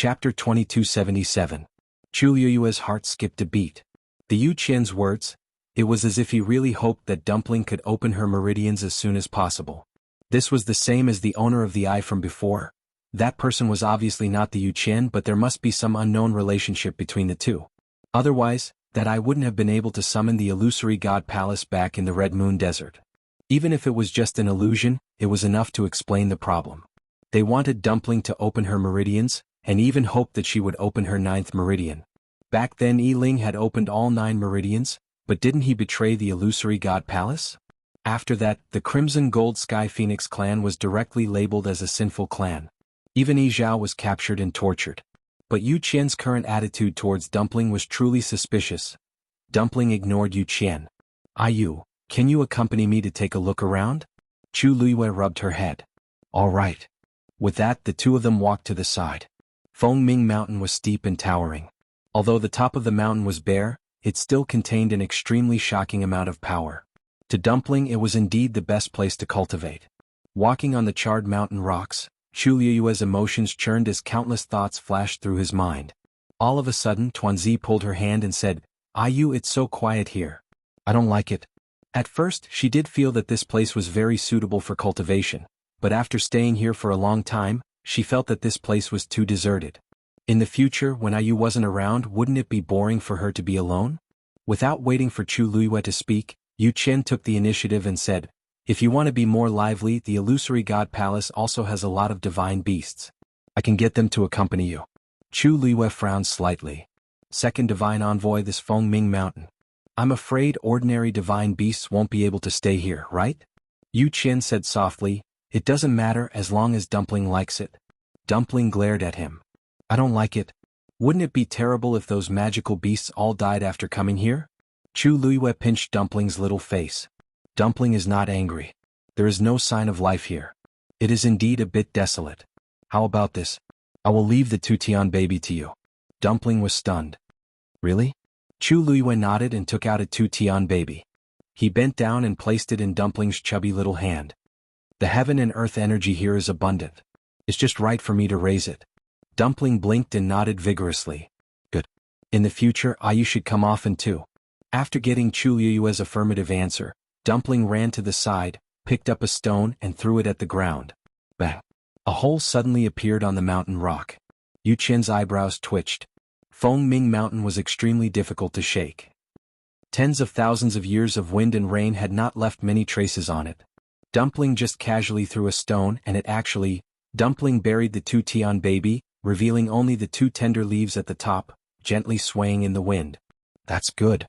Chapter 2277. Chu Liyue's heart skipped a beat. The Yu Qian's words, it was as if he really hoped that Dumpling could open her meridians as soon as possible. This was the same as the owner of the eye from before. That person was obviously not the Yu Qian, but there must be some unknown relationship between the two. Otherwise, that eye wouldn't have been able to summon the illusory god palace back in the Red Moon Desert. Even if it was just an illusion, it was enough to explain the problem. They wanted Dumpling to open her meridians, and even hoped that she would open her 9th meridian. Back then Yi Ling had opened all 9 meridians, but didn't he betray the illusory god palace? After that, the Crimson Gold Sky Phoenix clan was directly labeled as a sinful clan. Even Yi Zhao was captured and tortured. But Yu Qian's current attitude towards Dumpling was truly suspicious. Dumpling ignored Yu Qian. "Yu, can you accompany me to take a look around?" Chu Liyue rubbed her head. "All right." With that, the two of them walked to the side. Fengming Mountain was steep and towering. Although the top of the mountain was bare, it still contained an extremely shocking amount of power. To Dumpling it was indeed the best place to cultivate. Walking on the charred mountain rocks, Chu Liyue's emotions churned as countless thoughts flashed through his mind. All of a sudden Tuanzi pulled her hand and said, "Yu, it's so quiet here. I don't like it." At first she did feel that this place was very suitable for cultivation, but after staying here for a long time, she felt that this place was too deserted. In the future, when Yu wasn't around, wouldn't it be boring for her to be alone? Without waiting for Chu Liyue to speak, Yu Qian took the initiative and said, "If you want to be more lively, the illusory god palace also has a lot of divine beasts. I can get them to accompany you." Chu Liyue frowned slightly. "Second divine envoy this Fengming Mountain. I'm afraid ordinary divine beasts won't be able to stay here, right?" Yu Qian said softly, "It doesn't matter as long as Dumpling likes it." Dumpling glared at him. "I don't like it. Wouldn't it be terrible if those magical beasts all died after coming here?" Chu Liyue pinched Dumpling's little face. Dumpling is not angry. There is no sign of life here. It is indeed a bit desolate. "How about this? I will leave the Tutian baby to you." Dumpling was stunned. "Really?" Chu Liyue nodded and took out a Tutian baby. He bent down and placed it in Dumpling's chubby little hand. "The heaven and earth energy here is abundant. It's just right for me to raise it." Dumpling blinked and nodded vigorously. "Good. In the future, Yu should come often too." After getting Chu Liyue's affirmative answer, Dumpling ran to the side, picked up a stone and threw it at the ground. Bang! A hole suddenly appeared on the mountain rock. Yu Qian's eyebrows twitched. Fengming Mountain was extremely difficult to shake. Tens of thousands of years of wind and rain had not left many traces on it. Dumpling just casually threw a stone and it actually, Dumpling buried the Tutian baby, revealing only the 2 tender leaves at the top, gently swaying in the wind. "That's good."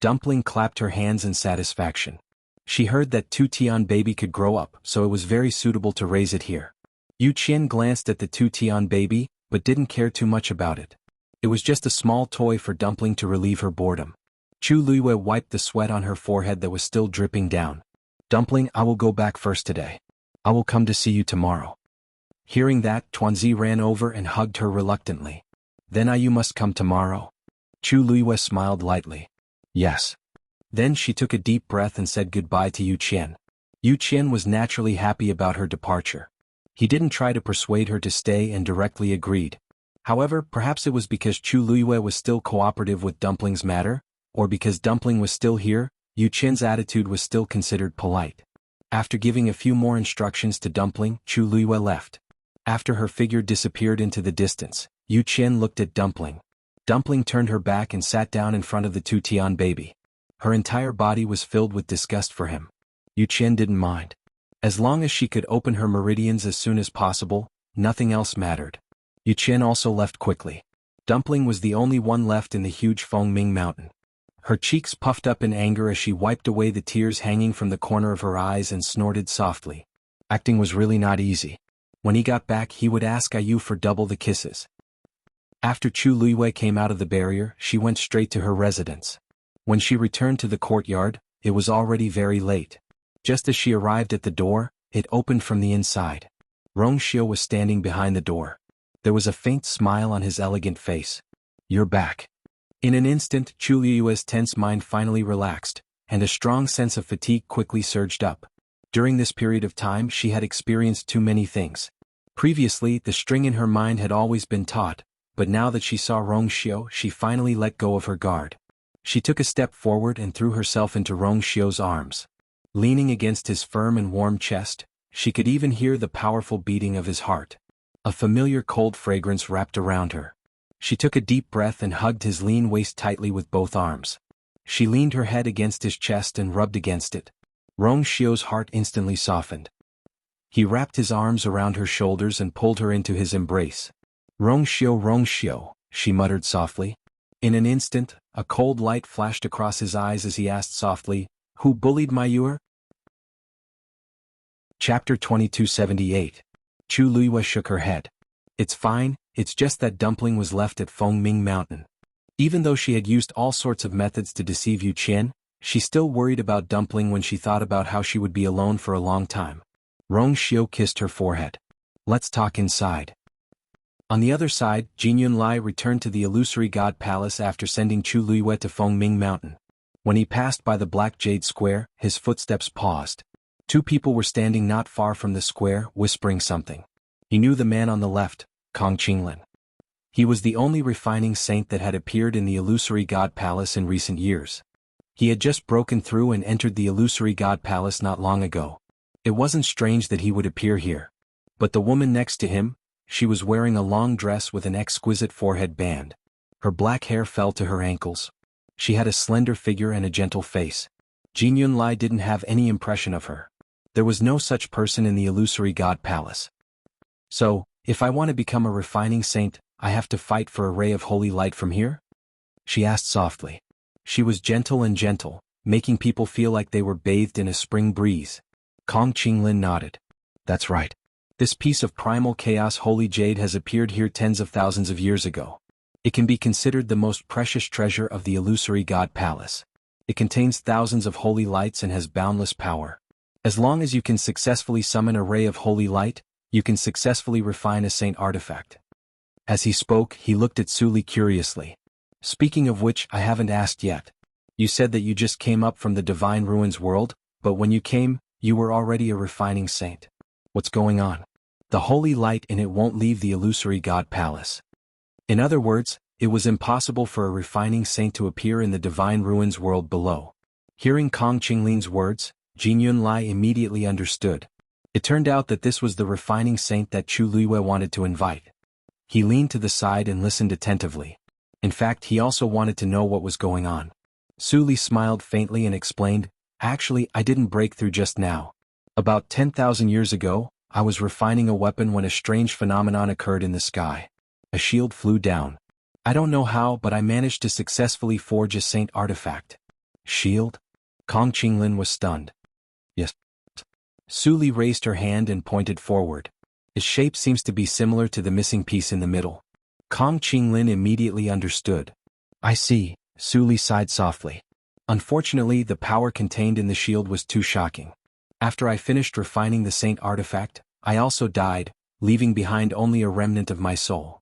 Dumpling clapped her hands in satisfaction. She heard that Tutian baby could grow up, so it was very suitable to raise it here. Yu Qian glanced at the Tutian baby, but didn't care too much about it. It was just a small toy for Dumpling to relieve her boredom. Chu Liyue wiped the sweat on her forehead that was still dripping down. "Dumpling, I will go back first today. I will come to see you tomorrow." Hearing that, Tuanzi ran over and hugged her reluctantly. "Then Yu must come tomorrow?" Chu Liyue smiled lightly. "Yes." Then she took a deep breath and said goodbye to Yu Qian. Yu Qian was naturally happy about her departure. He didn't try to persuade her to stay and directly agreed. However, perhaps it was because Chu Liyue was still cooperative with Dumpling's matter, or because Dumpling was still here, Yu Qian's attitude was still considered polite. After giving a few more instructions to Dumpling, Chu Liyue left. After her figure disappeared into the distance, Yu Qian looked at Dumpling. Dumpling turned her back and sat down in front of the Tutian baby. Her entire body was filled with disgust for him. Yu Qian didn't mind. As long as she could open her meridians as soon as possible, nothing else mattered. Yu Qian also left quickly. Dumpling was the only one left in the huge Fengming Mountain. Her cheeks puffed up in anger as she wiped away the tears hanging from the corner of her eyes and snorted softly. Acting was really not easy. When he got back, he would ask Yu for double the kisses. After Chu Liyue came out of the barrier, she went straight to her residence. When she returned to the courtyard, it was already very late. Just as she arrived at the door, it opened from the inside. Rong Xiu was standing behind the door. There was a faint smile on his elegant face. "You're back." In an instant, Chu Liyue's tense mind finally relaxed, and a strong sense of fatigue quickly surged up. During this period of time she had experienced too many things. Previously, the string in her mind had always been taut, but now that she saw Rongxiu, she finally let go of her guard. She took a step forward and threw herself into Rongxiu's arms. Leaning against his firm and warm chest, she could even hear the powerful beating of his heart. A familiar cold fragrance wrapped around her. She took a deep breath and hugged his lean waist tightly with both arms. She leaned her head against his chest and rubbed against it. Rongxiu's heart instantly softened. He wrapped his arms around her shoulders and pulled her into his embrace. Rongxiu, Rongxiu, she muttered softly. In an instant, a cold light flashed across his eyes as he asked softly, "Who bullied my Yuer?" Chapter 2278. Chu Luiyue shook her head. "It's fine, it's just that Dumpling was left at Fengming Mountain." Even though she had used all sorts of methods to deceive Yu Qian, she still worried about Dumpling when she thought about how she would be alone for a long time. Rongxiu kissed her forehead. "Let's talk inside." On the other side, Jin Yunlai returned to the illusory god palace after sending Chu Luiyue to Fengming Mountain. When he passed by the Black Jade Square, his footsteps paused. Two people were standing not far from the square, whispering something. He knew the man on the left, Kong Qinglin. He was the only refining saint that had appeared in the illusory god palace in recent years. He had just broken through and entered the illusory god palace not long ago. It wasn't strange that he would appear here. But the woman next to him, she was wearing a long dress with an exquisite forehead band. Her black hair fell to her ankles. She had a slender figure and a gentle face. Jin Yunlai didn't have any impression of her. There was no such person in the illusory god palace. "So, if I want to become a refining saint, I have to fight for a ray of holy light from here?" she asked softly. She was gentle, making people feel like they were bathed in a spring breeze. Kong Qinglin nodded. "That's right. This piece of primal chaos holy jade has appeared here tens of thousands of years ago. It can be considered the most precious treasure of the illusory god palace. It contains thousands of holy lights and has boundless power. As long as you can successfully summon a ray of holy light, you can successfully refine a saint artifact." As he spoke, he looked at Su Li curiously. "Speaking of which, I haven't asked yet. You said that you just came up from the Divine Ruins world, but when you came, you were already a refining saint. What's going on? The holy light in it won't leave the illusory god palace." In other words, it was impossible for a refining saint to appear in the Divine Ruins world below. Hearing Kong Qinglin's words, Jin Yunlai immediately understood. It turned out that this was the refining saint that Chu Luiyue wanted to invite. He leaned to the side and listened attentively. In fact, he also wanted to know what was going on. Su Li smiled faintly and explained, "Actually, I didn't break through just now. About 10,000 years ago, I was refining a weapon when a strange phenomenon occurred in the sky. A shield flew down. I don't know how, but I managed to successfully forge a saint artifact." "Shield?" Kong Qinglin was stunned. "Yes." Su Li raised her hand and pointed forward. "Its shape seems to be similar to the missing piece in the middle." Kong Qinglin immediately understood. "I see," Su Li sighed softly. "Unfortunately, the power contained in the shield was too shocking. After I finished refining the saint artifact, I also died, leaving behind only a remnant of my soul.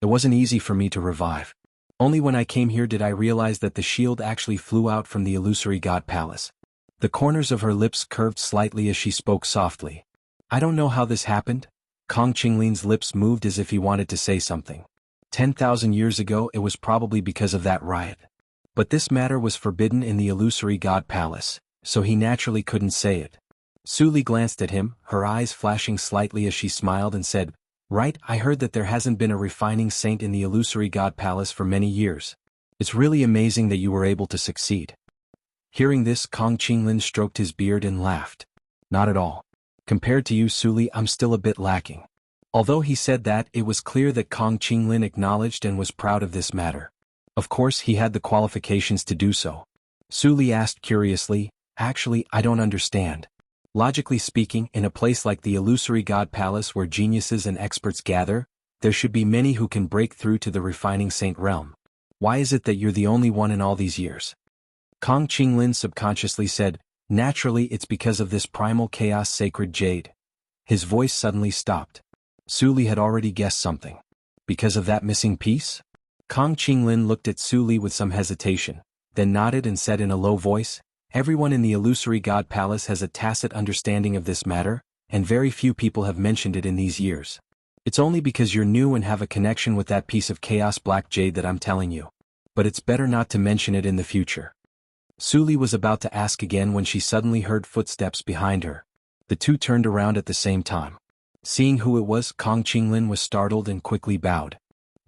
It wasn't easy for me to revive. Only when I came here did I realize that the shield actually flew out from the illusory god palace." The corners of her lips curved slightly as she spoke softly. "I don't know how this happened." Kong Qinglin's lips moved as if he wanted to say something. 10,000 years ago it was probably because of that riot. But this matter was forbidden in the illusory god palace, so he naturally couldn't say it. Su Li glanced at him, her eyes flashing slightly as she smiled and said, "Right, I heard that there hasn't been a refining saint in the illusory god palace for many years. It's really amazing that you were able to succeed." Hearing this, Kong Qinglin stroked his beard and laughed. "Not at all. Compared to you, Su Li, I'm still a bit lacking." Although he said that, it was clear that Kong Qinglin acknowledged and was proud of this matter. Of course, he had the qualifications to do so. Su Li asked curiously, "Actually, I don't understand. Logically speaking, in a place like the illusory god palace where geniuses and experts gather, there should be many who can break through to the refining saint realm. Why is it that you're the only one in all these years?" Kong Qinglin subconsciously said, "Naturally, it's because of this primal chaos sacred jade." His voice suddenly stopped. Su Li had already guessed something. Because of that missing piece? Kong Qinglin looked at Su Li with some hesitation, then nodded and said in a low voice, "Everyone in the illusory god palace has a tacit understanding of this matter, and very few people have mentioned it in these years. It's only because you're new and have a connection with that piece of chaos black jade that I'm telling you. But it's better not to mention it in the future. Suli was about to ask again when she suddenly heard footsteps behind her. The two turned around at the same time. Seeing who it was, Kong Qinglin was startled and quickly bowed.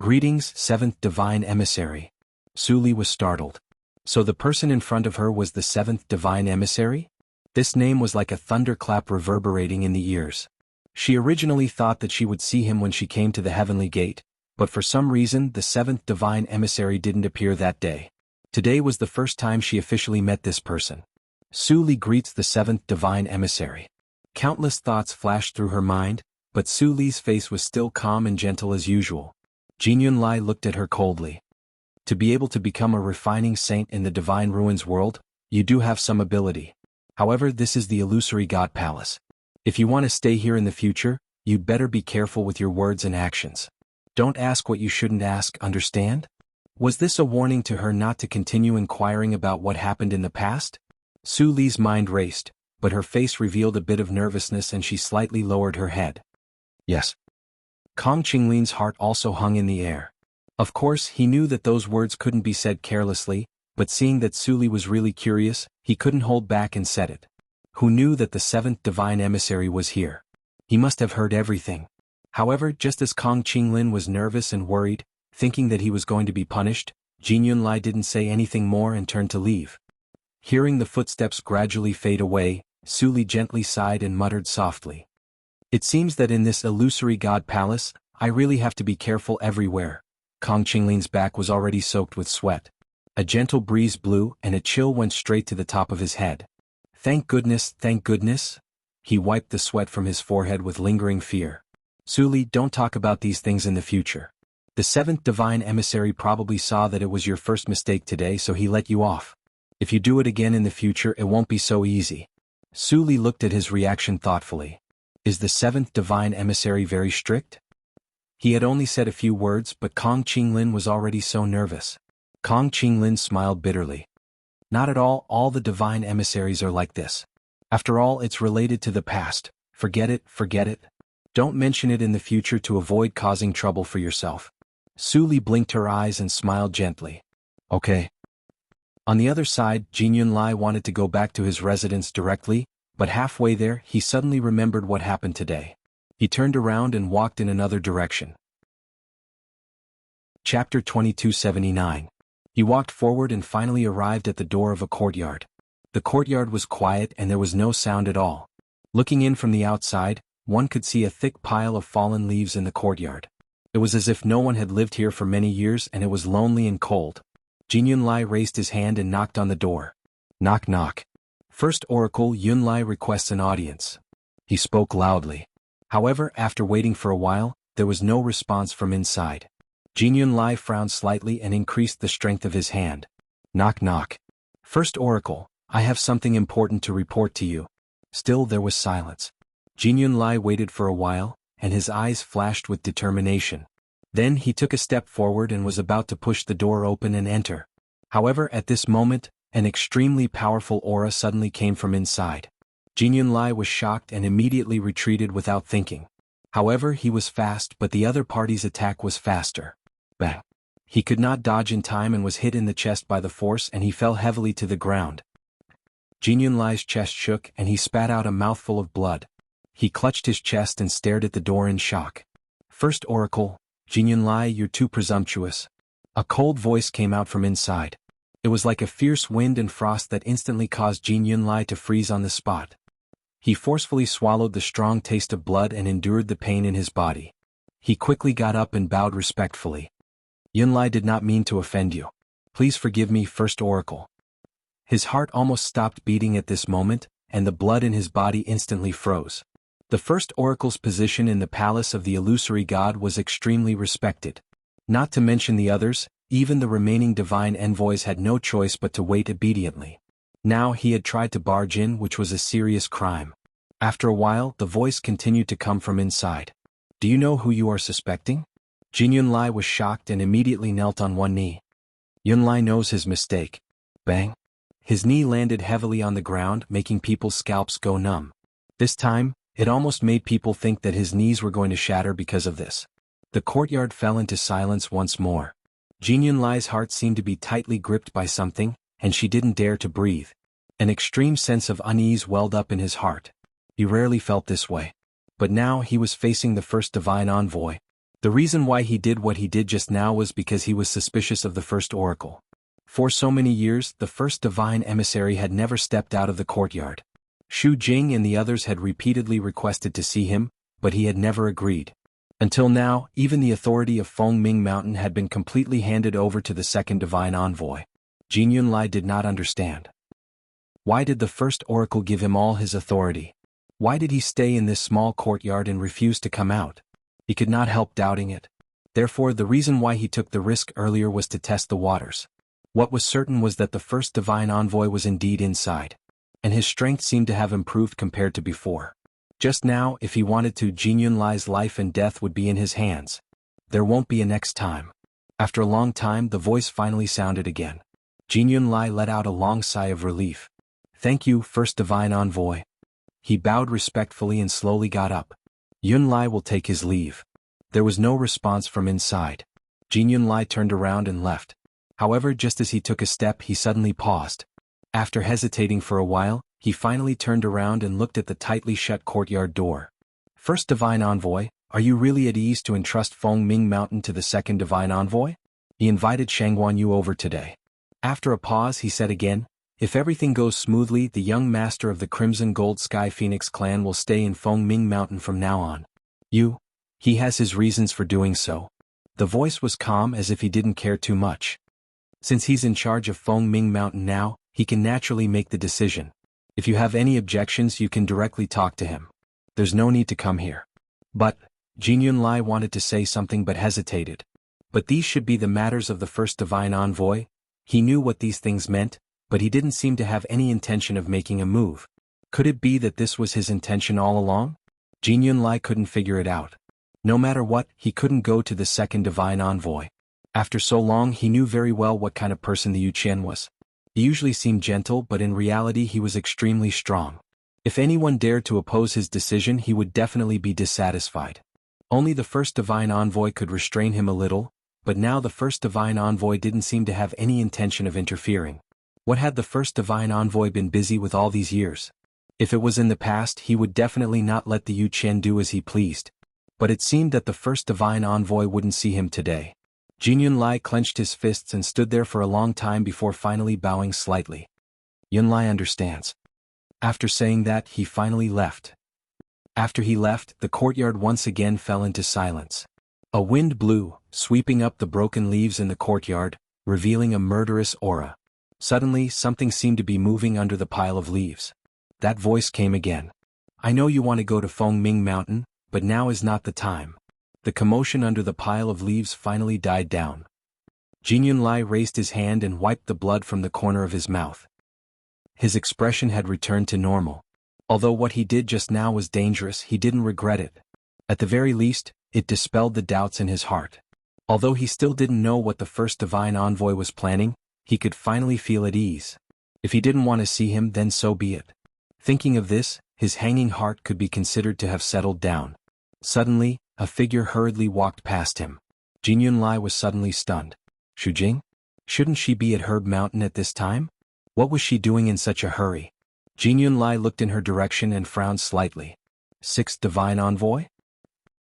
"Greetings, seventh divine emissary." Suli was startled. So the person in front of her was the seventh divine emissary? This name was like a thunderclap reverberating in the ears. She originally thought that she would see him when she came to the heavenly gate, but for some reason the seventh divine emissary didn't appear that day. Today was the first time she officially met this person. Suli greets the seventh divine emissary. Countless thoughts flashed through her mind, but Suli's face was still calm and gentle as usual. Jin Yunlai looked at her coldly. To be able to become a refining saint in the divine ruins world, you do have some ability. However, this is the illusory god palace. If you want to stay here in the future, you'd better be careful with your words and actions. Don't ask what you shouldn't ask, understand? Was this a warning to her not to continue inquiring about what happened in the past? Su Li's mind raced, but her face revealed a bit of nervousness and she slightly lowered her head. Yes. Kong Qinglin's heart also hung in the air. Of course, he knew that those words couldn't be said carelessly, but seeing that Su Li was really curious, he couldn't hold back and said it. Who knew that the seventh divine emissary was here? He must have heard everything. However, just as Kong Qinglin was nervous and worried, thinking that he was going to be punished, Jin Yunlai didn't say anything more and turned to leave. Hearing the footsteps gradually fade away, Su Li gently sighed and muttered softly. It seems that in this illusory god palace, I really have to be careful everywhere. Kong Qinglin's back was already soaked with sweat. A gentle breeze blew and a chill went straight to the top of his head. Thank goodness, thank goodness. He wiped the sweat from his forehead with lingering fear. Su Li, don't talk about these things in the future. The seventh divine emissary probably saw that it was your first mistake today, so he let you off. If you do it again in the future, it won't be so easy. Su Li looked at his reaction thoughtfully. Is the seventh divine emissary very strict? He had only said a few words, but Kong Qinglin was already so nervous. Kong Qinglin smiled bitterly. Not at all the divine emissaries are like this. After all, it's related to the past. Forget it, forget it. Don't mention it in the future to avoid causing trouble for yourself. Su Li blinked her eyes and smiled gently. Okay. On the other side, Jin Yunlai wanted to go back to his residence directly, but halfway there, he suddenly remembered what happened today. He turned around and walked in another direction. Chapter 2279. He walked forward and finally arrived at the door of a courtyard. The courtyard was quiet and there was no sound at all. Looking in from the outside, one could see a thick pile of fallen leaves in the courtyard. It was as if no one had lived here for many years and it was lonely and cold. Jin Yunlai raised his hand and knocked on the door. Knock knock. First Oracle, Yunlai requests an audience. He spoke loudly. However, after waiting for a while, there was no response from inside. Jin Yunlai frowned slightly and increased the strength of his hand. Knock knock. First Oracle, I have something important to report to you. Still there was silence. Jin Yunlai waited for a while, and his eyes flashed with determination. Then he took a step forward and was about to push the door open and enter. However, at this moment, an extremely powerful aura suddenly came from inside. Jin Yunlai was shocked and immediately retreated without thinking. However, he was fast, but the other party's attack was faster. Bang! He could not dodge in time and was hit in the chest by the force and he fell heavily to the ground. Jin Yunlai's chest shook and he spat out a mouthful of blood. He clutched his chest and stared at the door in shock. First Oracle, Jin Yunlai, you're too presumptuous. A cold voice came out from inside. It was like a fierce wind and frost that instantly caused Jin Yunlai to freeze on the spot. He forcefully swallowed the strong taste of blood and endured the pain in his body. He quickly got up and bowed respectfully. Yunlai did not mean to offend you. Please forgive me, First Oracle. His heart almost stopped beating at this moment, and the blood in his body instantly froze. The First Oracle's position in the palace of the illusory god was extremely respected. Not to mention the others, even the remaining divine envoys had no choice but to wait obediently. Now he had tried to barge in, which was a serious crime. After a while, the voice continued to come from inside. Do you know who you are suspecting? Jin Yunlai was shocked and immediately knelt on one knee. Yunlai knows his mistake. Bang! His knee landed heavily on the ground, making people's scalps go numb. This time, It almost made people think that his knees were going to shatter because of this. The courtyard fell into silence once more. Jin Yunlai's heart seemed to be tightly gripped by something, and she didn't dare to breathe. An extreme sense of unease welled up in his heart. He rarely felt this way. But now he was facing the first divine envoy. The reason why he did what he did just now was because he was suspicious of the first oracle. For so many years, the first divine emissary had never stepped out of the courtyard. Xu Jing and the others had repeatedly requested to see him, but he had never agreed. Until now, even the authority of Fengming Mountain had been completely handed over to the second divine envoy. Jin Yunlai did not understand. Why did the first oracle give him all his authority? Why did he stay in this small courtyard and refuse to come out? He could not help doubting it. Therefore, the reason why he took the risk earlier was to test the waters. What was certain was that the first divine envoy was indeed inside, and his strength seemed to have improved compared to before. Just now, if he wanted to, Jin Yunlai's life and death would be in his hands. There won't be a next time. After a long time, the voice finally sounded again. Jin Yunlai let out a long sigh of relief. Thank you, first divine envoy. He bowed respectfully and slowly got up. Yunlai will take his leave. There was no response from inside. Jin Yunlai turned around and left. However, just as he took a step, he suddenly paused. After hesitating for a while, he finally turned around and looked at the tightly shut courtyard door. First divine envoy, are you really at ease to entrust Fengming Mountain to the second divine envoy? He invited Shangguan Yu over today. After a pause, he said again, if everything goes smoothly, the young master of the Crimson Gold Sky Phoenix clan will stay in Fengming Mountain from now on. He has his reasons for doing so. The voice was calm, as if he didn't care too much. Since he's in charge of Fengming Mountain now, he can naturally make the decision. If you have any objections, you can directly talk to him. There's no need to come here. But, Jin Yunlai wanted to say something but hesitated. But these should be the matters of the first divine envoy. He knew what these things meant, but he didn't seem to have any intention of making a move. Could it be that this was his intention all along? Jin Yunlai couldn't figure it out. No matter what, he couldn't go to the second divine envoy. After so long, he knew very well what kind of person the Yu Qian was. He usually seemed gentle, but in reality he was extremely strong. If anyone dared to oppose his decision, he would definitely be dissatisfied. Only the first divine envoy could restrain him a little, but now the first divine envoy didn't seem to have any intention of interfering. What had the first divine envoy been busy with all these years? If it was in the past, he would definitely not let the Yu Qian do as he pleased. But it seemed that the first divine envoy wouldn't see him today. Jin Yunlai clenched his fists and stood there for a long time before finally bowing slightly. Yunlai understands. After saying that, he finally left. After he left, the courtyard once again fell into silence. A wind blew, sweeping up the broken leaves in the courtyard, revealing a murderous aura. Suddenly, something seemed to be moving under the pile of leaves. That voice came again. I know you want to go to Fengming Mountain, but now is not the time. The commotion under the pile of leaves finally died down. Jin Yunlai raised his hand and wiped the blood from the corner of his mouth. His expression had returned to normal. Although what he did just now was dangerous, he didn't regret it. At the very least, it dispelled the doubts in his heart. Although he still didn't know what the first divine envoy was planning, he could finally feel at ease. If he didn't want to see him, then so be it. Thinking of this, his hanging heart could be considered to have settled down. Suddenly, a figure hurriedly walked past him. Jin Yunlai was suddenly stunned. Xu Jing? Shouldn't she be at Herb Mountain at this time? What was she doing in such a hurry? Jin Yunlai looked in her direction and frowned slightly. Sixth divine envoy?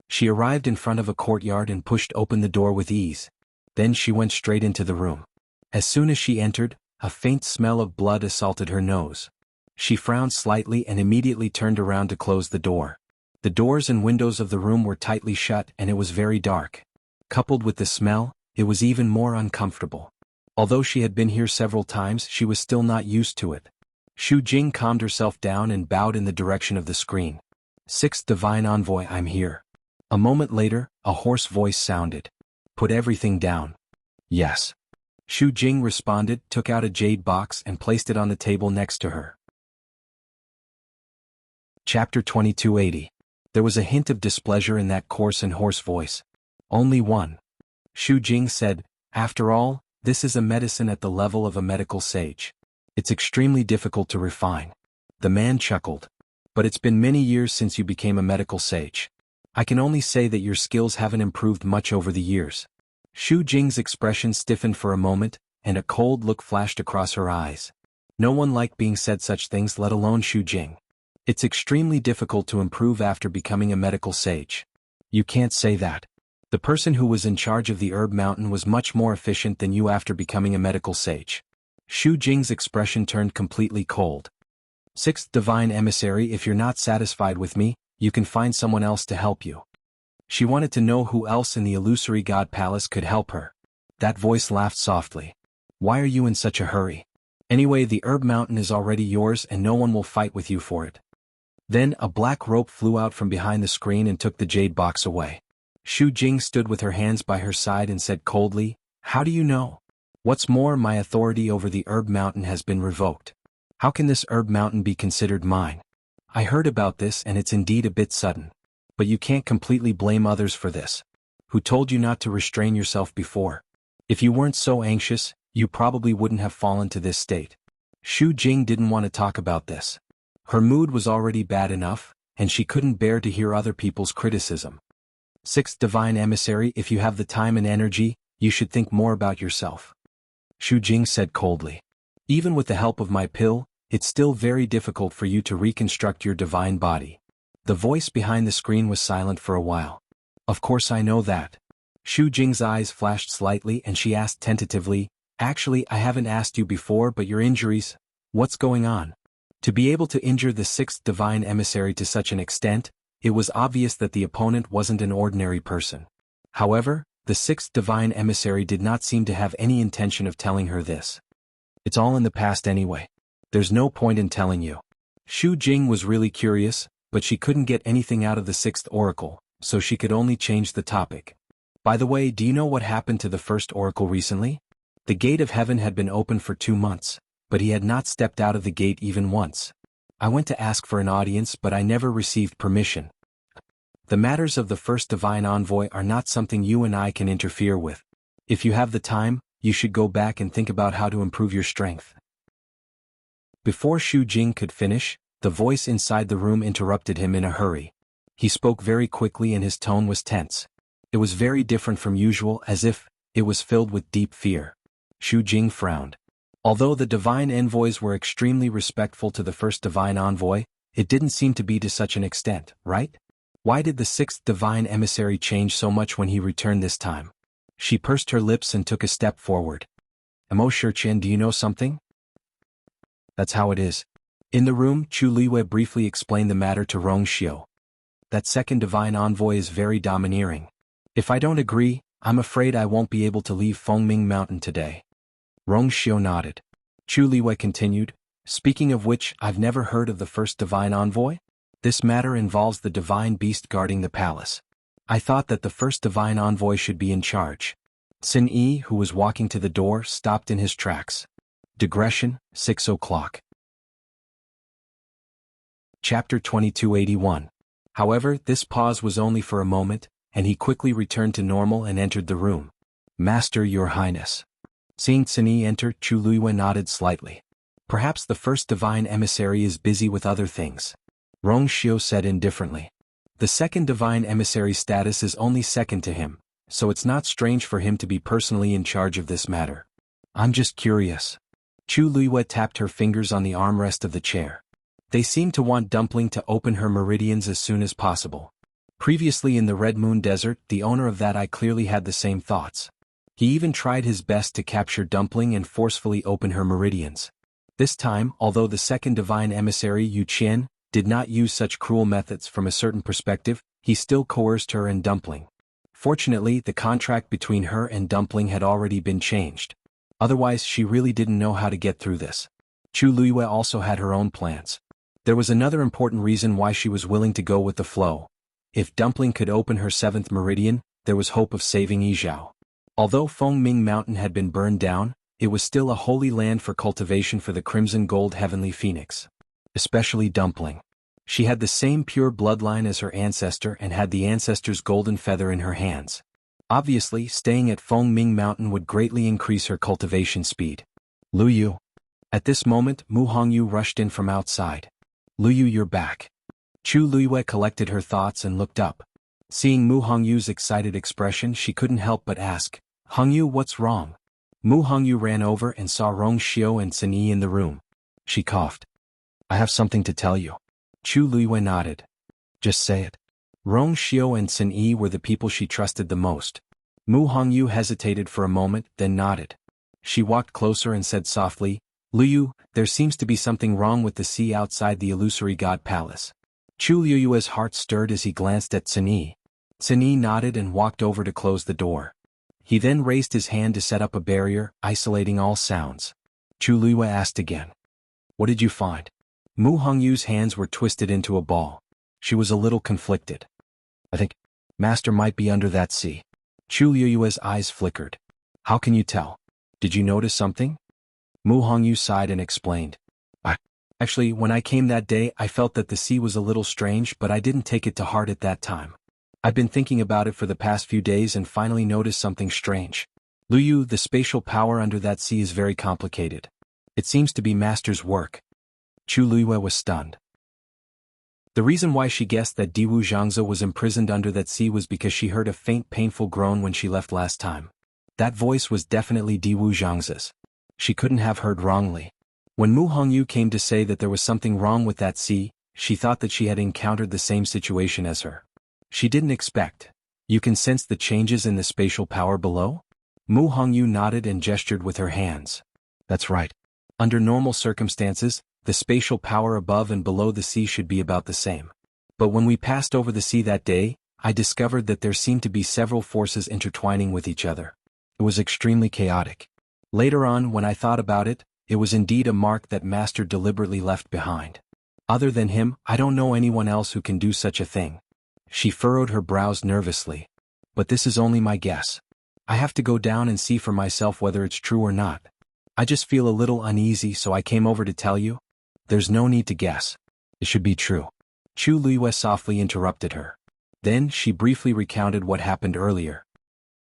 She arrived in front of a courtyard and pushed open the door with ease. Then she went straight into the room. As soon as she entered, a faint smell of blood assaulted her nose. She frowned slightly and immediately turned around to close the door. The doors and windows of the room were tightly shut and it was very dark. Coupled with the smell, it was even more uncomfortable. Although she had been here several times, she was still not used to it. Xu Jing calmed herself down and bowed in the direction of the screen. Sixth divine envoy, I'm here. A moment later, a hoarse voice sounded. Put everything down. Yes. Xu Jing responded, took out a jade box and placed it on the table next to her. Chapter 2280. There was a hint of displeasure in that coarse and hoarse voice. Only one. Xu Jing said, after all, this is a medicine at the level of a medical sage. It's extremely difficult to refine. The man chuckled. But it's been many years since you became a medical sage. I can only say that your skills haven't improved much over the years. Xu Jing's expression stiffened for a moment, and a cold look flashed across her eyes. No one liked being said such things, let alone Xu Jing. It's extremely difficult to improve after becoming a medical sage. You can't say that. The person who was in charge of the herb mountain was much more efficient than you after becoming a medical sage. Xu Jing's expression turned completely cold. Sixth divine emissary, if you're not satisfied with me, you can find someone else to help you. She wanted to know who else in the illusory god palace could help her. That voice laughed softly. Why are you in such a hurry? Anyway, the herb mountain is already yours and no one will fight with you for it. Then a black rope flew out from behind the screen and took the jade box away. Xu Jing stood with her hands by her side and said coldly, "How do you know? What's more, my authority over the herb mountain has been revoked. How can this herb mountain be considered mine? I heard about this and it's indeed a bit sudden. But you can't completely blame others for this. Who told you not to restrain yourself before? If you weren't so anxious, you probably wouldn't have fallen to this state." Xu Jing didn't want to talk about this. Her mood was already bad enough, and she couldn't bear to hear other people's criticism. Sixth divine emissary, if you have the time and energy, you should think more about yourself. Xu Jing said coldly. Even with the help of my pill, it's still very difficult for you to reconstruct your divine body. The voice behind the screen was silent for a while. Of course I know that. Xu Jing's eyes flashed slightly and she asked tentatively, "Actually, I haven't asked you before, but your injuries, what's going on?" To be able to injure the sixth divine emissary to such an extent, it was obvious that the opponent wasn't an ordinary person. However, the sixth divine emissary did not seem to have any intention of telling her this. It's all in the past anyway. There's no point in telling you. Xu Jing was really curious, but she couldn't get anything out of the sixth oracle, so she could only change the topic. By the way, do you know what happened to the first oracle recently? The gate of heaven had been open for 2 months, but he had not stepped out of the gate even once. I went to ask for an audience, but I never received permission. The matters of the first divine envoy are not something you and I can interfere with. If you have the time, you should go back and think about how to improve your strength. Before Xu Jing could finish, the voice inside the room interrupted him in a hurry. He spoke very quickly and his tone was tense. It was very different from usual, as if it was filled with deep fear. Xu Jing frowned. Although the divine envoys were extremely respectful to the first divine envoy, it didn't seem to be to such an extent, right? Why did the sixth divine emissary change so much when he returned this time? She pursed her lips and took a step forward. "Mo Shiqian, do you know something?" "That's how it is." In the room, Chu Liwei briefly explained the matter to Rong Xiu. "That second divine envoy is very domineering. If I don't agree, I'm afraid I won't be able to leave Fengming Mountain today." Rong Xiu nodded. Chu Liwei continued, "Speaking of which, I've never heard of the first divine envoy? This matter involves the divine beast guarding the palace. I thought that the first divine envoy should be in charge." Sin Yi, who was walking to the door, stopped in his tracks. Digression, 6 o'clock. Chapter 2281. However, this pause was only for a moment, and he quickly returned to normal and entered the room. "Master, your highness." Seeing Sin Yi enter, Chu Liwei nodded slightly. "Perhaps the first divine emissary is busy with other things," Rong Xiu said indifferently. The second divine emissary's status is only second to him, so it's not strange for him to be personally in charge of this matter. "I'm just curious." Chu Liwei tapped her fingers on the armrest of the chair. "They seem to want Dumpling to open her meridians as soon as possible. Previously in the Red Moon Desert, the owner of that eye clearly had the same thoughts. He even tried his best to capture Dumpling and forcefully open her meridians. This time, although the second divine emissary Yu Qian did not use such cruel methods from a certain perspective, he still coerced her and Dumpling. Fortunately, the contract between her and Dumpling had already been changed. Otherwise, she really didn't know how to get through this. Chu Liwei also had her own plans. There was another important reason why she was willing to go with the flow. If Dumpling could open her 7th meridian, there was hope of saving Yizhao. Although Fengming Mountain had been burned down, it was still a holy land for cultivation for the Crimson Gold Heavenly Phoenix. Especially Dumpling. She had the same pure bloodline as her ancestor and had the ancestor's golden feather in her hands. Obviously, staying at Fengming Mountain would greatly increase her cultivation speed. "Lu Yu." At this moment, Mu Hongyu rushed in from outside. "Lu Yu, you're back. Chu Luiyue collected her thoughts and looked up. Seeing Mu Hongyu's excited expression, she couldn't help but ask, "Hongyu, what's wrong?" Mu Hongyu ran over and saw Rong Xiao and Xin Yi in the room. She coughed. "I have something to tell you." Chu Luiyue nodded. "Just say it." Rong Xiao and Xin Yi were the people she trusted the most. Mu Hongyu hesitated for a moment, then nodded. She walked closer and said softly, "Luyu, there seems to be something wrong with the sea outside the illusory god palace." Chu Liyue's heart stirred as he glanced at Xin Yi. Xin Yi nodded and walked over to close the door. He then raised his hand to set up a barrier, isolating all sounds. Chu Liyue asked again, "What did you find?" Mu Hongyu's hands were twisted into a ball. She was a little conflicted. "I think Master might be under that sea." Chu Liyue's eyes flickered. "How can you tell? Did you notice something?" Mu Hongyu sighed and explained. Actually, when I came that day, I felt that the sea was a little strange, but I didn't take it to heart at that time. I've been thinking about it for the past few days and finally noticed something strange. Luyu, the spatial power under that sea is very complicated. It seems to be Master's work." Chu Liyue was stunned. The reason why she guessed that Diwu Zhangze was imprisoned under that sea was because she heard a faint painful groan when she left last time. That voice was definitely Diwu Zhangze's. She couldn't have heard wrongly. When Mu Hongyu came to say that there was something wrong with that sea, she thought that she had encountered the same situation as her. She didn't expect. "You can sense the changes in the spatial power below?" Mu Hongyu nodded and gestured with her hands. "That's right. Under normal circumstances, the spatial power above and below the sea should be about the same. But when we passed over the sea that day, I discovered that there seemed to be several forces intertwining with each other. It was extremely chaotic. Later on, when I thought about it, it was indeed a mark that Master deliberately left behind. Other than him, I don't know anyone else who can do such a thing." She furrowed her brows nervously. "But this is only my guess. I have to go down and see for myself whether it's true or not. I just feel a little uneasy, so I came over to tell you." "There's no need to guess. It should be true." Chu Liyue softly interrupted her. Then she briefly recounted what happened earlier.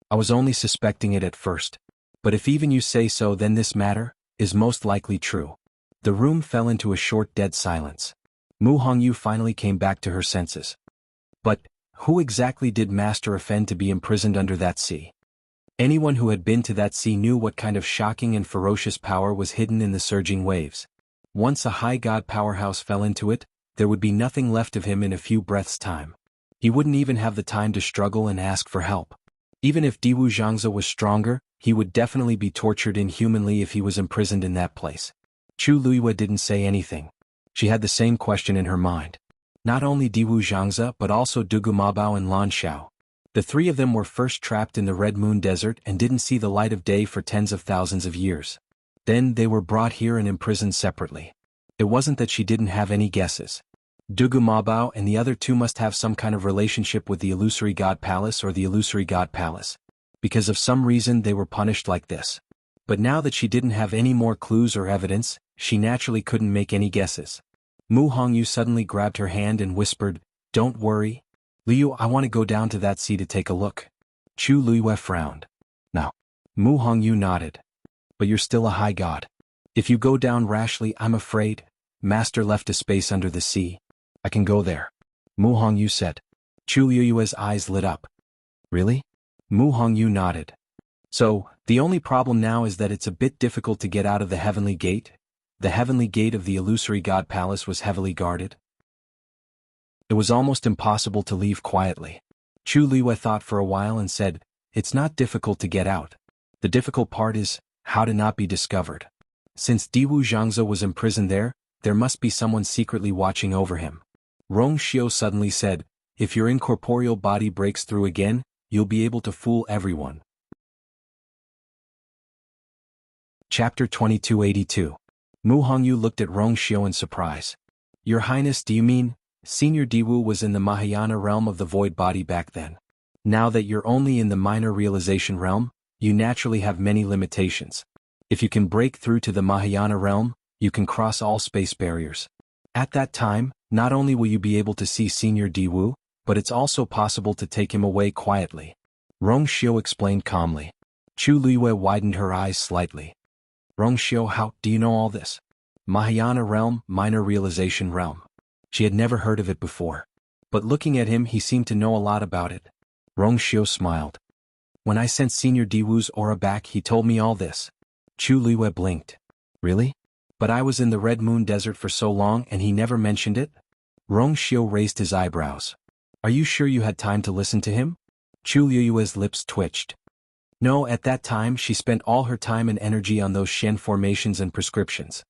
"I was only suspecting it at first. But if even you say so, then this matter is most likely true." The room fell into a short dead silence. Mu Hongyu finally came back to her senses. "But who exactly did Master offend to be imprisoned under that sea?" Anyone who had been to that sea knew what kind of shocking and ferocious power was hidden in the surging waves. Once a high god powerhouse fell into it, there would be nothing left of him in a few breaths' time. He wouldn't even have the time to struggle and ask for help. Even if Diwu Zhangze was stronger, he would definitely be tortured inhumanly if he was imprisoned in that place. Chu Liyue didn't say anything. She had the same question in her mind. Not only Diwu Zhangze but also Dugu Mabao and Lan Xiao. The three of them were first trapped in the Red Moon Desert and didn't see the light of day for tens of thousands of years. Then they were brought here and imprisoned separately. It wasn't that she didn't have any guesses. Dugu Mabao and the other two must have some kind of relationship with the illusory god palace or the illusory god palace. Because of some reason they were punished like this. But now that she didn't have any more clues or evidence, she naturally couldn't make any guesses. Mu Hongyu suddenly grabbed her hand and whispered, "Don't worry. Liu, I want to go down to that sea to take a look." Chu Liyue frowned. "No." Mu Hongyu nodded. "But you're still a high god. If you go down rashly, I'm afraid Master left a space under the sea. I can go there." Mu Hongyu said. Chu Liyue's eyes lit up. "Really?" Mu Hongyu nodded. "So, the only problem now is that it's a bit difficult to get out of the Heavenly Gate. The Heavenly Gate of the illusory god palace was heavily guarded. It was almost impossible to leave quietly." Chu Liyue thought for a while and said, "It's not difficult to get out. The difficult part is how to not be discovered. Since Diwu Zhangze was imprisoned there must be someone secretly watching over him." Rong Xiao suddenly said, "If your incorporeal body breaks through again, you'll be able to fool everyone." Chapter 2282. Mu Hongyu looked at Rong Xiao in surprise. "Your Highness, do you mean Senior Diwu was in the Mahayana realm of the void body back then? Now that you're only in the minor realization realm, you naturally have many limitations. If you can break through to the Mahayana realm, you can cross all space barriers. At that time, not only will you be able to see Senior Diwu, but it's also possible to take him away quietly." Rong Xiao explained calmly. Chu Liyue widened her eyes slightly. "Rong Xiao, how do you know all this? Mahayana realm, minor realization realm. She had never heard of it before. But looking at him, he seemed to know a lot about it. Rongxiu smiled. When I sent Senior Diwu's aura back, he told me all this. Chu Luiyue blinked. Really? But I was in the Red Moon Desert for so long and he never mentioned it? Rongxiu raised his eyebrows. Are you sure you had time to listen to him? Chu Luiyue's lips twitched. No, at that time she spent all her time and energy on those Shen formations and prescriptions.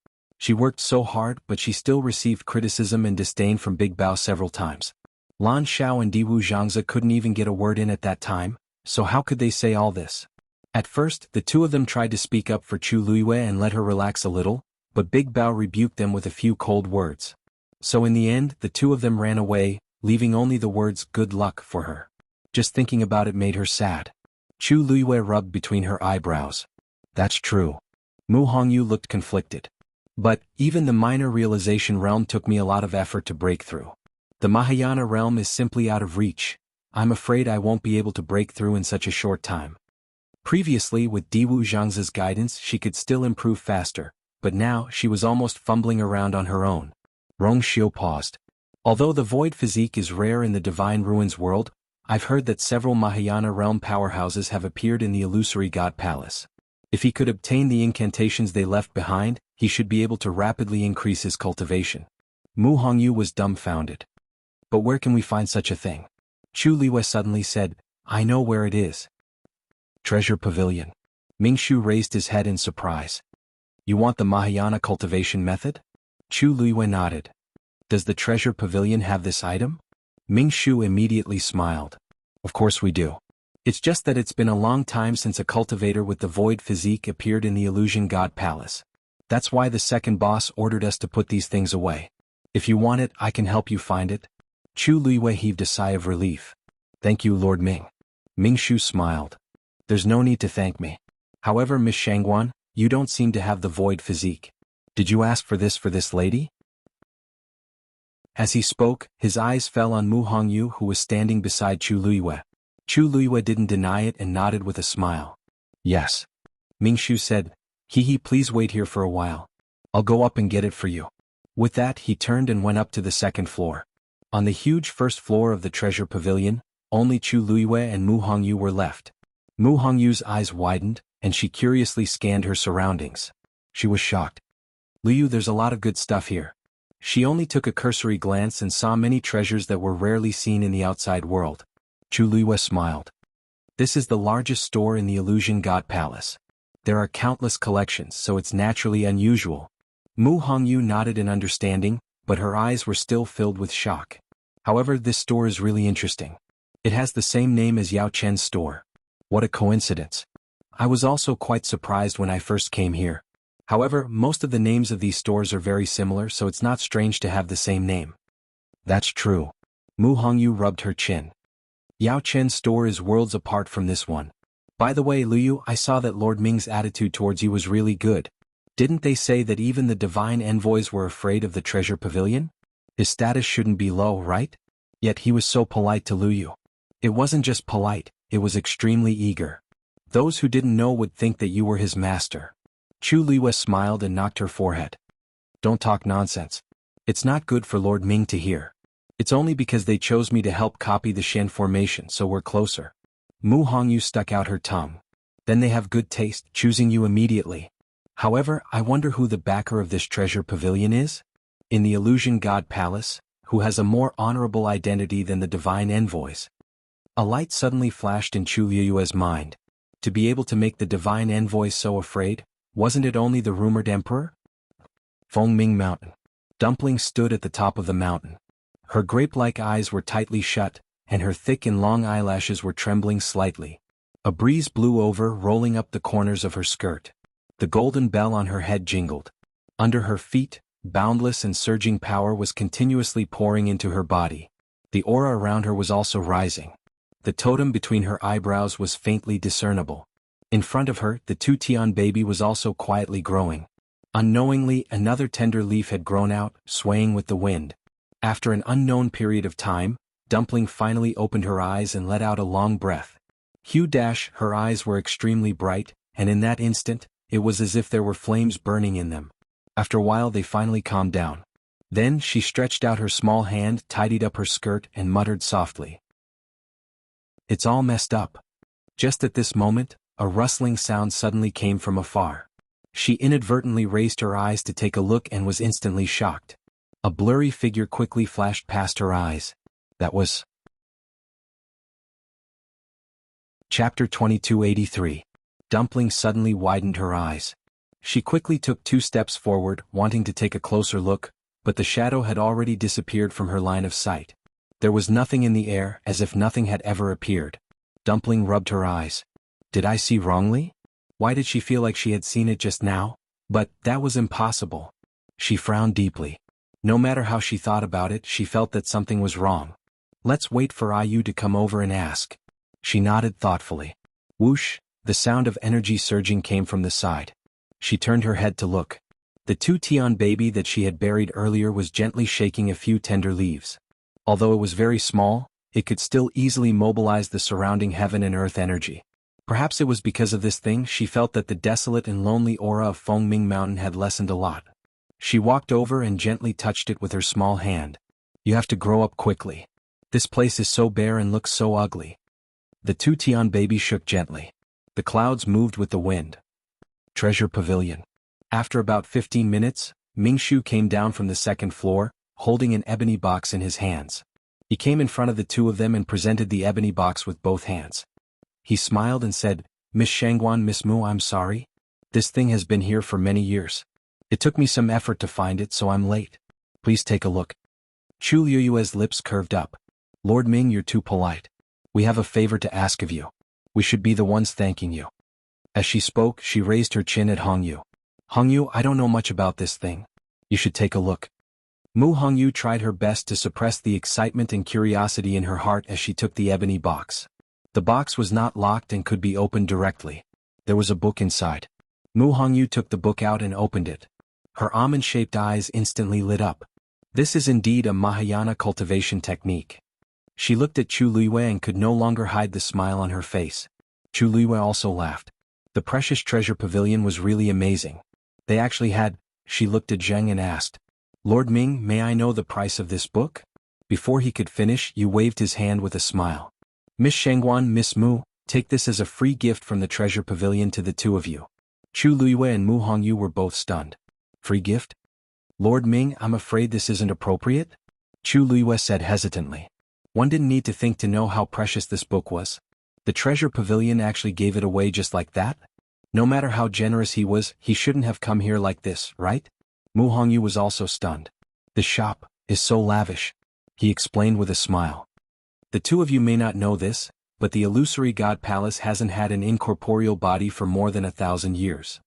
She worked so hard, but she still received criticism and disdain from Big Bao several times. Lan Xiao and Diwu Zhangzi couldn't even get a word in at that time, so how could they say all this? At first, the two of them tried to speak up for Chu Luiyue and let her relax a little, but Big Bao rebuked them with a few cold words. So in the end, the two of them ran away, leaving only the words "good luck" for her. Just thinking about it made her sad. Chu Luiyue rubbed between her eyebrows. That's true. Mu Hongyu looked conflicted. But, even the minor realization realm took me a lot of effort to break through. The Mahayana realm is simply out of reach. I'm afraid I won't be able to break through in such a short time. Previously, with Diwu Zhangzi's guidance, she could still improve faster, but now she was almost fumbling around on her own. Rongxiu paused. Although the void physique is rare in the Divine Ruins world, I've heard that several Mahayana realm powerhouses have appeared in the illusory god palace. If he could obtain the incantations they left behind, he should be able to rapidly increase his cultivation. Mu Hongyu was dumbfounded. But where can we find such a thing? Chu Luiyue suddenly said, I know where it is. Treasure Pavilion. Mingshu raised his head in surprise. You want the Mahayana cultivation method? Chu Luiyue nodded. Does the Treasure Pavilion have this item? Mingshu immediately smiled. Of course we do. It's just that it's been a long time since a cultivator with the void physique appeared in the Illusion God Palace. That's why the second boss ordered us to put these things away. If you want it, I can help you find it. Chu Luiyue heaved a sigh of relief. Thank you, Lord Ming. Mingshu smiled. There's no need to thank me. However, Miss Shangguan, you don't seem to have the void physique. Did you ask for this lady? As he spoke, his eyes fell on Mu Hongyu, who was standing beside Chu Luiyue. Chu Luiyue didn't deny it and nodded with a smile. Yes. Mingshu said, please wait here for a while. I'll go up and get it for you. With that, he turned and went up to the second floor. On the huge first floor of the Treasure Pavilion, only Chu Luiyue and Mu Hongyu were left. Mu Hongyu's eyes widened, and she curiously scanned her surroundings. She was shocked. Liu, there's a lot of good stuff here. She only took a cursory glance and saw many treasures that were rarely seen in the outside world. Chu Luiyue smiled. This is the largest store in the Illusion God Palace. There are countless collections, so it's naturally unusual. Mu Hongyu nodded in understanding, but her eyes were still filled with shock. However, this store is really interesting. It has the same name as Yao Chen's store. What a coincidence. I was also quite surprised when I first came here. However, most of the names of these stores are very similar, so it's not strange to have the same name. That's true. Mu Hongyu rubbed her chin. Yao Chen's store is worlds apart from this one. By the way, Liu, I saw that Lord Ming's attitude towards you was really good. Didn't they say that even the divine envoys were afraid of the Treasure Pavilion? His status shouldn't be low, right? Yet he was so polite to Liu. It wasn't just polite, it was extremely eager. Those who didn't know would think that you were his master. Chu Luiyue smiled and knocked her forehead. Don't talk nonsense. It's not good for Lord Ming to hear. It's only because they chose me to help copy the Shen formation, so we're closer. Mu Hongyu stuck out her tongue. Then they have good taste, choosing you immediately. However, I wonder who the backer of this Treasure Pavilion is? In the Illusion God Palace, who has a more honorable identity than the divine envoys? A light suddenly flashed in Chu Luiyue's mind. To be able to make the divine envoys so afraid, wasn't it only the rumored emperor? Fengming Mountain. Dumpling stood at the top of the mountain. Her grape-like eyes were tightly shut, and her thick and long eyelashes were trembling slightly. A breeze blew over, rolling up the corners of her skirt. The golden bell on her head jingled. Under her feet, boundless and surging power was continuously pouring into her body. The aura around her was also rising. The totem between her eyebrows was faintly discernible. In front of her, the two-tian baby was also quietly growing. Unknowingly, another tender leaf had grown out, swaying with the wind. After an unknown period of time, Dumpling finally opened her eyes and let out a long breath. Her eyes were extremely bright, and in that instant, it was as if there were flames burning in them. After a while they finally calmed down. Then she stretched out her small hand, tidied up her skirt, and muttered softly, "It's all messed up." Just at this moment, a rustling sound suddenly came from afar. She inadvertently raised her eyes to take a look and was instantly shocked. A blurry figure quickly flashed past her eyes. That was... Chapter 2283. Dumpling suddenly widened her eyes. She quickly took 2 steps forward, wanting to take a closer look, but the shadow had already disappeared from her line of sight. There was nothing in the air, as if nothing had ever appeared. Dumpling rubbed her eyes. Did I see wrongly? Why did she feel like she had seen it just now? But that was impossible. She frowned deeply. No matter how she thought about it, she felt that something was wrong. Let's wait for IU to come over and ask. She nodded thoughtfully. Whoosh, the sound of energy surging came from the side. She turned her head to look. The 2-tian baby that she had buried earlier was gently shaking a few tender leaves. Although it was very small, it could still easily mobilize the surrounding heaven and earth energy. Perhaps it was because of this thing she felt that the desolate and lonely aura of Fengming Mountain had lessened a lot. She walked over and gently touched it with her small hand. You have to grow up quickly. This place is so bare and looks so ugly. The 2-tian baby shook gently. The clouds moved with the wind. Treasure Pavilion. After about 15 minutes, Mingshu came down from the 2nd floor, holding an ebony box in his hands. He came in front of the 2 of them and presented the ebony box with both hands. He smiled and said, Miss Shangguan, Miss Mu, I'm sorry. This thing has been here for many years. It took me some effort to find it, so I'm late. Please take a look. Chu Liyue's lips curved up. Lord Ming, you're too polite. We have a favor to ask of you. We should be the ones thanking you. As she spoke, she raised her chin at Hongyu. Hongyu, I don't know much about this thing. You should take a look. Mu Hongyu tried her best to suppress the excitement and curiosity in her heart as she took the ebony box. The box was not locked and could be opened directly. There was a book inside. Mu Hongyu took the book out and opened it. Her almond-shaped eyes instantly lit up. This is indeed a Mahayana cultivation technique. She looked at Chu Liyue and could no longer hide the smile on her face. Chu Liyue also laughed. The precious treasure pavilion was really amazing. They actually had... She looked at Zheng and asked, Lord Ming, may I know the price of this book? Before he could finish, Yu waved his hand with a smile. Miss Shangguan, Miss Mu, take this as a free gift from the treasure pavilion to the 2 of you. Chu Liyue and Mu Hongyu were both stunned. Free gift? Lord Ming, I'm afraid this isn't appropriate? Chu Liyue said hesitantly. One didn't need to think to know how precious this book was. The treasure pavilion actually gave it away just like that? No matter how generous he was, he shouldn't have come here like this, right? Mu Hongyu was also stunned. The shop is so lavish, he explained with a smile. The 2 of you may not know this, but the illusory god palace hasn't had an incorporeal body for more than 1,000 years.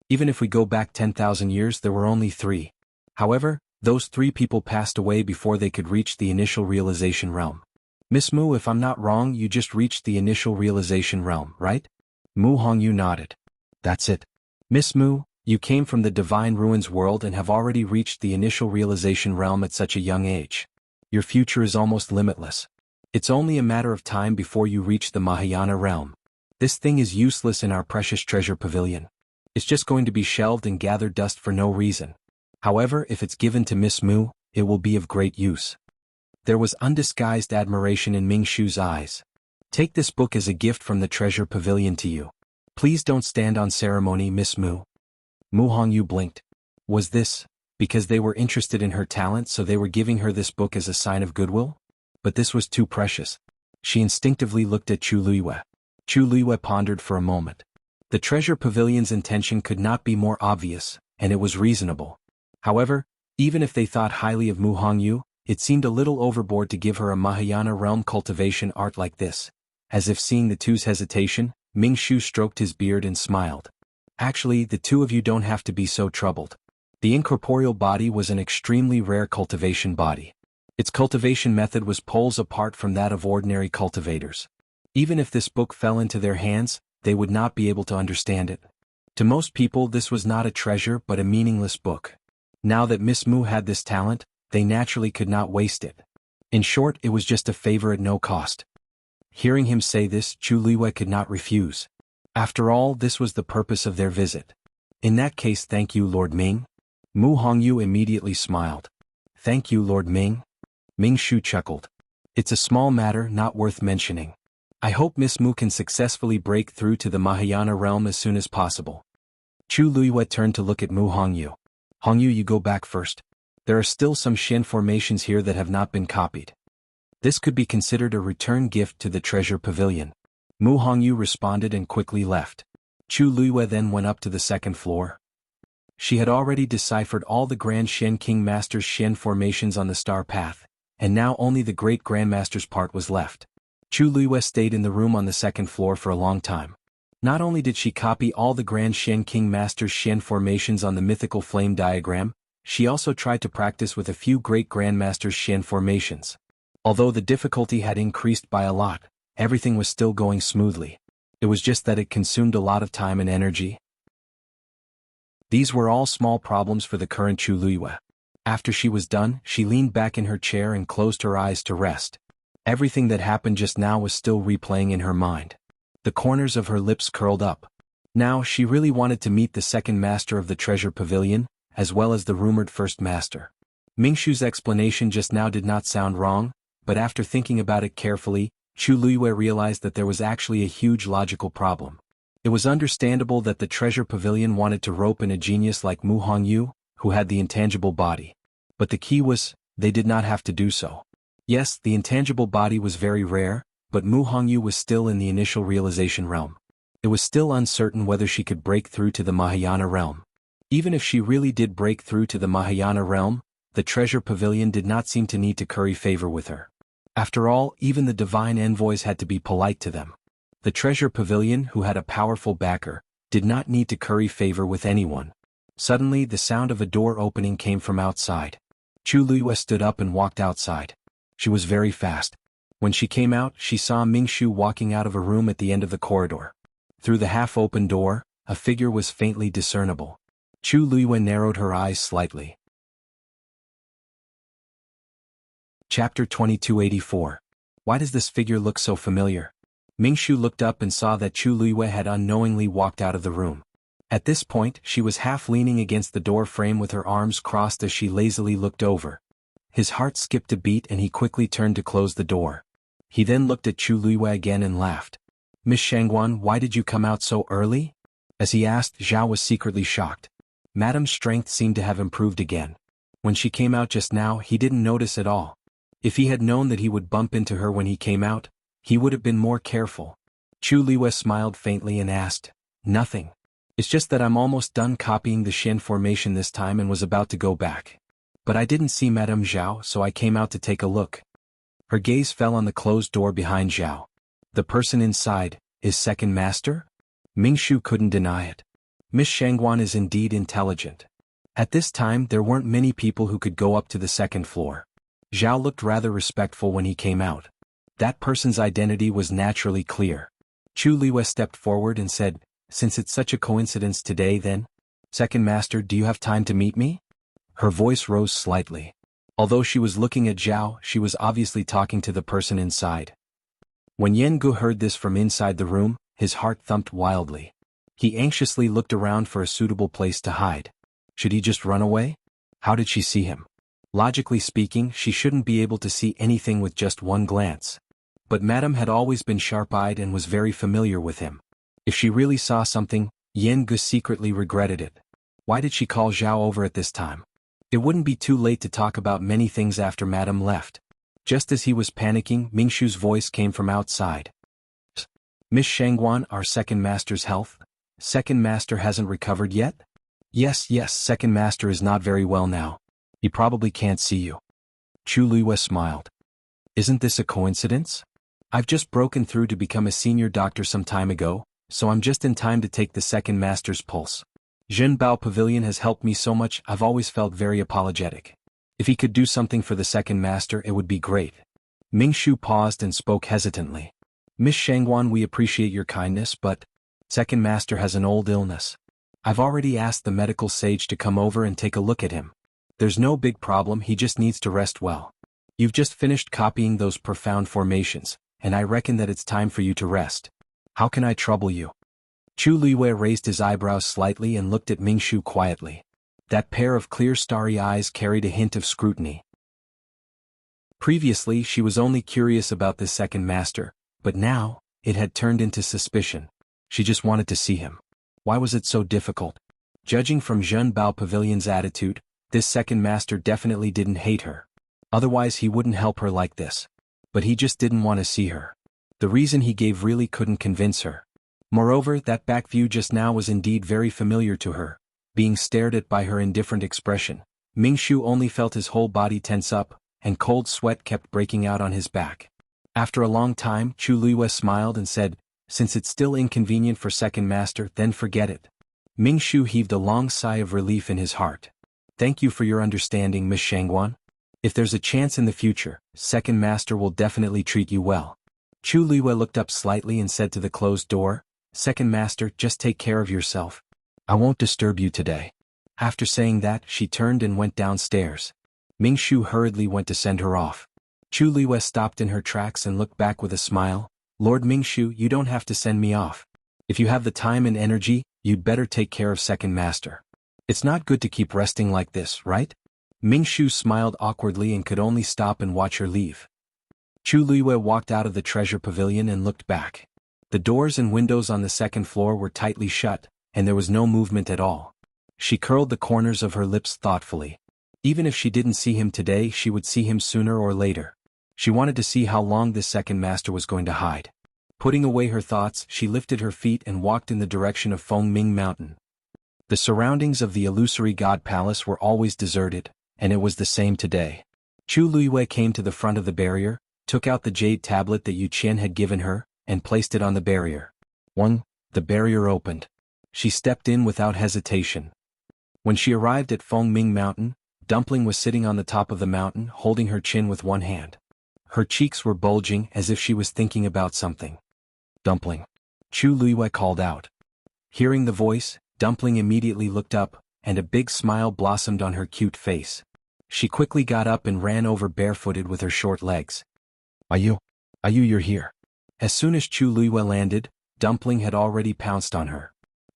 Even if we go back 10,000 years, there were only 3. However, those 3 people passed away before they could reach the initial realization realm. Miss Mu, if I'm not wrong, you just reached the initial realization realm, right? Mu Hongyu nodded. That's it. Miss Mu, you came from the Divine Ruins world and have already reached the initial realization realm at such a young age. Your future is almost limitless. It's only a matter of time before you reach the Mahayana realm. This thing is useless in our precious treasure pavilion. It's just going to be shelved and gather dust for no reason. However, if it's given to Miss Mu, it will be of great use. There was undisguised admiration in Ming Shu's eyes. Take this book as a gift from the treasure pavilion to you. Please don't stand on ceremony, Miss Mu. Mu Hongyu blinked. Was this because they were interested in her talent, so they were giving her this book as a sign of goodwill? But this was too precious. She instinctively looked at Chu Liyue. Chu Liyue pondered for a moment. The treasure pavilion's intention could not be more obvious, and it was reasonable. However, even if they thought highly of Mu Hongyu, it seemed a little overboard to give her a Mahayana realm cultivation art like this. As if seeing the 2's hesitation, Ming Shu stroked his beard and smiled. Actually, the 2 of you don't have to be so troubled. The incorporeal body was an extremely rare cultivation body. Its cultivation method was poles apart from that of ordinary cultivators. Even if this book fell into their hands, they would not be able to understand it. To most people, this was not a treasure but a meaningless book. Now that Miss Mu had this talent, they naturally could not waste it. In short, it was just a favor at no cost. Hearing him say this, Chu Liyue could not refuse. After all, this was the purpose of their visit. In that case, thank you, Lord Ming. Mu Hongyu immediately smiled. Thank you, Lord Ming. Ming Shu chuckled. It's a small matter not worth mentioning. I hope Miss Mu can successfully break through to the Mahayana realm as soon as possible. Chu Luiyue turned to look at Mu Hongyu. Hongyu, you go back first. There are still some Shen formations here that have not been copied. This could be considered a return gift to the treasure pavilion. Mu Hongyu responded and quickly left. Chu Luiyue then went up to the second floor. She had already deciphered all the Grand Shen King Master's Shen formations on the star path, and now only the Great Grandmaster's part was left. Chu Luiyue stayed in the room on the second floor for a long time. Not only did she copy all the Grand Shen King Master's Shen formations on the mythical flame diagram, she also tried to practice with a few Great Grandmaster's Shen formations. Although the difficulty had increased by a lot, everything was still going smoothly. It was just that it consumed a lot of time and energy. These were all small problems for the current Chu Luiyue. After she was done, she leaned back in her chair and closed her eyes to rest. Everything that happened just now was still replaying in her mind. The corners of her lips curled up. Now she really wanted to meet the second master of the treasure pavilion, as well as the rumored first master. Mingshu's explanation just now did not sound wrong, but after thinking about it carefully, Chu Luiyue realized that there was actually a huge logical problem. It was understandable that the treasure pavilion wanted to rope in a genius like Mu Hongyu, who had the intangible body. But the key was, they did not have to do so. Yes, the intangible body was very rare, but Mu Hongyu was still in the initial realization realm. It was still uncertain whether she could break through to the Mahayana realm. Even if she really did break through to the Mahayana realm, the treasure pavilion did not seem to need to curry favor with her. After all, even the divine envoys had to be polite to them. The treasure pavilion, who had a powerful backer, did not need to curry favor with anyone. Suddenly, the sound of a door opening came from outside. Chu Luiyue stood up and walked outside. She was very fast. When she came out, she saw Mingshu walking out of a room at the end of the corridor. Through the half-open door, a figure was faintly discernible. Chu Luiyue narrowed her eyes slightly. Chapter 2284. Why does this figure look so familiar? Mingshu looked up and saw that Chu Luiyue had unknowingly walked out of the room. At this point, she was half leaning against the door frame with her arms crossed as she lazily looked over. His heart skipped a beat and he quickly turned to close the door. He then looked at Chu Luiyue again and laughed. Miss Shangguan, why did you come out so early? As he asked, Zhao was secretly shocked. Madame's strength seemed to have improved again. When she came out just now, he didn't notice at all. If he had known that he would bump into her when he came out, he would have been more careful. Chu Luiyue smiled faintly and asked, Nothing. It's just that I'm almost done copying the Shen formation this time and was about to go back. But I didn't see Madame Zhao, so I came out to take a look. Her gaze fell on the closed door behind Zhao. The person inside, is second master? Mingshu couldn't deny it. Miss Shangguan is indeed intelligent. At this time there weren't many people who could go up to the second floor. Zhao looked rather respectful when he came out. That person's identity was naturally clear. Chu Luiyue stepped forward and said, Since it's such a coincidence today then, Second Master, do you have time to meet me? Her voice rose slightly. Although she was looking at Zhao, she was obviously talking to the person inside. When Yan Gu heard this from inside the room, his heart thumped wildly. He anxiously looked around for a suitable place to hide. Should he just run away? How did she see him? Logically speaking, she shouldn't be able to see anything with just one glance. But Madame had always been sharp-eyed and was very familiar with him. If she really saw something, Yan Gu secretly regretted it. Why did she call Zhao over at this time? It wouldn't be too late to talk about many things after Madame left. Just as he was panicking, Mingshu's voice came from outside. Miss Shangguan, our second master's health? Second master hasn't recovered yet? Yes, second master is not very well now. He probably can't see you. Chu Luiyue smiled. Isn't this a coincidence? I've just broken through to become a senior doctor some time ago, so I'm just in time to take the second master's pulse. Zhenbao Pavilion has helped me so much, I've always felt very apologetic. If he could do something for the second master, it would be great. Mingshu paused and spoke hesitantly. Miss Shangguan, we appreciate your kindness, but second master has an old illness. I've already asked the medical sage to come over and take a look at him. There's no big problem, he just needs to rest well. You've just finished copying those profound formations, and I reckon that it's time for you to rest. How can I trouble you? Chu Luiyue raised his eyebrows slightly and looked at Mingshu quietly. That pair of clear starry eyes carried a hint of scrutiny. Previously she was only curious about this second master, but now, it had turned into suspicion. She just wanted to see him. Why was it so difficult? Judging from Jean Bao Pavilion's attitude, this second master definitely didn't hate her. Otherwise he wouldn't help her like this. But he just didn't want to see her. The reason he gave really couldn't convince her. Moreover, that back view just now was indeed very familiar to her. Being stared at by her indifferent expression, Mingshu only felt his whole body tense up, and cold sweat kept breaking out on his back. After a long time, Chu Luiyue smiled and said, "Since it's still inconvenient for second master, then forget it." Mingshu heaved a long sigh of relief in his heart. "Thank you for your understanding, Miss Shangguan. If there's a chance in the future, second master will definitely treat you well." Chu Luiyue looked up slightly and said to the closed door, "Second master, just take care of yourself. I won't disturb you today." After saying that, she turned and went downstairs. Mingshu hurriedly went to send her off. Chu Luiyue stopped in her tracks and looked back with a smile. "Lord Mingshu, you don't have to send me off. If you have the time and energy, you'd better take care of second master. It's not good to keep resting like this, right?" Mingshu smiled awkwardly and could only stop and watch her leave. Chu Luiyue walked out of the treasure pavilion and looked back. The doors and windows on the second floor were tightly shut, and there was no movement at all. She curled the corners of her lips thoughtfully. Even if she didn't see him today, she would see him sooner or later. She wanted to see how long this second master was going to hide. Putting away her thoughts, she lifted her feet and walked in the direction of Fengming Mountain. The surroundings of the illusory god palace were always deserted, and it was the same today. Chu Luiyue came to the front of the barrier, took out the jade tablet that Yu Qian had given her, and placed it on the barrier. The barrier opened. She stepped in without hesitation. When she arrived at Fengming Mountain, Dumpling was sitting on the top of the mountain, holding her chin with one hand. Her cheeks were bulging as if she was thinking about something. "Dumpling." Chu Luiyue called out. Hearing the voice, Dumpling immediately looked up, and a big smile blossomed on her cute face. She quickly got up and ran over barefooted with her short legs. Are you you're here?" As soon as Chu Luiyue landed, Dumpling had already pounced on her.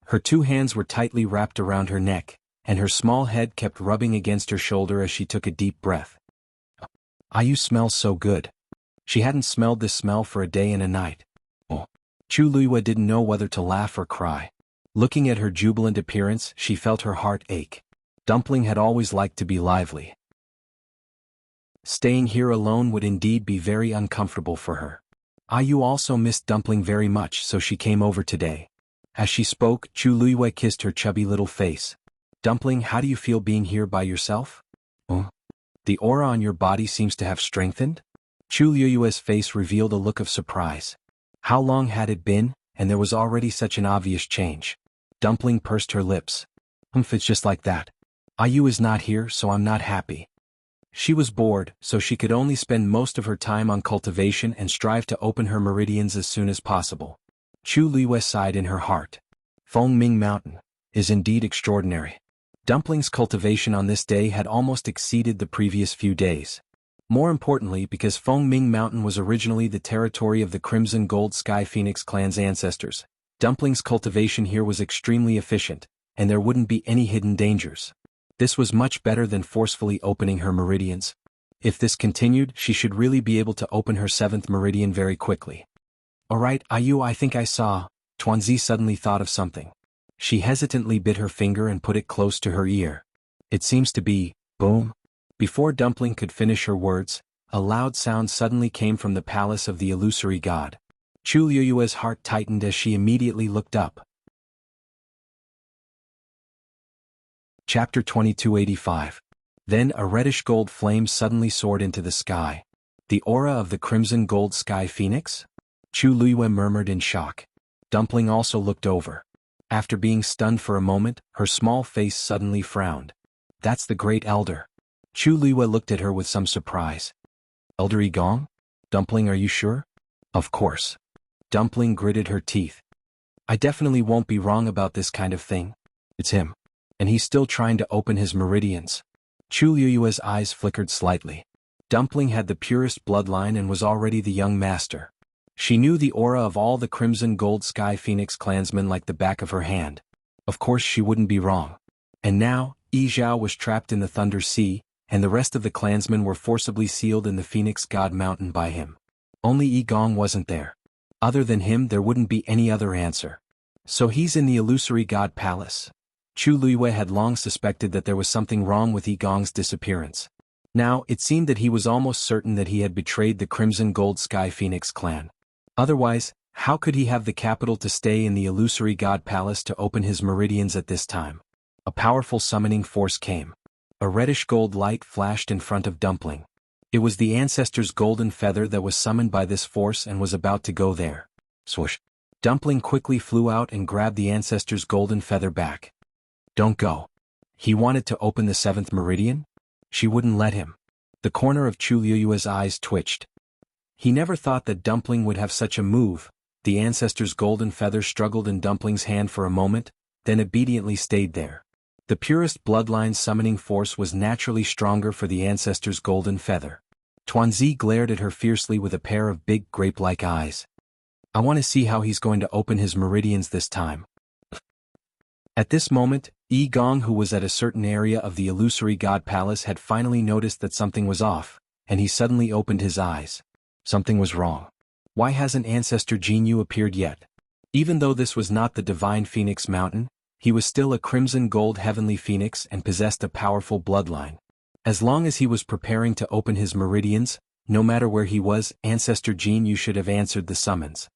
Her two hands were tightly wrapped around her neck, and her small head kept rubbing against her shoulder as she took a deep breath. "You smell so good." She hadn't smelled this smell for a day and a night. Chu Luiyue didn't know whether to laugh or cry. Looking at her jubilant appearance, she felt her heart ache. Dumpling had always liked to be lively. Staying here alone would indeed be very uncomfortable for her. Yu also missed Dumpling very much, so she came over today. As she spoke, Chu Luiyue kissed her chubby little face. "Dumpling, how do you feel being here by yourself?" "The aura on your body seems to have strengthened?" Chu Luiyue's face revealed a look of surprise. How long had it been, and there was already such an obvious change? Dumpling pursed her lips. It's just like that. Yu is not here, so I'm not happy." She was bored, so she could only spend most of her time on cultivation and strive to open her meridians as soon as possible. Chu Luiyue sighed in her heart. Fengming Mountain is indeed extraordinary. Dumpling's cultivation on this day had almost exceeded the previous few days. More importantly, because Fengming Mountain was originally the territory of the Crimson Gold Sky Phoenix clan's ancestors, Dumpling's cultivation here was extremely efficient, and there wouldn't be any hidden dangers. This was much better than forcefully opening her meridians. If this continued, she should really be able to open her 7th meridian very quickly. "Alright, Yu, I think I saw." Tuanzi suddenly thought of something. She hesitantly bit her finger and put it close to her ear. "It seems to be, boom." Before Dumpling could finish her words, a loud sound suddenly came from the palace of the illusory god. Chu Luiyue's heart tightened as she immediately looked up. Chapter 2285. Then a reddish gold flame suddenly soared into the sky. "The aura of the Crimson Gold Sky Phoenix?" Chu Luiyue murmured in shock. Dumpling also looked over. After being stunned for a moment, her small face suddenly frowned. "That's the Great Elder." Chu Luiyue looked at her with some surprise. "Elder Yigong? Dumpling, are you sure?" "Of course." Dumpling gritted her teeth. "I definitely won't be wrong about this kind of thing. It's him. And he's still trying to open his meridians." Chu Luiyue's eyes flickered slightly. Dumpling had the purest bloodline and was already the young master. She knew the aura of all the Crimson Gold Sky Phoenix clansmen like the back of her hand. Of course she wouldn't be wrong. And now, Yi Zhao was trapped in the Thunder Sea, and the rest of the clansmen were forcibly sealed in the Phoenix God Mountain by him. Only Yi Gong wasn't there. Other than him there wouldn't be any other answer. So he's in the illusory God Palace. Chu Luiyue had long suspected that there was something wrong with Yi Gong's disappearance. Now, it seemed that he was almost certain that he had betrayed the Crimson Gold Sky Phoenix clan. Otherwise, how could he have the capital to stay in the illusory God Palace to open his meridians at this time? A powerful summoning force came. A reddish gold light flashed in front of Dumpling. It was the ancestor's golden feather that was summoned by this force and was about to go there. Swoosh! Dumpling quickly flew out and grabbed the ancestor's golden feather back. Don't go. He wanted to open the 7th meridian? She wouldn't let him. The corner of Chu Luiyue's eyes twitched. He never thought that Dumpling would have such a move. The ancestor's golden feather struggled in Dumpling's hand for a moment, then obediently stayed there. The purest bloodline summoning force was naturally stronger for the ancestor's golden feather. Tuanzi glared at her fiercely with a pair of big grape-like eyes. I want to see how he's going to open his meridians this time. At this moment, Yi Gong, who was at a certain area of the illusory God Palace, had finally noticed that something was off, and he suddenly opened his eyes. Something was wrong. Why hasn't Ancestor Jinyu appeared yet? Even though this was not the Divine Phoenix Mountain, he was still a crimson gold heavenly phoenix and possessed a powerful bloodline. As long as he was preparing to open his meridians, no matter where he was, Ancestor Jinyu should have answered the summons.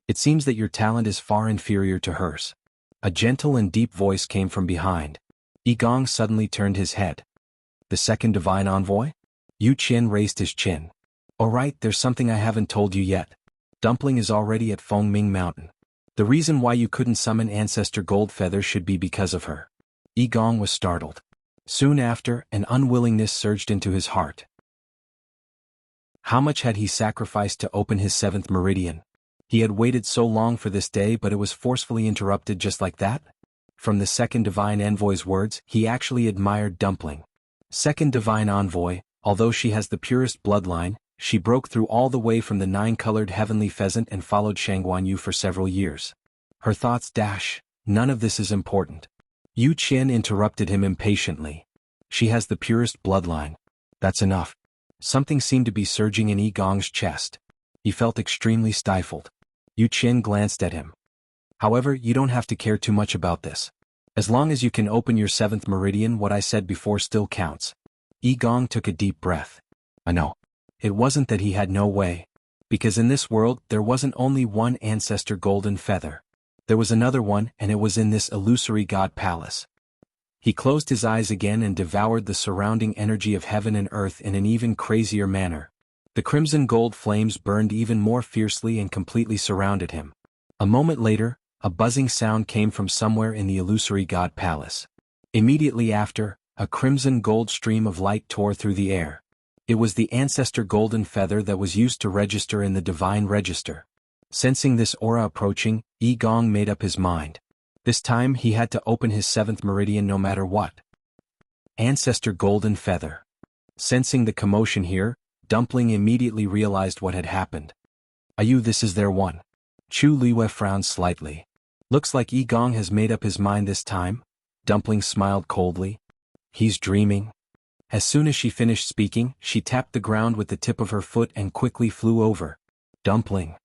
It seems that your talent is far inferior to hers. A gentle and deep voice came from behind. Yi Gong suddenly turned his head. The second divine envoy? Yu Qin raised his chin. Alright, there's something I haven't told you yet. Dumpling is already at Fengming Mountain. The reason why you couldn't summon Ancestor Goldfeather should be because of her. Yi Gong was startled. Soon after, an unwillingness surged into his heart. How much had he sacrificed to open his 7th meridian? He had waited so long for this day, but it was forcefully interrupted just like that? From the second divine envoy's words, he actually admired Dumpling. Second divine envoy, although she has the purest bloodline, she broke through all the way from the 9-colored heavenly pheasant and followed Shangguanyu for several years. Her thoughts dash, none of this is important. Yu Qin interrupted him impatiently. She has the purest bloodline. That's enough. Something seemed to be surging in Yi Gong's chest. He felt extremely stifled. Yu Qin glanced at him. However, you don't have to care too much about this. As long as you can open your 7th meridian, what I said before still counts. Yi Gong took a deep breath. I know. It wasn't that he had no way. Because in this world, there wasn't only one ancestor golden feather. There was another one, and it was in this illusory God Palace. He closed his eyes again and devoured the surrounding energy of heaven and earth in an even crazier manner. The crimson gold flames burned even more fiercely and completely surrounded him. A moment later, a buzzing sound came from somewhere in the illusory God Palace. Immediately after, a crimson gold stream of light tore through the air. It was the ancestor golden feather that was used to register in the divine register. Sensing this aura approaching, Yi Gong made up his mind. This time he had to open his 7th meridian no matter what. Ancestor golden feather. Sensing the commotion here, Dumpling immediately realized what had happened. Ayu, this is their one. Chu Luiyue frowned slightly. Looks like Yi Gong has made up his mind this time. Dumpling smiled coldly. He's dreaming. As soon as she finished speaking, she tapped the ground with the tip of her foot and quickly flew over. Dumpling.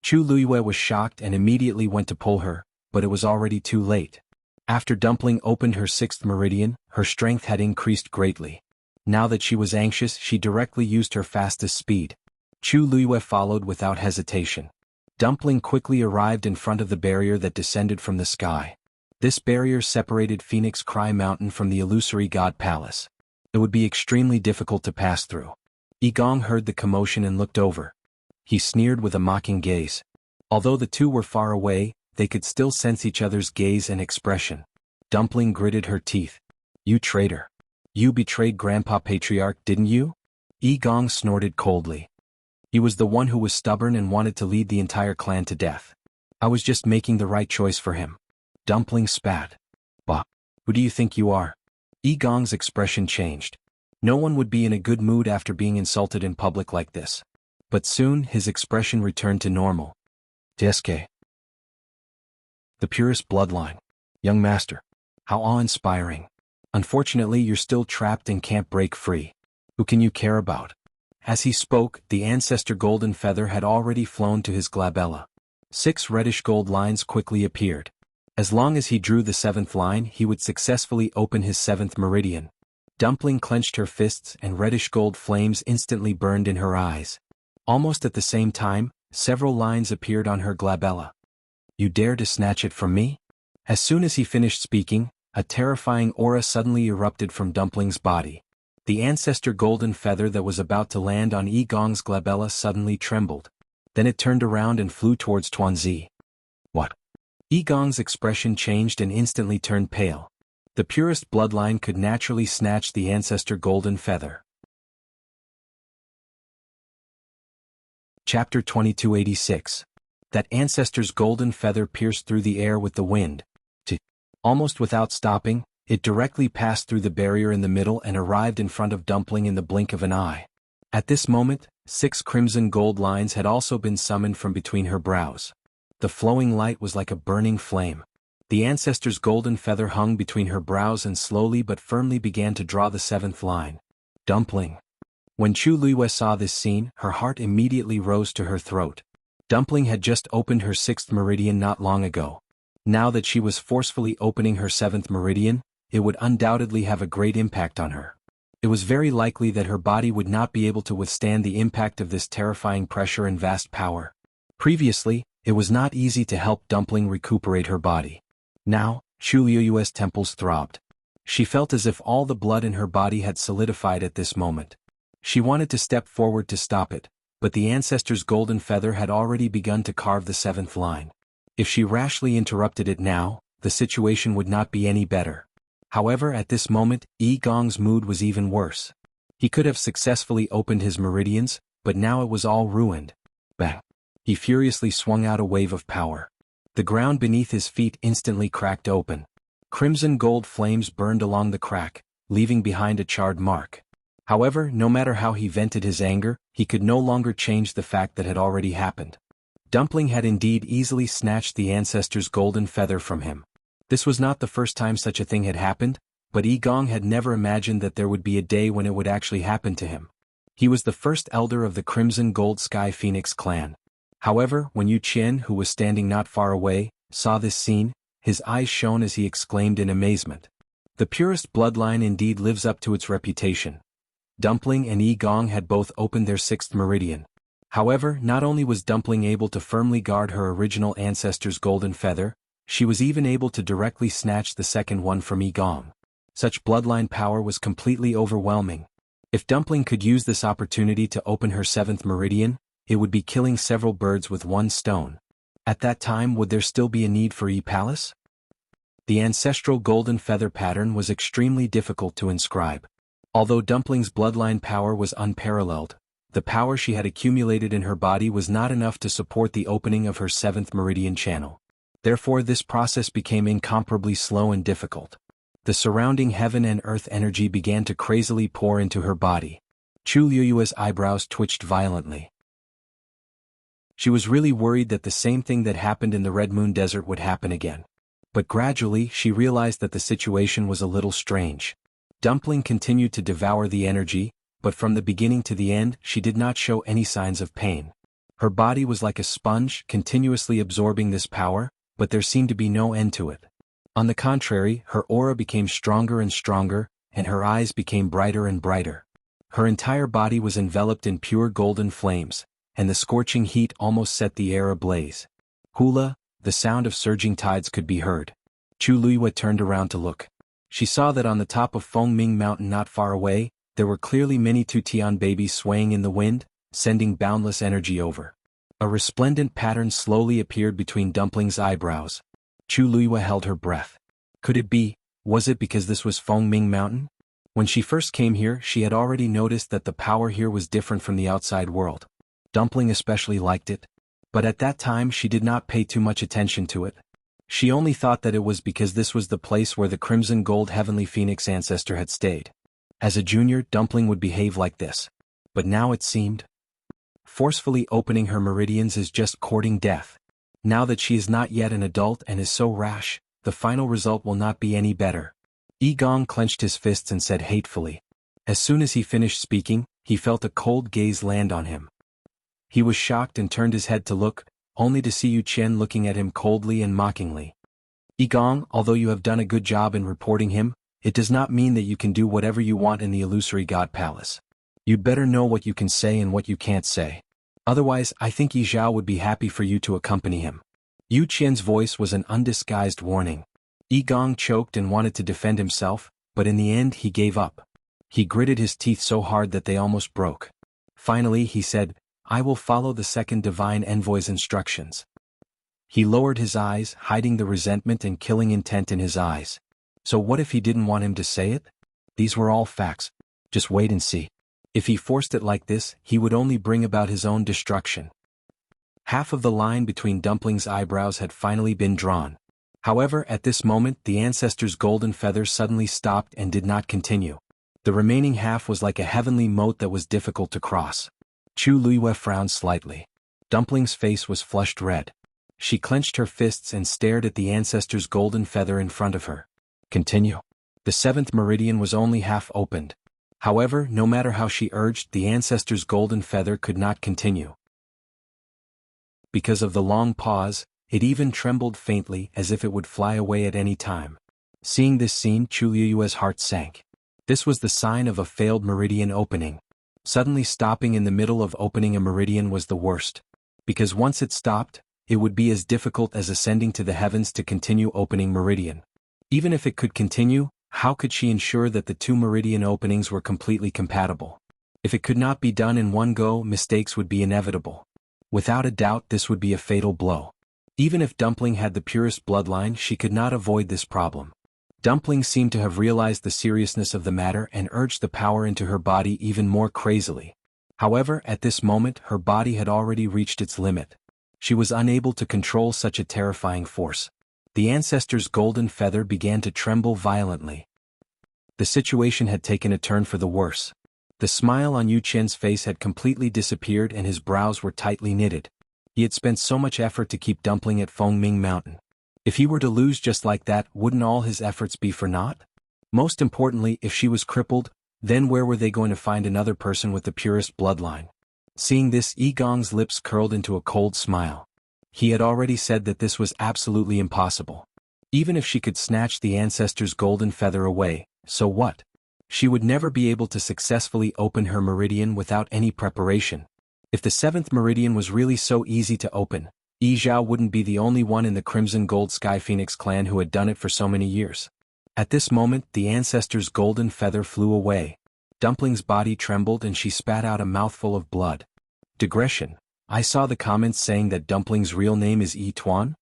Chu Luiyue was shocked and immediately went to pull her, but it was already too late. After Dumpling opened her 6th meridian, her strength had increased greatly. Now that she was anxious, she directly used her fastest speed. Chu Luiyue followed without hesitation. Dumpling quickly arrived in front of the barrier that descended from the sky. This barrier separated Phoenix Cry Mountain from the illusory God Palace. It would be extremely difficult to pass through. Yi Gong heard the commotion and looked over. He sneered with a mocking gaze. Although the two were far away, they could still sense each other's gaze and expression. Dumpling gritted her teeth. You traitor. You betrayed Grandpa Patriarch, didn't you? Yi Gong snorted coldly. He was the one who was stubborn and wanted to lead the entire clan to death. I was just making the right choice for him. Dumpling spat. Bah. Who do you think you are? Yi Gong's expression changed. No one would be in a good mood after being insulted in public like this. But soon his expression returned to normal. Deske. The purest bloodline. Young master. How awe-inspiring. Unfortunately, you're still trapped and can't break free. Who can you care about? As he spoke, the ancestor golden feather had already flown to his glabella. 6 reddish gold lines quickly appeared. As long as he drew the 7th line, he would successfully open his 7th meridian. Dumpling clenched her fists and reddish gold flames instantly burned in her eyes. Almost at the same time, several lines appeared on her glabella. You dare to snatch it from me? As soon as he finished speaking, a terrifying aura suddenly erupted from Dumpling's body. The ancestor golden feather that was about to land on Yi Gong's glabella suddenly trembled. Then it turned around and flew towards Tuanzi. What? Yi Gong's expression changed and instantly turned pale. The purest bloodline could naturally snatch the ancestor golden feather. Chapter 2286. That ancestor's golden feather pierced through the air with the wind. Almost without stopping, it directly passed through the barrier in the middle and arrived in front of Dumpling in the blink of an eye. At this moment, 6 crimson gold lines had also been summoned from between her brows. The flowing light was like a burning flame. The ancestor's golden feather hung between her brows and slowly but firmly began to draw the 7th line. Dumpling. When Chu Luiyue saw this scene, her heart immediately rose to her throat. Dumpling had just opened her 6th meridian not long ago. Now that she was forcefully opening her 7th meridian, it would undoubtedly have a great impact on her. It was very likely that her body would not be able to withstand the impact of this terrifying pressure and vast power. Previously, it was not easy to help Dumpling recuperate her body. Now, Chu Luiyue's temples throbbed. She felt as if all the blood in her body had solidified at this moment. She wanted to step forward to stop it, but the ancestor's golden feather had already begun to carve the 7th line. If she rashly interrupted it now, the situation would not be any better. However, at this moment, Yi Gong's mood was even worse. He could have successfully opened his meridians, but now it was all ruined. Bang! He furiously swung out a wave of power. The ground beneath his feet instantly cracked open. Crimson gold flames burned along the crack, leaving behind a charred mark. However, no matter how he vented his anger, he could no longer change the fact that had already happened. Dumpling had indeed easily snatched the ancestor's golden feather from him. This was not the first time such a thing had happened, but Yi Gong had never imagined that there would be a day when it would actually happen to him. He was the first elder of the Crimson Gold Sky Phoenix clan. However, when Yu Qian, who was standing not far away, saw this scene, his eyes shone as he exclaimed in amazement. The purest bloodline indeed lives up to its reputation. Dumpling and Yi Gong had both opened their 6th meridian. However, not only was Dumpling able to firmly guard her original ancestor's golden feather, she was even able to directly snatch the 2nd one from Yi Gong. Such bloodline power was completely overwhelming. If Dumpling could use this opportunity to open her 7th meridian, it would be killing several birds with one stone. At that time, would there still be a need for Yi Palace? The ancestral golden feather pattern was extremely difficult to inscribe. Although Dumpling's bloodline power was unparalleled, the power she had accumulated in her body was not enough to support the opening of her 7th meridian channel. Therefore, this process became incomparably slow and difficult. The surrounding heaven and earth energy began to crazily pour into her body. Chu Luiyue's eyebrows twitched violently. She was really worried that the same thing that happened in the Red Moon Desert would happen again. But gradually, she realized that the situation was a little strange. Dumpling continued to devour the energy, but from the beginning to the end, she did not show any signs of pain. Her body was like a sponge, continuously absorbing this power, but there seemed to be no end to it. On the contrary, her aura became stronger and stronger, and her eyes became brighter and brighter. Her entire body was enveloped in pure golden flames, and the scorching heat almost set the air ablaze. Hula, the sound of surging tides could be heard. Chu Luiyue turned around to look. She saw that on the top of Fengming Mountain not far away, there were clearly many Tutian babies swaying in the wind, sending boundless energy over. A resplendent pattern slowly appeared between Dumpling's eyebrows. Chu Luiyue held her breath. Could it be, was it because this was Fengming Mountain? When she first came here, she had already noticed that the power here was different from the outside world. Dumpling especially liked it. But at that time she did not pay too much attention to it. She only thought that it was because this was the place where the Crimson Gold Heavenly Phoenix ancestor had stayed. As a junior, Dumpling would behave like this. But now it seemed. Forcefully opening her meridians is just courting death. Now that she is not yet an adult and is so rash, the final result will not be any better. Yi Gong clenched his fists and said hatefully. As soon as he finished speaking, he felt a cold gaze land on him. He was shocked and turned his head to look, only to see Yu Qian looking at him coldly and mockingly. Yi Gong, although you have done a good job in reporting him, it does not mean that you can do whatever you want in the illusory God Palace. You'd better know what you can say and what you can't say. Otherwise, I think Yi Zhao would be happy for you to accompany him. Yu Qian's voice was an undisguised warning. Yi Gong choked and wanted to defend himself, but in the end he gave up. He gritted his teeth so hard that they almost broke. Finally he said, I will follow the second divine envoy's instructions. He lowered his eyes, hiding the resentment and killing intent in his eyes. So what if he didn't want him to say it? These were all facts. Just wait and see. If he forced it like this, he would only bring about his own destruction. Half of the line between Dumpling's eyebrows had finally been drawn. However, at this moment the ancestor's golden feather suddenly stopped and did not continue. The remaining half was like a heavenly moat that was difficult to cross. Chu Luiyue frowned slightly. Dumpling's face was flushed red. She clenched her fists and stared at the ancestor's golden feather in front of her. Continue. The seventh meridian was only half opened. However, no matter how she urged, the ancestor's golden feather could not continue. Because of the long pause, it even trembled faintly as if it would fly away at any time. Seeing this scene, Chu Luiyue's heart sank. This was the sign of a failed meridian opening. Suddenly stopping in the middle of opening a meridian was the worst. Because once it stopped, it would be as difficult as ascending to the heavens to continue opening meridian. Even if it could continue, how could she ensure that the two meridian openings were completely compatible? If it could not be done in one go, mistakes would be inevitable. Without a doubt, this would be a fatal blow. Even if Dumpling had the purest bloodline, she could not avoid this problem. Dumpling seemed to have realized the seriousness of the matter and urged the power into her body even more crazily. However, at this moment, her body had already reached its limit. She was unable to control such a terrifying force. The ancestor's golden feather began to tremble violently. The situation had taken a turn for the worse. The smile on Yu Qian's face had completely disappeared and his brows were tightly knitted. He had spent so much effort to keep Dumpling at Fengming Mountain. If he were to lose just like that, wouldn't all his efforts be for naught? Most importantly, if she was crippled, then where were they going to find another person with the purest bloodline? Seeing this, Yi Gong's lips curled into a cold smile. He had already said that this was absolutely impossible. Even if she could snatch the ancestor's golden feather away, so what? She would never be able to successfully open her meridian without any preparation. If the seventh meridian was really so easy to open, Yi Zhao wouldn't be the only one in the Crimson Gold Sky Phoenix clan who had done it for so many years. At this moment, the ancestor's golden feather flew away. Dumpling's body trembled and she spat out a mouthful of blood. Digression. I saw the comments saying that Dumpling's real name is Yi Tuan?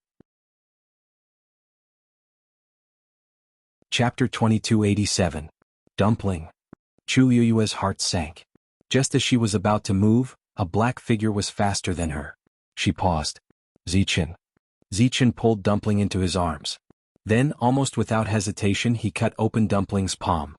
Chapter 2287. Dumpling. Chu Luiyue's heart sank. Just as she was about to move, a black figure was faster than her. She paused. Zichen. Zichen pulled Dumpling into his arms. Then, almost without hesitation, he cut open Dumpling's palm.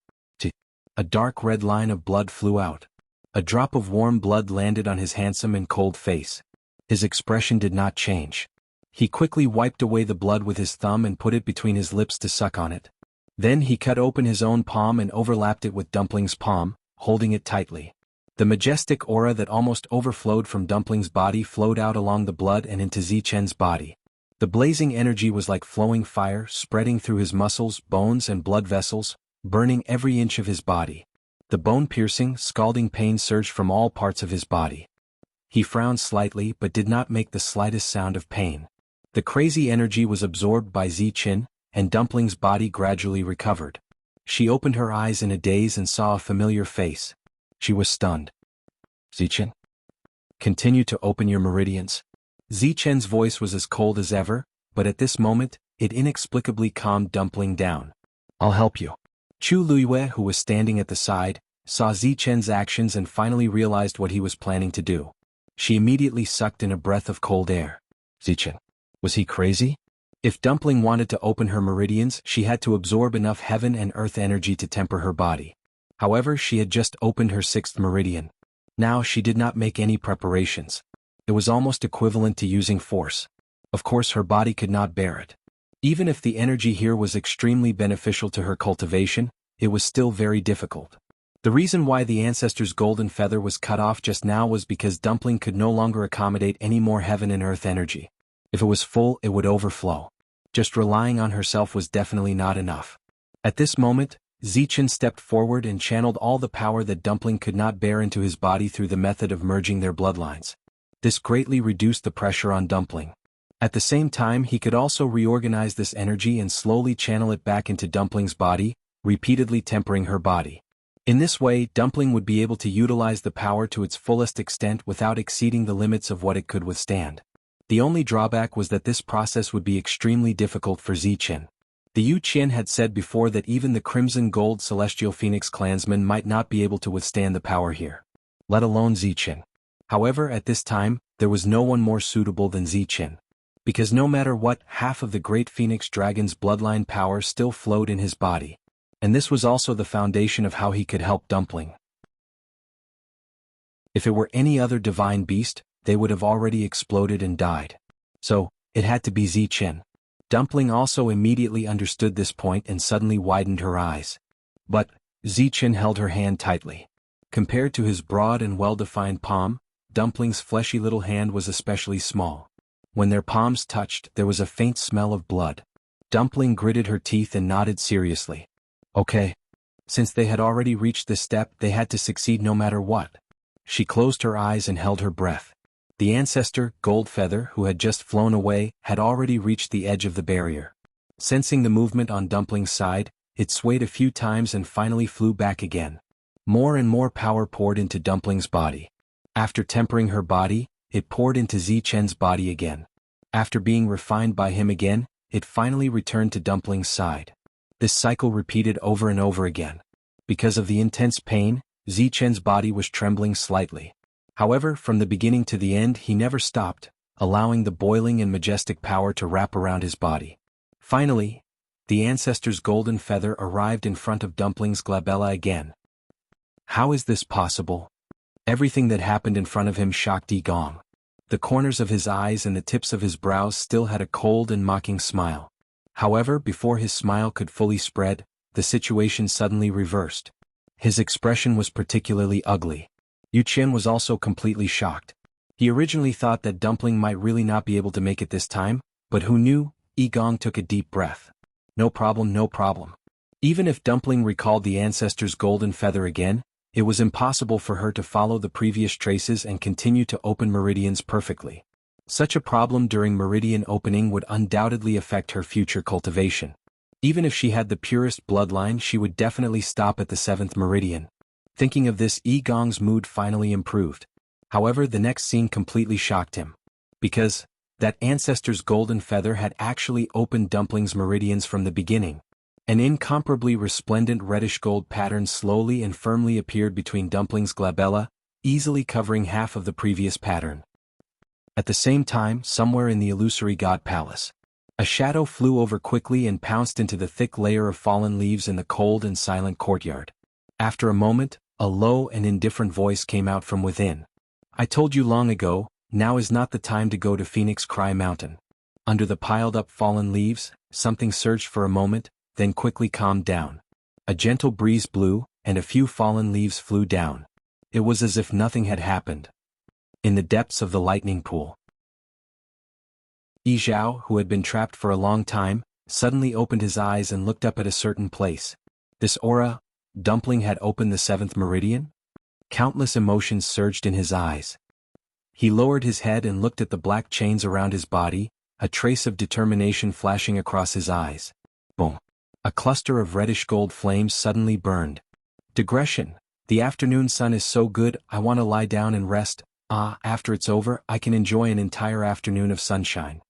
A dark red line of blood flew out. A drop of warm blood landed on his handsome and cold face. His expression did not change. He quickly wiped away the blood with his thumb and put it between his lips to suck on it. Then he cut open his own palm and overlapped it with Dumpling's palm, holding it tightly. The majestic aura that almost overflowed from Dumpling's body flowed out along the blood and into Zichen's body. The blazing energy was like flowing fire, spreading through his muscles, bones and blood vessels, burning every inch of his body. The bone-piercing, scalding pain surged from all parts of his body. He frowned slightly but did not make the slightest sound of pain. The crazy energy was absorbed by Zichen, and Dumpling's body gradually recovered. She opened her eyes in a daze and saw a familiar face. She was stunned. Zichen? Continue to open your meridians. Zichen's voice was as cold as ever, but at this moment, it inexplicably calmed Dumpling down. I'll help you. Chu Luiyue, who was standing at the side, saw Zichen's actions and finally realized what he was planning to do. She immediately sucked in a breath of cold air. Zichen. Was he crazy? If Dumpling wanted to open her meridians, she had to absorb enough heaven and earth energy to temper her body. However, she had just opened her sixth meridian. Now she did not make any preparations. It was almost equivalent to using force. Of course her body could not bear it. Even if the energy here was extremely beneficial to her cultivation, it was still very difficult. The reason why the ancestor's golden feather was cut off just now was because Dumpling could no longer accommodate any more heaven and earth energy. If it was full, it would overflow. Just relying on herself was definitely not enough. At this moment, Zichen stepped forward and channeled all the power that Dumpling could not bear into his body through the method of merging their bloodlines. This greatly reduced the pressure on Dumpling. At the same time, he could also reorganize this energy and slowly channel it back into Dumpling's body, repeatedly tempering her body. In this way, Dumpling would be able to utilize the power to its fullest extent without exceeding the limits of what it could withstand. The only drawback was that this process would be extremely difficult for Zichen. The Yu Qian had said before that even the Crimson Gold Celestial Phoenix clansmen might not be able to withstand the power here. Let alone Zichen. However, at this time, there was no one more suitable than Zichen. Because no matter what, half of the Great Phoenix Dragon's bloodline power still flowed in his body. And this was also the foundation of how he could help Dumpling. If it were any other divine beast, they would have already exploded and died. So, it had to be Zichen. Dumpling also immediately understood this point and suddenly widened her eyes. But, Zichen held her hand tightly. Compared to his broad and well-defined palm, Dumpling's fleshy little hand was especially small. When their palms touched, there was a faint smell of blood. Dumpling gritted her teeth and nodded seriously. Okay. Since they had already reached this step, they had to succeed no matter what. She closed her eyes and held her breath. The ancestor, Goldfeather, who had just flown away, had already reached the edge of the barrier. Sensing the movement on Dumpling's side, it swayed a few times and finally flew back again. More and more power poured into Dumpling's body. After tempering her body, it poured into Zichen's body again. After being refined by him again, it finally returned to Dumpling's side. This cycle repeated over and over again. Because of the intense pain, Zichen's body was trembling slightly. However, from the beginning to the end he never stopped, allowing the boiling and majestic power to wrap around his body. Finally, the ancestor's golden feather arrived in front of Dumpling's glabella again. How is this possible? Everything that happened in front of him shocked Yi Gong. The corners of his eyes and the tips of his brows still had a cold and mocking smile. However, before his smile could fully spread, the situation suddenly reversed. His expression was particularly ugly. Yu Qian was also completely shocked. He originally thought that Dumpling might really not be able to make it this time, but who knew? Yi Gong took a deep breath. No problem, no problem. Even if Dumpling recalled the ancestor's golden feather again, it was impossible for her to follow the previous traces and continue to open meridians perfectly. Such a problem during meridian opening would undoubtedly affect her future cultivation. Even if she had the purest bloodline, she would definitely stop at the 7th meridian. Thinking of this, Yi Gong's mood finally improved. However, the next scene completely shocked him. Because that ancestor's golden feather had actually opened Dumpling's meridians from the beginning. An incomparably resplendent reddish gold pattern slowly and firmly appeared between Dumpling's glabella, easily covering half of the previous pattern. At the same time, somewhere in the illusory god palace, a shadow flew over quickly and pounced into the thick layer of fallen leaves in the cold and silent courtyard. After a moment, a low and indifferent voice came out from within. I told you long ago, now is not the time to go to Phoenix Cry Mountain. Under the piled-up fallen leaves, something surged for a moment, then quickly calmed down. A gentle breeze blew, and a few fallen leaves flew down. It was as if nothing had happened. In the depths of the lightning pool, Yi Zhao, who had been trapped for a long time, suddenly opened his eyes and looked up at a certain place. This aura, Dumpling had opened the 7th meridian? Countless emotions surged in his eyes. He lowered his head and looked at the black chains around his body, a trace of determination flashing across his eyes. Boom! A cluster of reddish gold flames suddenly burned. Digression. The afternoon sun is so good, I want to lie down and rest. After it's over, I can enjoy an entire afternoon of sunshine.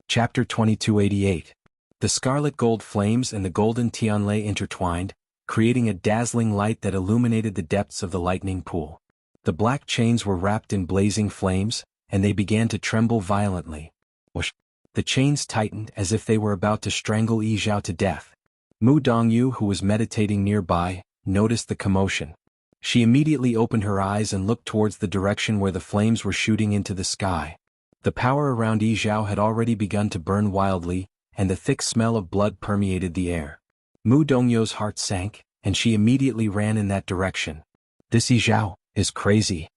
Chapter 2288. The scarlet gold flames and the golden Tianlei intertwined, creating a dazzling light that illuminated the depths of the lightning pool. The black chains were wrapped in blazing flames, and they began to tremble violently. Whoosh! The chains tightened as if they were about to strangle Yi Zhao to death. Mu Dongyu, who was meditating nearby, noticed the commotion. She immediately opened her eyes and looked towards the direction where the flames were shooting into the sky. The power around Yi Zhao had already begun to burn wildly, and the thick smell of blood permeated the air. Mu Dongyu's heart sank, and she immediately ran in that direction. This Yi Zhao is crazy.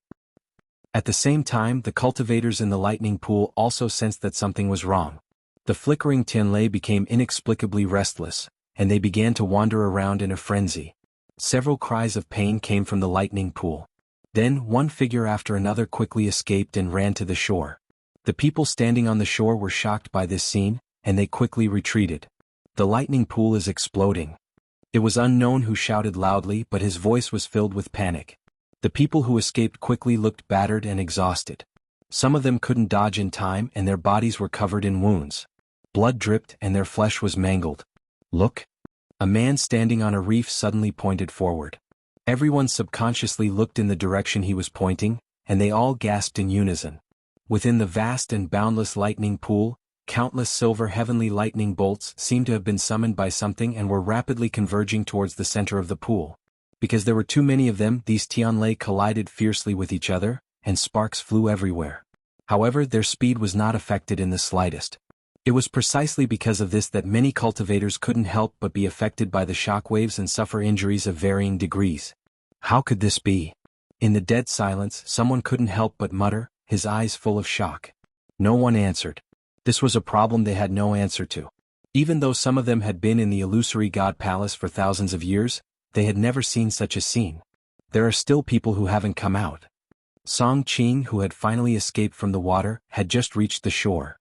At the same time, the cultivators in the lightning pool also sensed that something was wrong. The flickering Tianlei became inexplicably restless, and they began to wander around in a frenzy. Several cries of pain came from the lightning pool. Then, one figure after another quickly escaped and ran to the shore. The people standing on the shore were shocked by this scene, and they quickly retreated. The lightning pool is exploding. It was unknown who shouted loudly, but his voice was filled with panic. The people who escaped quickly looked battered and exhausted. Some of them couldn't dodge in time, and their bodies were covered in wounds. Blood dripped and their flesh was mangled. Look! A man standing on a reef suddenly pointed forward. Everyone subconsciously looked in the direction he was pointing, and they all gasped in unison. Within the vast and boundless lightning pool, countless silver heavenly lightning bolts seemed to have been summoned by something and were rapidly converging towards the center of the pool. Because there were too many of them, these Tianlei collided fiercely with each other, and sparks flew everywhere. However, their speed was not affected in the slightest. It was precisely because of this that many cultivators couldn't help but be affected by the shockwaves and suffer injuries of varying degrees. How could this be? In the dead silence, someone couldn't help but mutter, his eyes full of shock. No one answered. This was a problem they had no answer to. Even though some of them had been in the illusory god palace for thousands of years, they had never seen such a scene. There are still people who haven't come out. Song Qing, who had finally escaped from the water, had just reached the shore.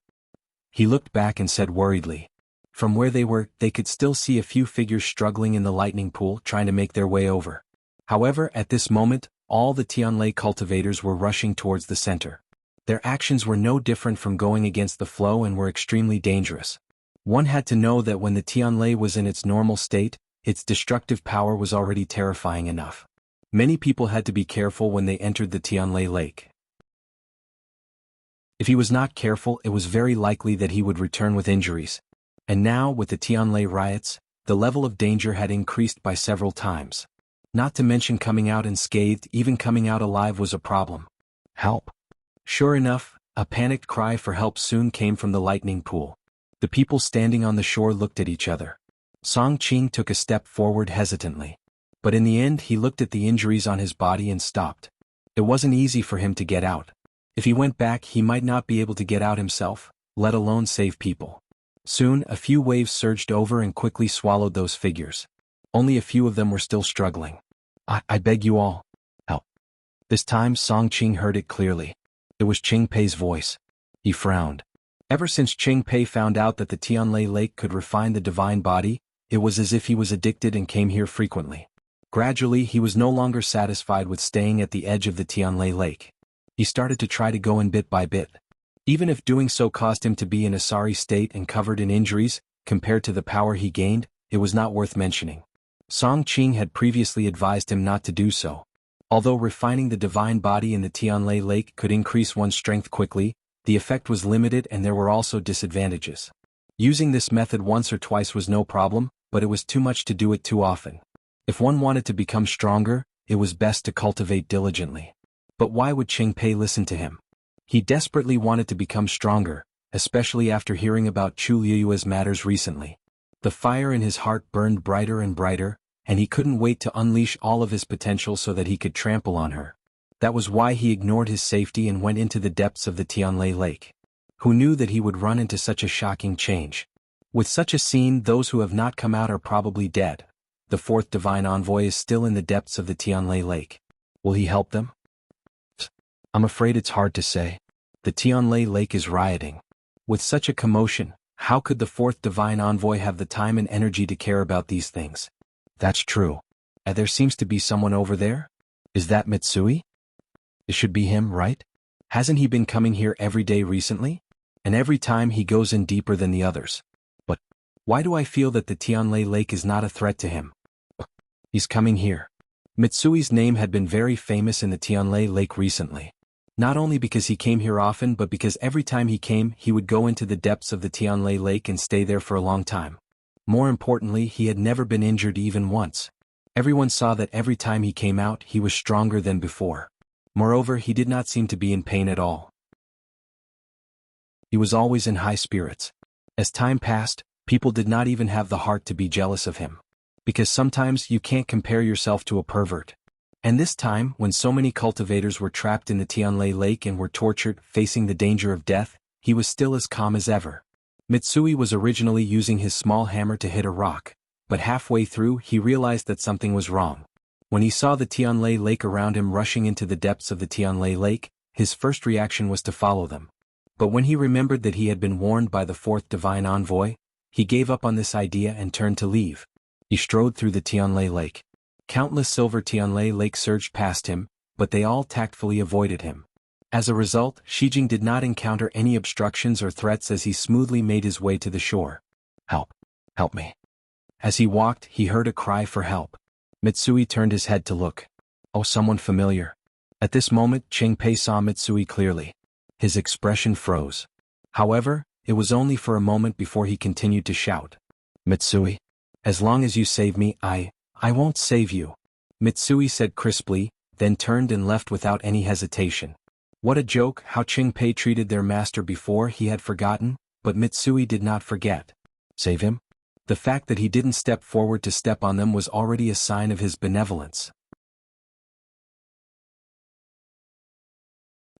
He looked back and said worriedly. From where they were, they could still see a few figures struggling in the lightning pool trying to make their way over. However, at this moment, all the Tianlei cultivators were rushing towards the center. Their actions were no different from going against the flow and were extremely dangerous. One had to know that when the Tianlei was in its normal state, its destructive power was already terrifying enough. Many people had to be careful when they entered the Tianlei lake. If he was not careful, it was very likely that he would return with injuries. And now, with the Tianlei riots, the level of danger had increased by several times. Not to mention coming out unscathed, even coming out alive was a problem. Help! Sure enough, a panicked cry for help soon came from the lightning pool. The people standing on the shore looked at each other. Song Qing took a step forward hesitantly. But in the end he looked at the injuries on his body and stopped. It wasn't easy for him to get out. If he went back he might not be able to get out himself, let alone save people. Soon a few waves surged over and quickly swallowed those figures. Only a few of them were still struggling. I beg you all. Help. This time Song Qing heard it clearly. It was Qing Pei's voice. He frowned. Ever since Qing Pei found out that the Tianlei lake could refine the divine body, it was as if he was addicted and came here frequently. Gradually he was no longer satisfied with staying at the edge of the Tianlei lake. He started to try to go in bit by bit. Even if doing so caused him to be in a sorry state and covered in injuries, compared to the power he gained, it was not worth mentioning. Song Qing had previously advised him not to do so. Although refining the divine body in the Tianlei lake could increase one's strength quickly, the effect was limited and there were also disadvantages. Using this method once or twice was no problem, but it was too much to do it too often. If one wanted to become stronger, it was best to cultivate diligently. But why would Qing Pei listen to him? He desperately wanted to become stronger, especially after hearing about Chu Liyue's matters recently. The fire in his heart burned brighter and brighter, and he couldn't wait to unleash all of his potential so that he could trample on her. That was why he ignored his safety and went into the depths of the Tianlei lake. Who knew that he would run into such a shocking change? With such a scene, those who have not come out are probably dead. The fourth divine envoy is still in the depths of the Tianlei lake. Will he help them? I'm afraid it's hard to say. The Tianlei lake is rioting. With such a commotion, how could the fourth divine envoy have the time and energy to care about these things? That's true. And there seems to be someone over there? Is that Mitsui? It should be him, right? Hasn't he been coming here every day recently? And every time he goes in deeper than the others. But why do I feel that the Tianlei lake is not a threat to him? He's coming here. Mitsui's name had been very famous in the Tianlei lake recently. Not only because he came here often but because every time he came he would go into the depths of the Tianlei lake and stay there for a long time. More importantly, he had never been injured even once. Everyone saw that every time he came out he was stronger than before. Moreover, he did not seem to be in pain at all. He was always in high spirits. As time passed, people did not even have the heart to be jealous of him. Because sometimes you can't compare yourself to a pervert. And this time, when so many cultivators were trapped in the Tianlai Lake and were tortured, facing the danger of death, he was still as calm as ever. Mitsui was originally using his small hammer to hit a rock, but halfway through he realized that something was wrong. When he saw the Tianlai Lake around him rushing into the depths of the Tianlai Lake, his first reaction was to follow them. But when he remembered that he had been warned by the fourth divine envoy, he gave up on this idea and turned to leave. He strode through the Tianlai Lake. Countless silver Tianlai Lake surged past him, but they all tactfully avoided him. As a result, Shijing did not encounter any obstructions or threats as he smoothly made his way to the shore. "Help! Help me!" As he walked, he heard a cry for help. Mitsui turned his head to look. Oh, someone familiar. At this moment, Cheng-Pei saw Mitsui clearly. His expression froze. However, it was only for a moment before he continued to shout. "Mitsui! As long as you save me, I won't save you." Mitsui said crisply, then turned and left without any hesitation. What a joke how Cheng-Pei treated their master before he had forgotten, but Mitsui did not forget. Save him? The fact that he didn't step forward to step on them was already a sign of his benevolence.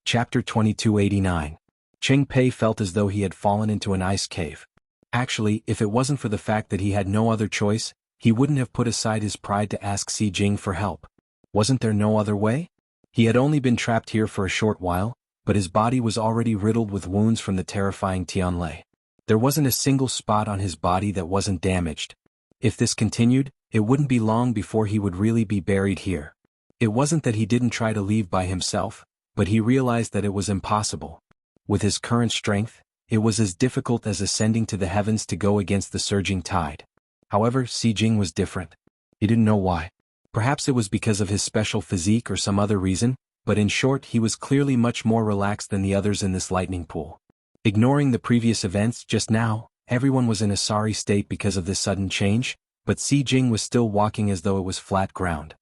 Chapter 2289. Cheng-Pei felt as though he had fallen into an ice cave. Actually, if it wasn't for the fact that he had no other choice, he wouldn't have put aside his pride to ask Shijing for help. Wasn't there no other way? He had only been trapped here for a short while, but his body was already riddled with wounds from the terrifying Tianlai. There wasn't a single spot on his body that wasn't damaged. If this continued, it wouldn't be long before he would really be buried here. It wasn't that he didn't try to leave by himself, but he realized that it was impossible. With his current strength, it was as difficult as ascending to the heavens to go against the surging tide. However, Shijing was different. He didn't know why. Perhaps it was because of his special physique or some other reason, but in short he was clearly much more relaxed than the others in this lightning pool. Ignoring the previous events just now, everyone was in a sorry state because of this sudden change, but Shijing was still walking as though it was flat ground.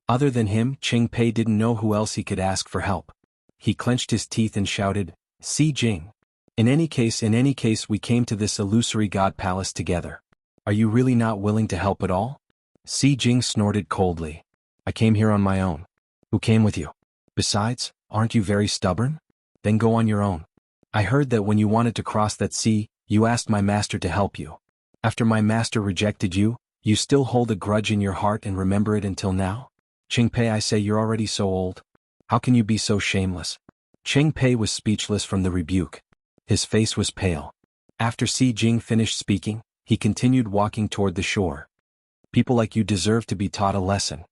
Other than him, Cheng-Pei didn't know who else he could ask for help. He clenched his teeth and shouted, "Shijing! In any case we came to this illusory god palace together. Are you really not willing to help at all?" Shijing snorted coldly. "I came here on my own." "Who came with you? Besides, aren't you very stubborn? Then go on your own. I heard that when you wanted to cross that sea, you asked my master to help you. After my master rejected you, you still hold a grudge in your heart and remember it until now? Cheng-Pei, I say you're already so old. How can you be so shameless?" Cheng-Pei was speechless from the rebuke. His face was pale. After Shijing finished speaking, he continued walking toward the shore. "People like you deserve to be taught a lesson."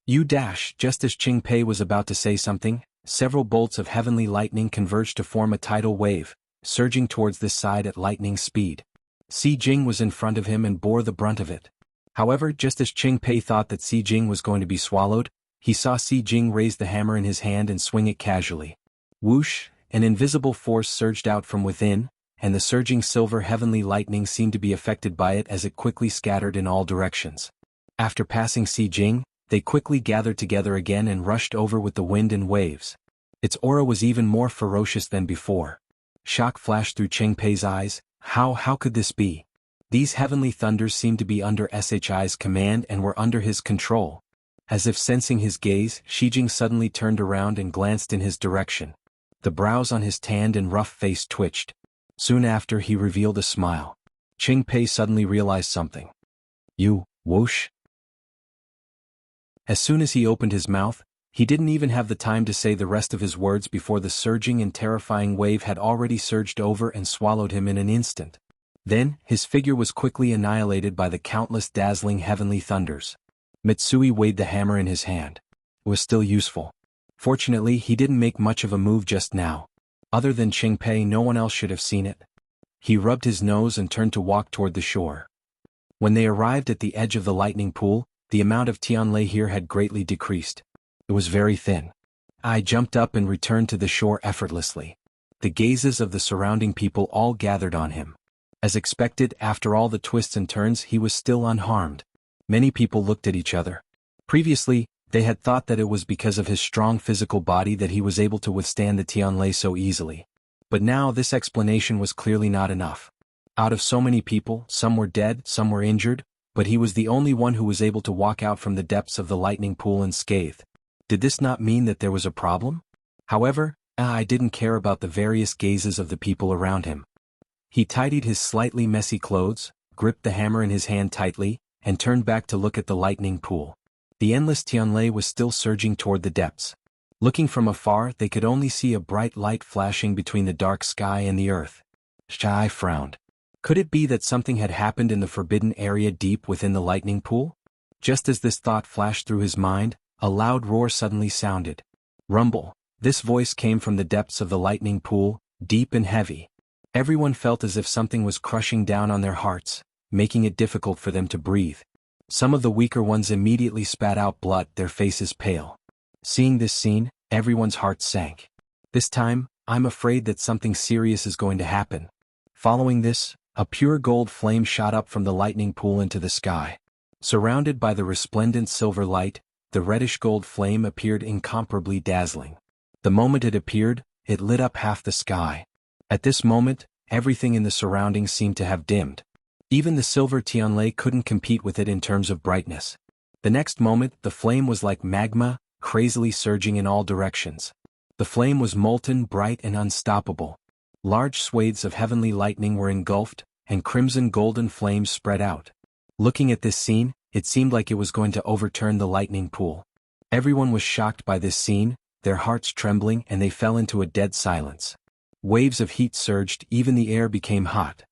Just as Cheng-Pei was about to say something, several bolts of heavenly lightning converged to form a tidal wave, surging towards this side at lightning speed. Shijing was in front of him and bore the brunt of it. However, just as Cheng-Pei thought that Shijing was going to be swallowed, he saw Shijing raise the hammer in his hand and swing it casually. Whoosh! An invisible force surged out from within, and the surging silver heavenly lightning seemed to be affected by it as it quickly scattered in all directions. After passing Shijing, they quickly gathered together again and rushed over with the wind and waves. Its aura was even more ferocious than before. Shock flashed through Cheng-Pei's eyes. How could this be? These heavenly thunders seemed to be under Shi's command and were under his control. As if sensing his gaze, Shijing suddenly turned around and glanced in his direction. The brows on his tanned and rough face twitched. Soon after he revealed a smile. Cheng-Pei suddenly realized something. "You, whoosh?" As soon as he opened his mouth, he didn't even have the time to say the rest of his words before the surging and terrifying wave had already surged over and swallowed him in an instant. Then, his figure was quickly annihilated by the countless dazzling heavenly thunders. Mitsui weighed the hammer in his hand. It was still useful. Fortunately, he didn't make much of a move just now. Other than Cheng-Pei, no one else should have seen it. He rubbed his nose and turned to walk toward the shore. When they arrived at the edge of the lightning pool, the amount of Tianlai here had greatly decreased. It was very thin. I jumped up and returned to the shore effortlessly. The gazes of the surrounding people all gathered on him. As expected, after all the twists and turns, he was still unharmed. Many people looked at each other. Previously, they had thought that it was because of his strong physical body that he was able to withstand the Tianlai so easily. But now this explanation was clearly not enough. Out of so many people, some were dead, some were injured, but he was the only one who was able to walk out from the depths of the lightning pool unscathed. Did this not mean that there was a problem? However, I didn't care about the various gazes of the people around him. He tidied his slightly messy clothes, gripped the hammer in his hand tightly, and turned back to look at the lightning pool. The endless Tianlei was still surging toward the depths. Looking from afar, they could only see a bright light flashing between the dark sky and the earth. Shai frowned. Could it be that something had happened in the forbidden area deep within the lightning pool? Just as this thought flashed through his mind, a loud roar suddenly sounded. Rumble. This voice came from the depths of the lightning pool, deep and heavy. Everyone felt as if something was crushing down on their hearts, making it difficult for them to breathe. Some of the weaker ones immediately spat out blood, their faces pale. Seeing this scene, everyone's heart sank. This time, I'm afraid that something serious is going to happen. Following this, a pure gold flame shot up from the lightning pool into the sky. Surrounded by the resplendent silver light, the reddish gold flame appeared incomparably dazzling. The moment it appeared, it lit up half the sky. At this moment, everything in the surroundings seemed to have dimmed. Even the silver Tianlei couldn't compete with it in terms of brightness. The next moment, the flame was like magma, crazily surging in all directions. The flame was molten, bright and unstoppable. Large swathes of heavenly lightning were engulfed, and crimson golden flames spread out. Looking at this scene, it seemed like it was going to overturn the lightning pool. Everyone was shocked by this scene, their hearts trembling, and they fell into a dead silence. Waves of heat surged, even the air became hot.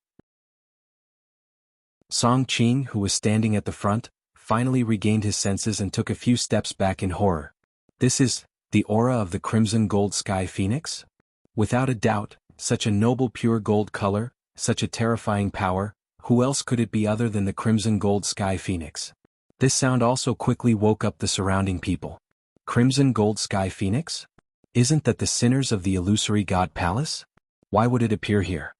Song Qing, who was standing at the front, finally regained his senses and took a few steps back in horror. This is the aura of the crimson gold sky phoenix? Without a doubt, such a noble pure gold color, such a terrifying power, who else could it be other than the crimson gold sky phoenix? This sound also quickly woke up the surrounding people. Crimson gold sky phoenix? Isn't that the sinners of the illusory god palace? Why would it appear here?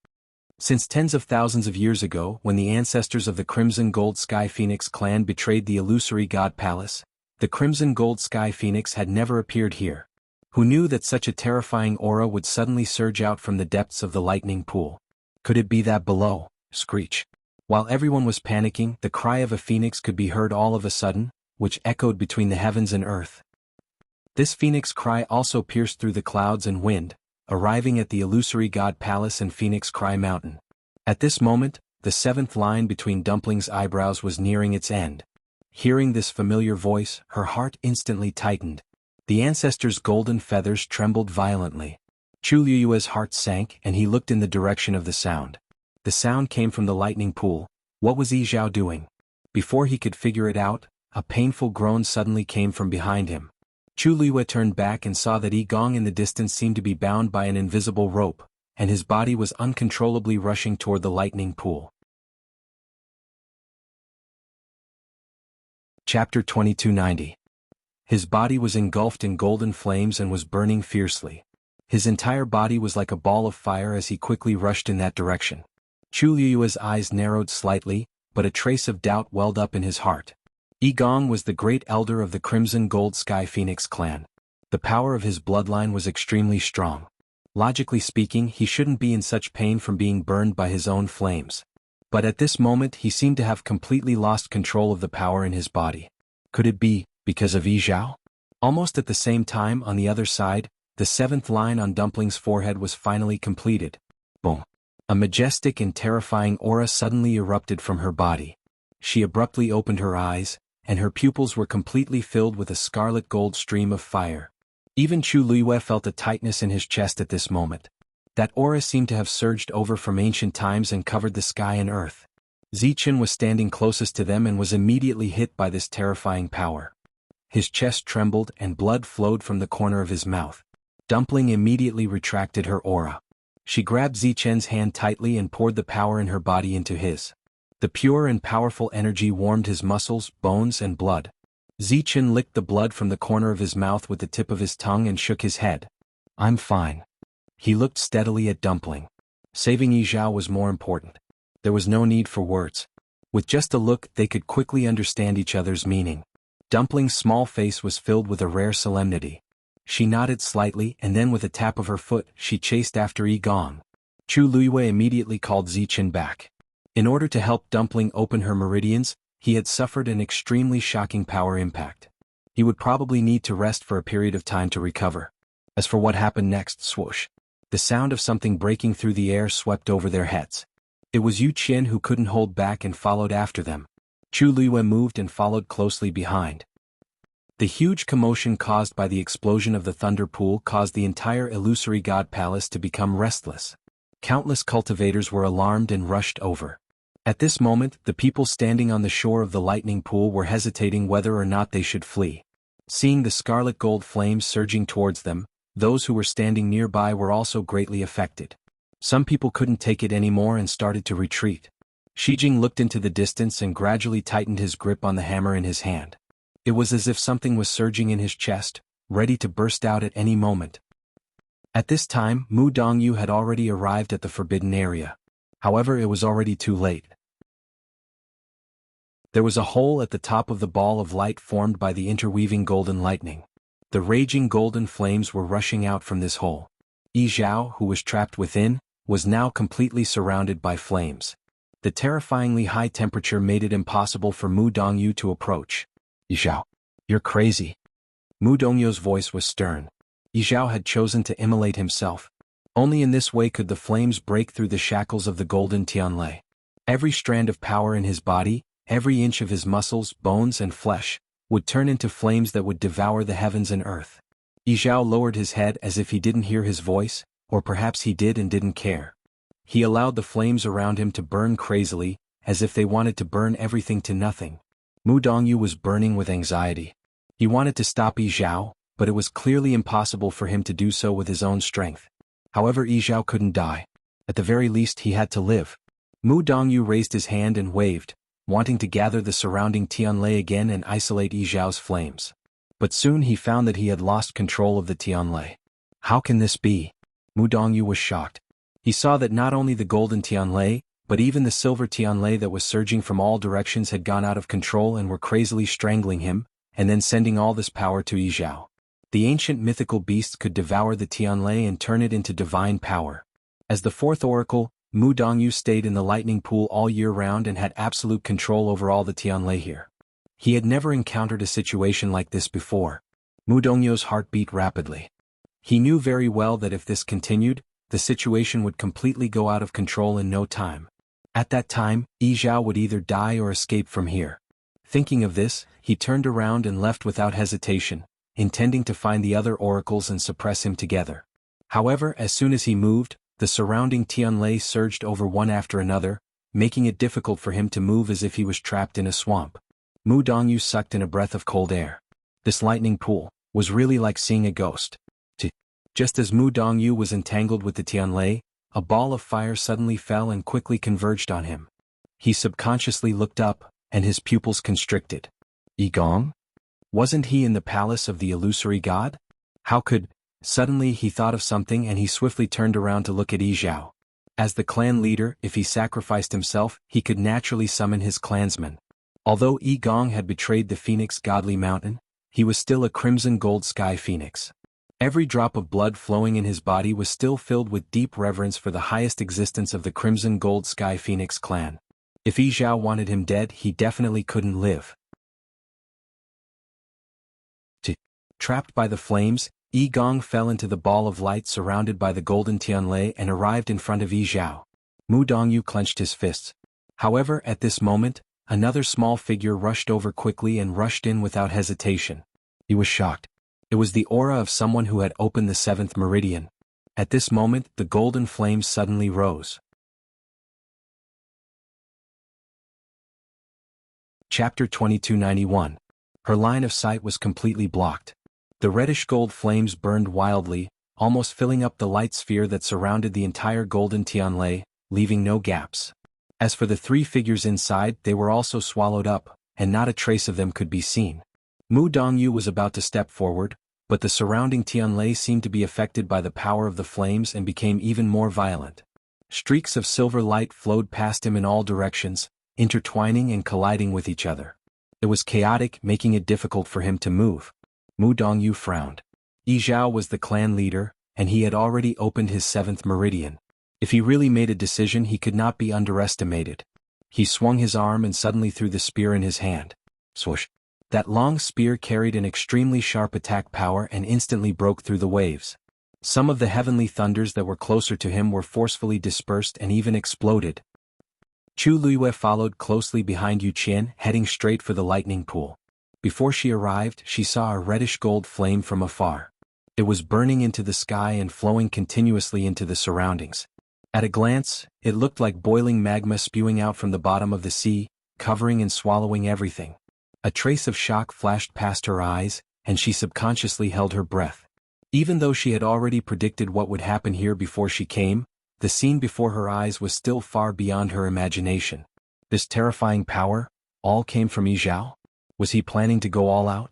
Since tens of thousands of years ago, when the ancestors of the Crimson Gold Sky Phoenix clan betrayed the illusory god palace, the Crimson Gold Sky Phoenix had never appeared here. Who knew that such a terrifying aura would suddenly surge out from the depths of the lightning pool? Could it be that below? Screech. While everyone was panicking, the cry of a phoenix could be heard all of a sudden, which echoed between the heavens and earth. This phoenix cry also pierced through the clouds and wind, arriving at the illusory god palace and Phoenix Cry Mountain. At this moment, the seventh line between Dumpling's eyebrows was nearing its end. Hearing this familiar voice, her heart instantly tightened. The ancestor's golden feathers trembled violently. Chu Liyue's heart sank and he looked in the direction of the sound. The sound came from the lightning pool. What was Yi Zhao doing? Before he could figure it out, a painful groan suddenly came from behind him. Chu Liyue turned back and saw that Yi Gong in the distance seemed to be bound by an invisible rope, and his body was uncontrollably rushing toward the lightning pool. Chapter 2290. His body was engulfed in golden flames and was burning fiercely. His entire body was like a ball of fire as he quickly rushed in that direction. Chu Liyue's eyes narrowed slightly, but a trace of doubt welled up in his heart. Yi Gong was the great elder of the Crimson Gold Sky Phoenix clan. The power of his bloodline was extremely strong. Logically speaking, he shouldn't be in such pain from being burned by his own flames. But at this moment he seemed to have completely lost control of the power in his body. Could it be because of Yi Zhao? Almost at the same time, on the other side, the seventh line on Dumpling's forehead was finally completed. Boom. A majestic and terrifying aura suddenly erupted from her body. She abruptly opened her eyes, and her pupils were completely filled with a scarlet gold stream of fire. Even Chu Liyue felt a tightness in his chest at this moment. That aura seemed to have surged over from ancient times and covered the sky and earth. Zichen was standing closest to them and was immediately hit by this terrifying power. His chest trembled and blood flowed from the corner of his mouth. Dumpling immediately retracted her aura. She grabbed Zichen's hand tightly and poured the power in her body into his. The pure and powerful energy warmed his muscles, bones and blood. Zichen licked the blood from the corner of his mouth with the tip of his tongue and shook his head. I'm fine. He looked steadily at Dumpling. Saving Yi Zhao was more important. There was no need for words. With just a look, they could quickly understand each other's meaning. Dumpling's small face was filled with a rare solemnity. She nodded slightly and then with a tap of her foot she chased after Yi Gong. Chu Luiyue immediately called Zichen back. In order to help Dumpling open her meridians, he had suffered an extremely shocking power impact. He would probably need to rest for a period of time to recover. As for what happened next, swoosh. The sound of something breaking through the air swept over their heads. It was Yu Qian who couldn't hold back and followed after them. Chu Luiyue moved and followed closely behind. The huge commotion caused by the explosion of the thunder pool caused the entire illusory god palace to become restless. Countless cultivators were alarmed and rushed over. At this moment, the people standing on the shore of the lightning pool were hesitating whether or not they should flee. Seeing the scarlet gold flames surging towards them, those who were standing nearby were also greatly affected. Some people couldn't take it anymore and started to retreat. Shijing looked into the distance and gradually tightened his grip on the hammer in his hand. It was as if something was surging in his chest, ready to burst out at any moment. At this time, Mu Dongyu had already arrived at the forbidden area. However, it was already too late. There was a hole at the top of the ball of light formed by the interweaving golden lightning. The raging golden flames were rushing out from this hole. Yi Zhao, who was trapped within, was now completely surrounded by flames. The terrifyingly high temperature made it impossible for Mu Dongyu to approach. Yi Zhao, you're crazy. Mu Dongyu's voice was stern. Yi Zhao had chosen to immolate himself. Only in this way could the flames break through the shackles of the golden Tianlei. Every strand of power in his body, every inch of his muscles, bones and flesh, would turn into flames that would devour the heavens and earth. Yi Zhao lowered his head as if he didn't hear his voice, or perhaps he did and didn't care. He allowed the flames around him to burn crazily, as if they wanted to burn everything to nothing. Mu Dongyu was burning with anxiety. He wanted to stop Yi Zhao, but it was clearly impossible for him to do so with his own strength. However, Yi Zhao couldn't die. At the very least he had to live. Mu Dongyu raised his hand and waved, wanting to gather the surrounding Tianlei again and isolate Yi Zhao's flames. But soon he found that he had lost control of the Tianlei. How can this be? Mu Dongyu was shocked. He saw that not only the golden Tianlei, but even the silver Tianlei that was surging from all directions had gone out of control and were crazily strangling him, and then sending all this power to Yi Zhao. The ancient mythical beast could devour the Tianlei and turn it into divine power. As the fourth oracle, Mu Dongyu stayed in the lightning pool all year round and had absolute control over all the Tianlei here. He had never encountered a situation like this before. Mu Dongyu's heart beat rapidly. He knew very well that if this continued, the situation would completely go out of control in no time. At that time, Yi Zhao would either die or escape from here. Thinking of this, he turned around and left without hesitation, intending to find the other oracles and suppress him together. However, as soon as he moved, the surrounding Tianlei surged over one after another, making it difficult for him to move as if he was trapped in a swamp. Mu Dongyu sucked in a breath of cold air. This lightning pool was really like seeing a ghost. Just as Mu Dongyu was entangled with the Tianlei, a ball of fire suddenly fell and quickly converged on him. He subconsciously looked up, and his pupils constricted. Yi Gong? Wasn't he in the palace of the illusory god? How could... Suddenly he thought of something and he swiftly turned around to look at Yi Zhao. As the clan leader, if he sacrificed himself, he could naturally summon his clansmen. Although Yi Gong had betrayed the phoenix godly mountain, he was still a crimson gold sky phoenix. Every drop of blood flowing in his body was still filled with deep reverence for the highest existence of the crimson gold sky phoenix clan. If Yi Zhao wanted him dead, he definitely couldn't live. Trapped by the flames, Yi Gong fell into the ball of light surrounded by the golden Tianlei and arrived in front of Yi Zhao. Mu Dongyu clenched his fists. However, at this moment, another small figure rushed over quickly and rushed in without hesitation. He was shocked. It was the aura of someone who had opened the seventh meridian. At this moment, the golden flames suddenly rose. Chapter 2291. Her line of sight was completely blocked. The reddish gold flames burned wildly, almost filling up the light sphere that surrounded the entire golden Tianlei, leaving no gaps. As for the three figures inside, they were also swallowed up, and not a trace of them could be seen. Mu Dongyu was about to step forward, but the surrounding Tianlei seemed to be affected by the power of the flames and became even more violent. Streaks of silver light flowed past him in all directions, intertwining and colliding with each other. It was chaotic, making it difficult for him to move. Mu Dongyu frowned. Yi Zhao was the clan leader, and he had already opened his 7th meridian. If he really made a decision, he could not be underestimated. He swung his arm and suddenly threw the spear in his hand. Swoosh! That long spear carried an extremely sharp attack power and instantly broke through the waves. Some of the heavenly thunders that were closer to him were forcefully dispersed and even exploded. Chu Luiyue followed closely behind Yu Qian, heading straight for the lightning pool. Before she arrived, she saw a reddish-gold flame from afar. It was burning into the sky and flowing continuously into the surroundings. At a glance, it looked like boiling magma spewing out from the bottom of the sea, covering and swallowing everything. A trace of shock flashed past her eyes, and she subconsciously held her breath. Even though she had already predicted what would happen here before she came, the scene before her eyes was still far beyond her imagination. This terrifying power, all came from Yi Zhao? Was he planning to go all out?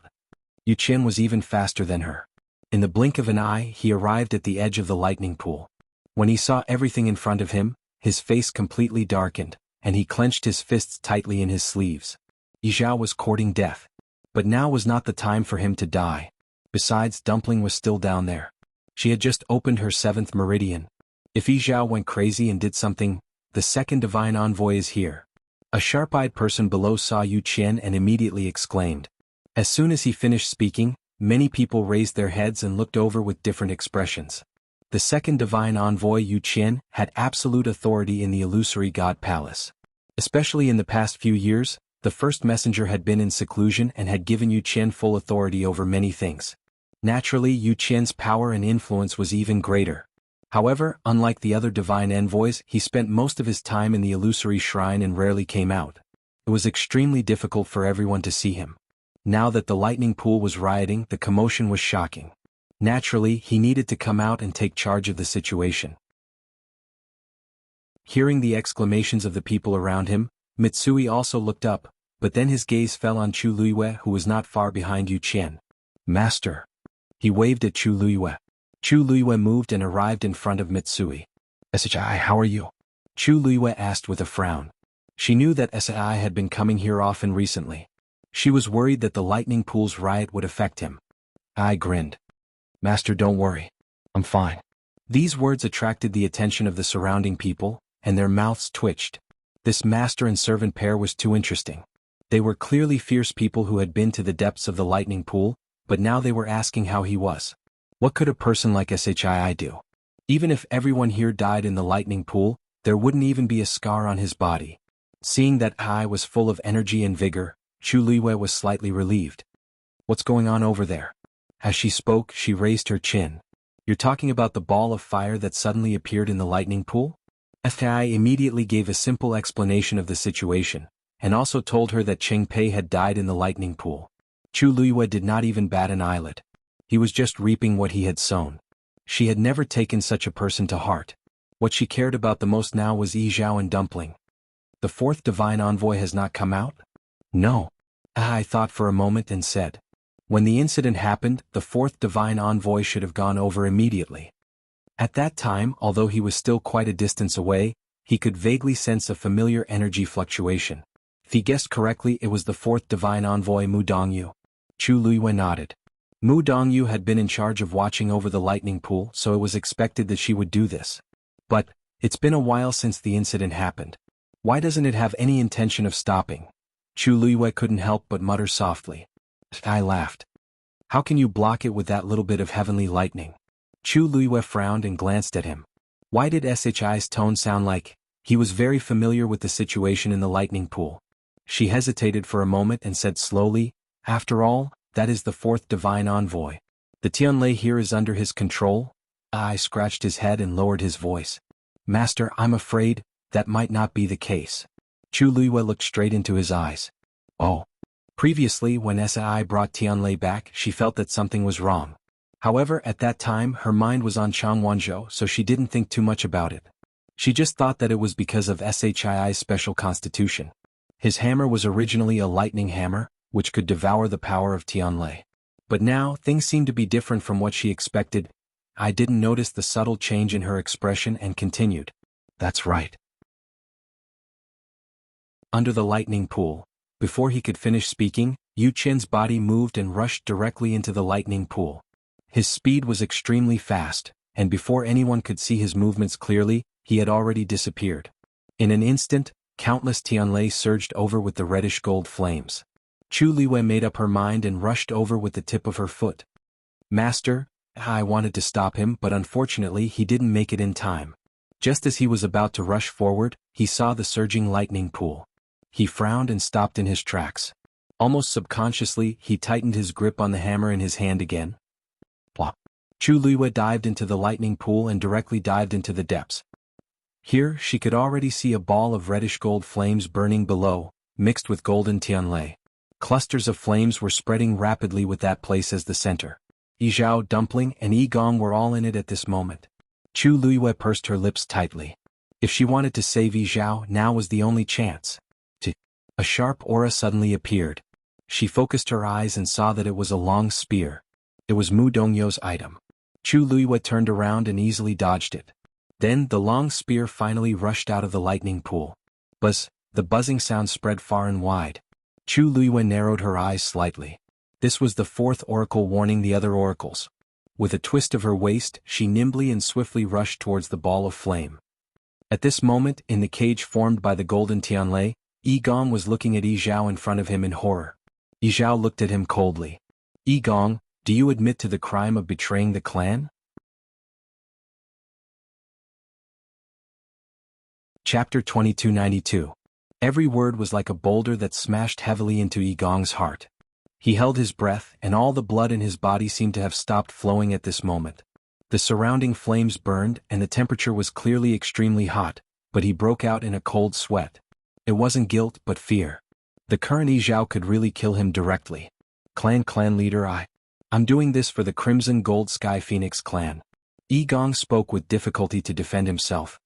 Yu Qian was even faster than her. In the blink of an eye, he arrived at the edge of the lightning pool. When he saw everything in front of him, his face completely darkened, and he clenched his fists tightly in his sleeves. Yi Zhao was courting death. But now was not the time for him to die. Besides, Dumpling was still down there. She had just opened her 7th meridian. If Yi Zhao went crazy and did something, the 2nd divine envoy is here. A sharp-eyed person below saw Yu Qian and immediately exclaimed. As soon as he finished speaking, many people raised their heads and looked over with different expressions. The 2nd divine envoy Yu Qian had absolute authority in the illusory god palace. Especially in the past few years, the first messenger had been in seclusion and had given Yu Qian full authority over many things. Naturally, Yu Qian's power and influence was even greater. However, unlike the other divine envoys, he spent most of his time in the illusory shrine and rarely came out. It was extremely difficult for everyone to see him. Now that the lightning pool was rioting, the commotion was shocking. Naturally, he needed to come out and take charge of the situation. Hearing the exclamations of the people around him, Mitsui also looked up, but then his gaze fell on Chu Luiyue, who was not far behind Yu Qian. Master. He waved at Chu Luiyue. Chu Luiyue moved and arrived in front of Mitsui. "Sai, how are you?" Chu Luiyue asked with a frown. She knew that Sai had been coming here often recently. She was worried that the lightning pool's riot would affect him. I grinned. "Master, don't worry. I'm fine." These words attracted the attention of the surrounding people, and their mouths twitched. This master and servant pair was too interesting. They were clearly fierce people who had been to the depths of the lightning pool, but now they were asking how he was. What could a person like Shii do? Even if everyone here died in the lightning pool, there wouldn't even be a scar on his body. Seeing that Ai was full of energy and vigor, Chu Luiyue was slightly relieved. "What's going on over there?" As she spoke, she raised her chin. "You're talking about the ball of fire that suddenly appeared in the lightning pool?" Shii immediately gave a simple explanation of the situation, and also told her that Cheng Pei had died in the lightning pool. Chu Luiyue did not even bat an eyelid. He was just reaping what he had sown. She had never taken such a person to heart. What she cared about the most now was Yi Zhao and Dumpling. The 4th divine envoy has not come out? No. I thought for a moment and said. When the incident happened, the 4th divine envoy should have gone over immediately. At that time, although he was still quite a distance away, he could vaguely sense a familiar energy fluctuation. If he guessed correctly, it was the 4th divine envoy Mu Dongyu. Chu Luiyue nodded. Mu Dongyu had been in charge of watching over the lightning pool, so it was expected that she would do this. But, it's been a while since the incident happened. Why doesn't it have any intention of stopping? Chu Luiyue couldn't help but mutter softly. I laughed. How can you block it with that little bit of heavenly lightning? Chu Luiyue frowned and glanced at him. Why did Shi's tone sound like he was very familiar with the situation in the lightning pool? She hesitated for a moment and said slowly, "After all, that is the 4th divine envoy. The Tianlei here is under his control?" I scratched his head and lowered his voice. "Master, I'm afraid that might not be the case." Chu Luiyue looked straight into his eyes. Oh. Previously, when Sai brought Tianlei back, she felt that something was wrong. However, at that time, her mind was on Chang Wanzhou, so she didn't think too much about it. She just thought that it was because of Shii's special constitution. His hammer was originally a lightning hammer, which could devour the power of Tianlei. But now, things seemed to be different from what she expected. I didn't notice the subtle change in her expression and continued. That's right. Under the lightning pool. Before he could finish speaking, Yu Qian's body moved and rushed directly into the lightning pool. His speed was extremely fast, and before anyone could see his movements clearly, he had already disappeared. In an instant, countless Tianlei surged over with the reddish-gold flames. Chu Liwei made up her mind and rushed over with the tip of her foot. "Master," I wanted to stop him, but unfortunately he didn't make it in time. Just as he was about to rush forward, he saw the surging lightning pool. He frowned and stopped in his tracks. Almost subconsciously, he tightened his grip on the hammer in his hand again. Plop. Chu Liwei dived into the lightning pool and directly dived into the depths. Here, she could already see a ball of reddish-gold flames burning below, mixed with golden Tianlei. Clusters of flames were spreading rapidly with that place as the center. Yizhao, Dumpling, and Yi Gong were all in it at this moment. Chu Liwei pursed her lips tightly. If she wanted to save Yizhao, now was the only chance. A sharp aura suddenly appeared. She focused her eyes and saw that it was a long spear. It was Mu Dongyo's item. Chu Liwei turned around and easily dodged it. Then the long spear finally rushed out of the lightning pool. Buzz, the buzzing sound spread far and wide. Chu Liwei narrowed her eyes slightly. This was the fourth oracle warning the other oracles. With a twist of her waist, she nimbly and swiftly rushed towards the ball of flame. At this moment, in the cage formed by the golden Tianlei, Yi Gong was looking at Yi Zhao in front of him in horror. Yi Zhao looked at him coldly. "Yi Gong, do you admit to the crime of betraying the clan?" Chapter 2292. Every word was like a boulder that smashed heavily into Yi Gong's heart. He held his breath, and all the blood in his body seemed to have stopped flowing at this moment. The surrounding flames burned, and the temperature was clearly extremely hot, but he broke out in a cold sweat. It wasn't guilt but fear. The current Yi Zhao could really kill him directly. Clan leader, I'm doing this for the Crimson Gold Sky Phoenix clan." Yi Gong spoke with difficulty to defend himself.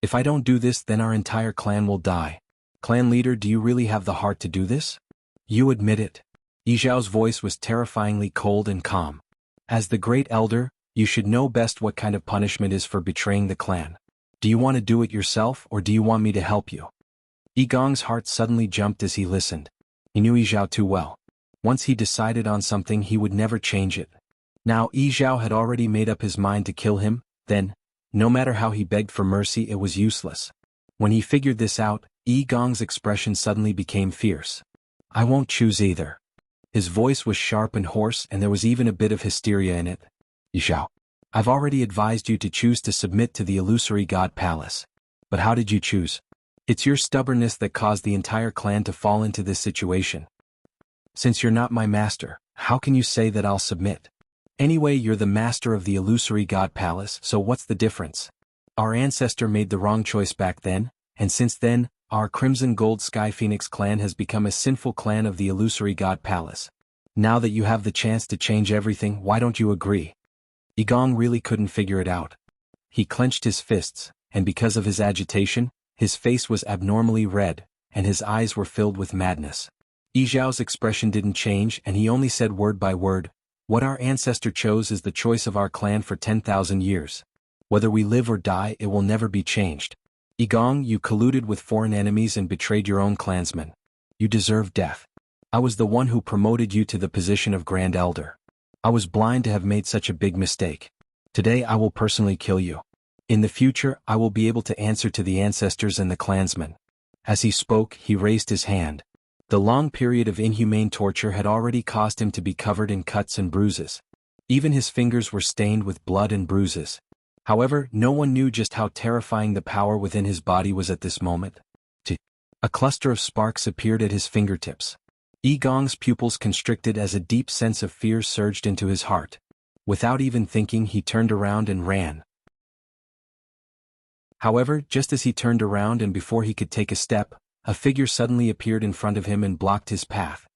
"If I don't do this, then our entire clan will die. Clan leader, do you really have the heart to do this? You admit it." Yi Zhao's voice was terrifyingly cold and calm. "As the great elder, you should know best what kind of punishment is for betraying the clan. Do you want to do it yourself, or do you want me to help you?" Yi Gong's heart suddenly jumped as he listened. He knew Yi Zhao too well. Once he decided on something, he would never change it. Now Yi Zhao had already made up his mind to kill him, then, no matter how he begged for mercy, it was useless. When he figured this out, Yi Gong's expression suddenly became fierce. "I won't choose either." His voice was sharp and hoarse, and there was even a bit of hysteria in it. "Yi Zhao, I've already advised you to choose to submit to the illusory god palace. But how did you choose? It's your stubbornness that caused the entire clan to fall into this situation. Since you're not my master, how can you say that I'll submit? Anyway, you're the master of the illusory god palace, so what's the difference? Our ancestor made the wrong choice back then, and since then, our Crimson Gold Sky Phoenix clan has become a sinful clan of the illusory god palace. Now that you have the chance to change everything, why don't you agree?" Yi Gong really couldn't figure it out. He clenched his fists, and because of his agitation, his face was abnormally red, and his eyes were filled with madness. Yi Zhao's expression didn't change, and he only said word by word, "What our ancestor chose is the choice of our clan for 10,000 years. Whether we live or die, it will never be changed. Yi Gong, you colluded with foreign enemies and betrayed your own clansmen. You deserve death. I was the one who promoted you to the position of Grand Elder. I was blind to have made such a big mistake. Today I will personally kill you. In the future, I will be able to answer to the ancestors and the clansmen." As he spoke, he raised his hand. The long period of inhumane torture had already caused him to be covered in cuts and bruises. Even his fingers were stained with blood and bruises. However, no one knew just how terrifying the power within his body was at this moment. A cluster of sparks appeared at his fingertips. Yi Gong's pupils constricted as a deep sense of fear surged into his heart. Without even thinking, he turned around and ran. However, just as he turned around and before he could take a step, a figure suddenly appeared in front of him and blocked his path.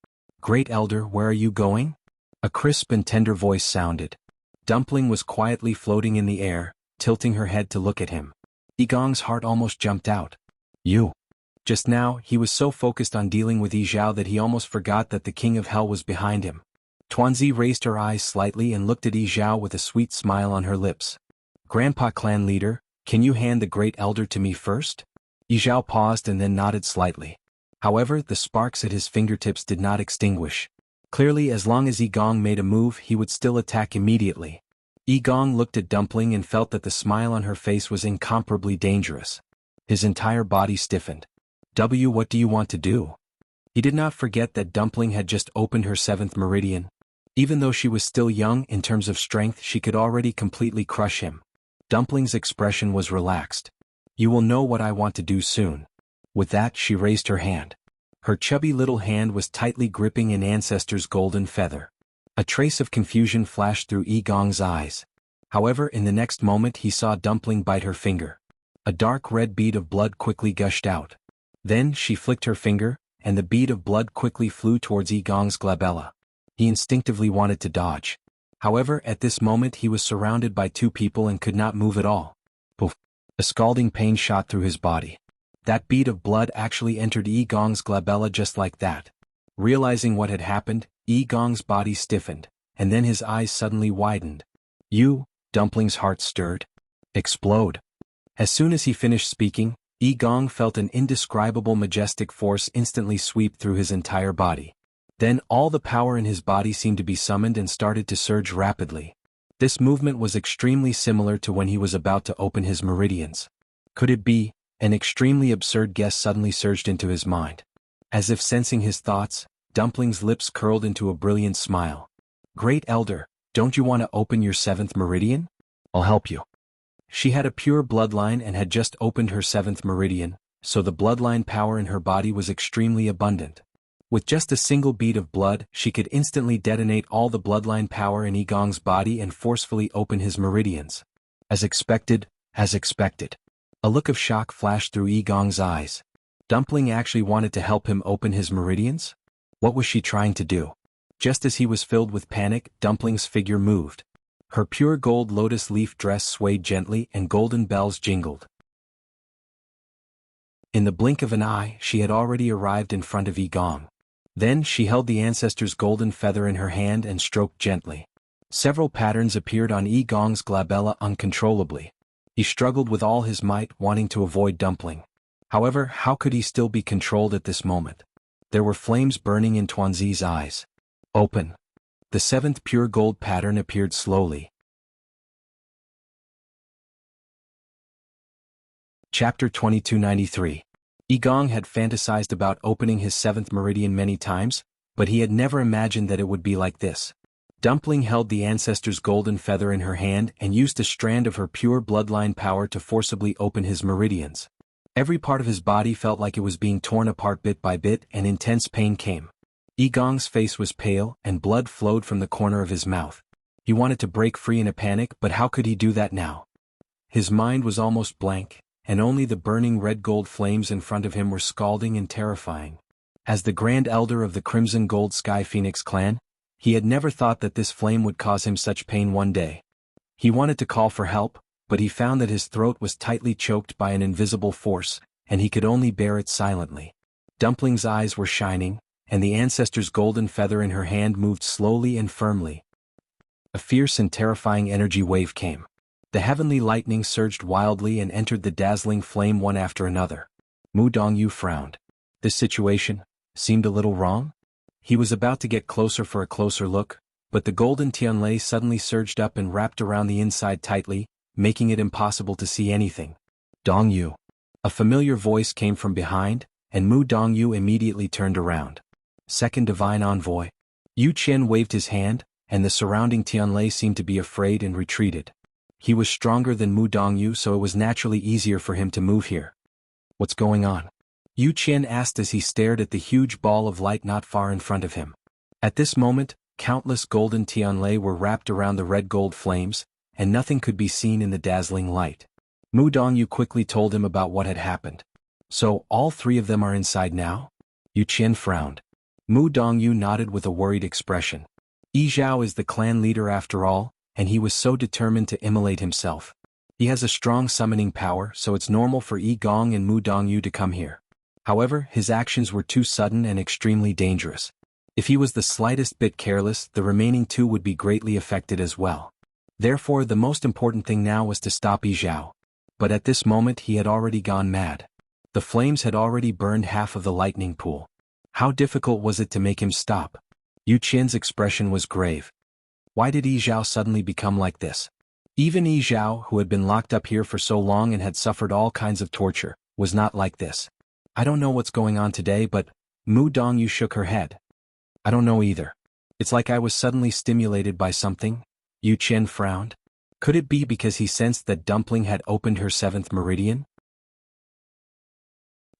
"Great Elder, where are you going?" A crisp and tender voice sounded. Dumpling was quietly floating in the air, tilting her head to look at him. Yi Gong's heart almost jumped out. "You." Just now, he was so focused on dealing with Yi Zhao that he almost forgot that the King of Hell was behind him. Tuanzi raised her eyes slightly and looked at Yi Zhao with a sweet smile on her lips. "Grandpa clan leader, can you hand the Great Elder to me first?" Yi Zhao paused and then nodded slightly. However, the sparks at his fingertips did not extinguish. Clearly, as long as Yi Gong made a move, he would still attack immediately. Yi Gong looked at Dumpling and felt that the smile on her face was incomparably dangerous. His entire body stiffened. What do you want to do? He did not forget that Dumpling had just opened her 7th meridian. Even though she was still young in terms of strength, she could already completely crush him. Dumpling's expression was relaxed. You will know what I want to do soon. With that, she raised her hand. Her chubby little hand was tightly gripping an ancestor's golden feather. A trace of confusion flashed through Yi Gong's eyes. However, in the next moment he saw Dumpling bite her finger. A dark red bead of blood quickly gushed out. Then she flicked her finger, and the bead of blood quickly flew towards Yi Gong's glabella. He instinctively wanted to dodge. However, at this moment he was surrounded by 2 people and could not move at all. Poof! A scalding pain shot through his body. That bead of blood actually entered Yi Gong's glabella just like that. Realizing what had happened, Yi Gong's body stiffened, and then his eyes suddenly widened. Dumpling's heart stirred. Explode. As soon as he finished speaking, Yi Gong felt an indescribable majestic force instantly sweep through his entire body. Then all the power in his body seemed to be summoned and started to surge rapidly. This movement was extremely similar to when he was about to open his meridians. Could it be? An extremely absurd guess suddenly surged into his mind. As if sensing his thoughts, Dumpling's lips curled into a brilliant smile. Great Elder, don't you want to open your 7th meridian? I'll help you. She had a pure bloodline and had just opened her 7th meridian, so the bloodline power in her body was extremely abundant. With just a single bead of blood, she could instantly detonate all the bloodline power in Yi Gong's body and forcefully open his meridians. As expected. A look of shock flashed through Yi Gong's eyes. Dumpling actually wanted to help him open his meridians? What was she trying to do? Just as he was filled with panic, Dumpling's figure moved. Her pure gold lotus leaf dress swayed gently and golden bells jingled. In the blink of an eye, she had already arrived in front of Yi Gong. Then she held the ancestor's golden feather in her hand and stroked gently. Several patterns appeared on Yi Gong's glabella uncontrollably. He struggled with all his might, wanting to avoid Dumpling. However, how could he still be controlled at this moment? There were flames burning in Tuanzi's eyes. Open. The 7th pure gold pattern appeared slowly. Chapter 2293. Yi Gong had fantasized about opening his 7th meridian many times, but he had never imagined that it would be like this. Dumpling held the ancestor's golden feather in her hand and used a strand of her pure bloodline power to forcibly open his meridians. Every part of his body felt like it was being torn apart bit by bit, and intense pain came. Yi Gong's face was pale and blood flowed from the corner of his mouth. He wanted to break free in a panic, but how could he do that now? His mind was almost blank, and only the burning red gold flames in front of him were scalding and terrifying. As the Grand Elder of the Crimson Gold Sky Phoenix clan, he had never thought that this flame would cause him such pain one day. He wanted to call for help, but he found that his throat was tightly choked by an invisible force, and he could only bear it silently. Dumpling's eyes were shining, and the ancestor's golden feather in her hand moved slowly and firmly. A fierce and terrifying energy wave came. The heavenly lightning surged wildly and entered the dazzling flame one after another. Mu Dongyu frowned. This situation seemed a little wrong. He was about to get closer for a closer look, but the golden Tianlei suddenly surged up and wrapped around the inside tightly, making it impossible to see anything. Dongyu. A familiar voice came from behind, and Mu Dongyu immediately turned around. Second Divine Envoy. Yu Qian waved his hand, and the surrounding Tianlei seemed to be afraid and retreated. He was stronger than Mu Dongyu, so it was naturally easier for him to move here. What's going on? Yu Qian asked as he stared at the huge ball of light not far in front of him. At this moment, countless golden Tianlei were wrapped around the red gold flames, and nothing could be seen in the dazzling light. Mu Dongyu quickly told him about what had happened. So, all 3 of them are inside now? Yu Qian frowned. Mu Dongyu nodded with a worried expression. Yi Zhao is the clan leader after all, and he was so determined to immolate himself. He has a strong summoning power, so it's normal for Yi Gong and Mu Dongyu to come here. However, his actions were too sudden and extremely dangerous. If he was the slightest bit careless, the remaining 2 would be greatly affected as well. Therefore, the most important thing now was to stop Yi Zhao. But at this moment he had already gone mad. The flames had already burned half of the lightning pool. How difficult was it to make him stop? Yu Qian's expression was grave. Why did Yi Zhao suddenly become like this? Even Yi Zhao, who had been locked up here for so long and had suffered all kinds of torture, was not like this. I don't know what's going on today, but Mu Dongyu shook her head. I don't know either. It's like I was suddenly stimulated by something. Yu Qian frowned. Could it be because he sensed that Dumpling had opened her 7th meridian?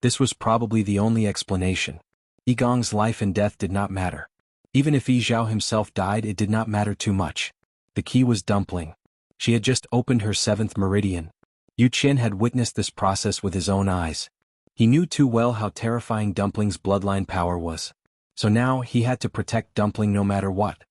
This was probably the only explanation. Yi Gong's life and death did not matter. Even if Yi Zhao himself died, it did not matter too much. The key was Dumpling. She had just opened her 7th meridian. Yu Qian had witnessed this process with his own eyes. He knew too well how terrifying Dumpling's bloodline power was. So now he had to protect Dumpling no matter what.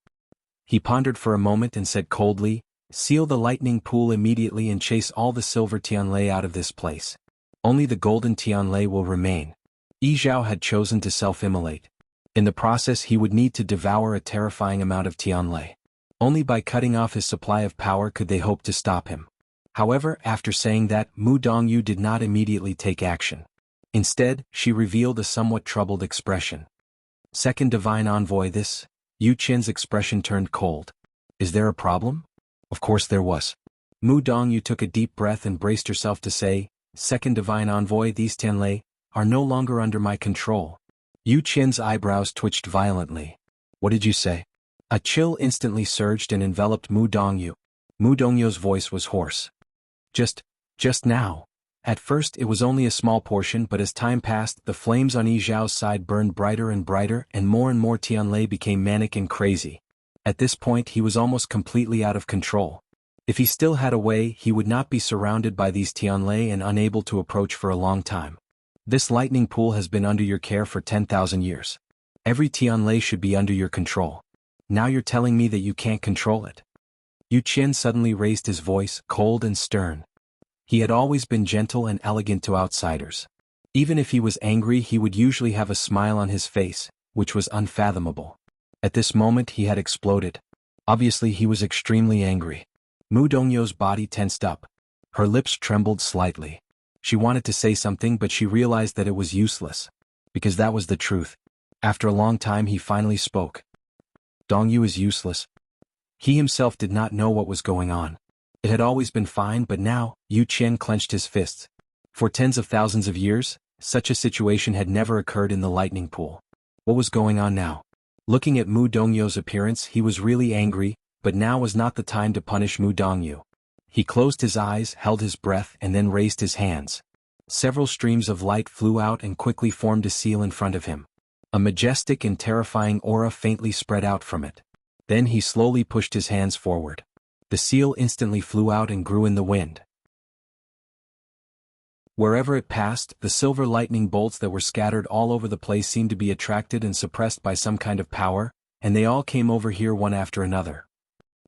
He pondered for a moment and said coldly, "Seal the lightning pool immediately and chase all the silver Tianlei out of this place. Only the golden Tianlei will remain." Yi Zhao had chosen to self-immolate. In the process he would need to devour a terrifying amount of Tianlei. Only by cutting off his supply of power could they hope to stop him. However, after saying that, Mu Dongyu did not immediately take action. Instead, she revealed a somewhat troubled expression. "Second Divine Envoy, this?" Yu Qian's expression turned cold. "Is there a problem?" Of course there was. Mu Dongyu took a deep breath and braced herself to say, "Second Divine Envoy, these Tianlei are no longer under my control." Yu Qian's eyebrows twitched violently. "What did you say?" A chill instantly surged and enveloped Mu Dongyu. Mu Dongyu's voice was hoarse. Just now." At first it was only a small portion, but as time passed, the flames on Yi Zhao's side burned brighter and brighter, and more Tianlei became manic and crazy. At this point he was almost completely out of control. If he still had a way, he would not be surrounded by these Tianlei and unable to approach for a long time. "This lightning pool has been under your care for 10,000 years. Every Tianlei should be under your control. Now you're telling me that you can't control it?" Yu Qian suddenly raised his voice, cold and stern. He had always been gentle and elegant to outsiders. Even if he was angry, he would usually have a smile on his face, which was unfathomable. At this moment he had exploded. Obviously he was extremely angry. Mu Dongyu's body tensed up. Her lips trembled slightly. She wanted to say something, but she realized that it was useless. Because that was the truth. After a long time he finally spoke. "Dongyu is useless." He himself did not know what was going on. It had always been fine, but now, Yu Qian clenched his fists. For tens of thousands of years, such a situation had never occurred in the lightning pool. What was going on now? Looking at Mu Dongyu's appearance, he was really angry, but now was not the time to punish Mu Dongyu. He closed his eyes, held his breath, and then raised his hands. Several streams of light flew out and quickly formed a seal in front of him. A majestic and terrifying aura faintly spread out from it. Then he slowly pushed his hands forward. The seal instantly flew out and grew in the wind. Wherever it passed, the silver lightning bolts that were scattered all over the place seemed to be attracted and suppressed by some kind of power, and they all came over here one after another.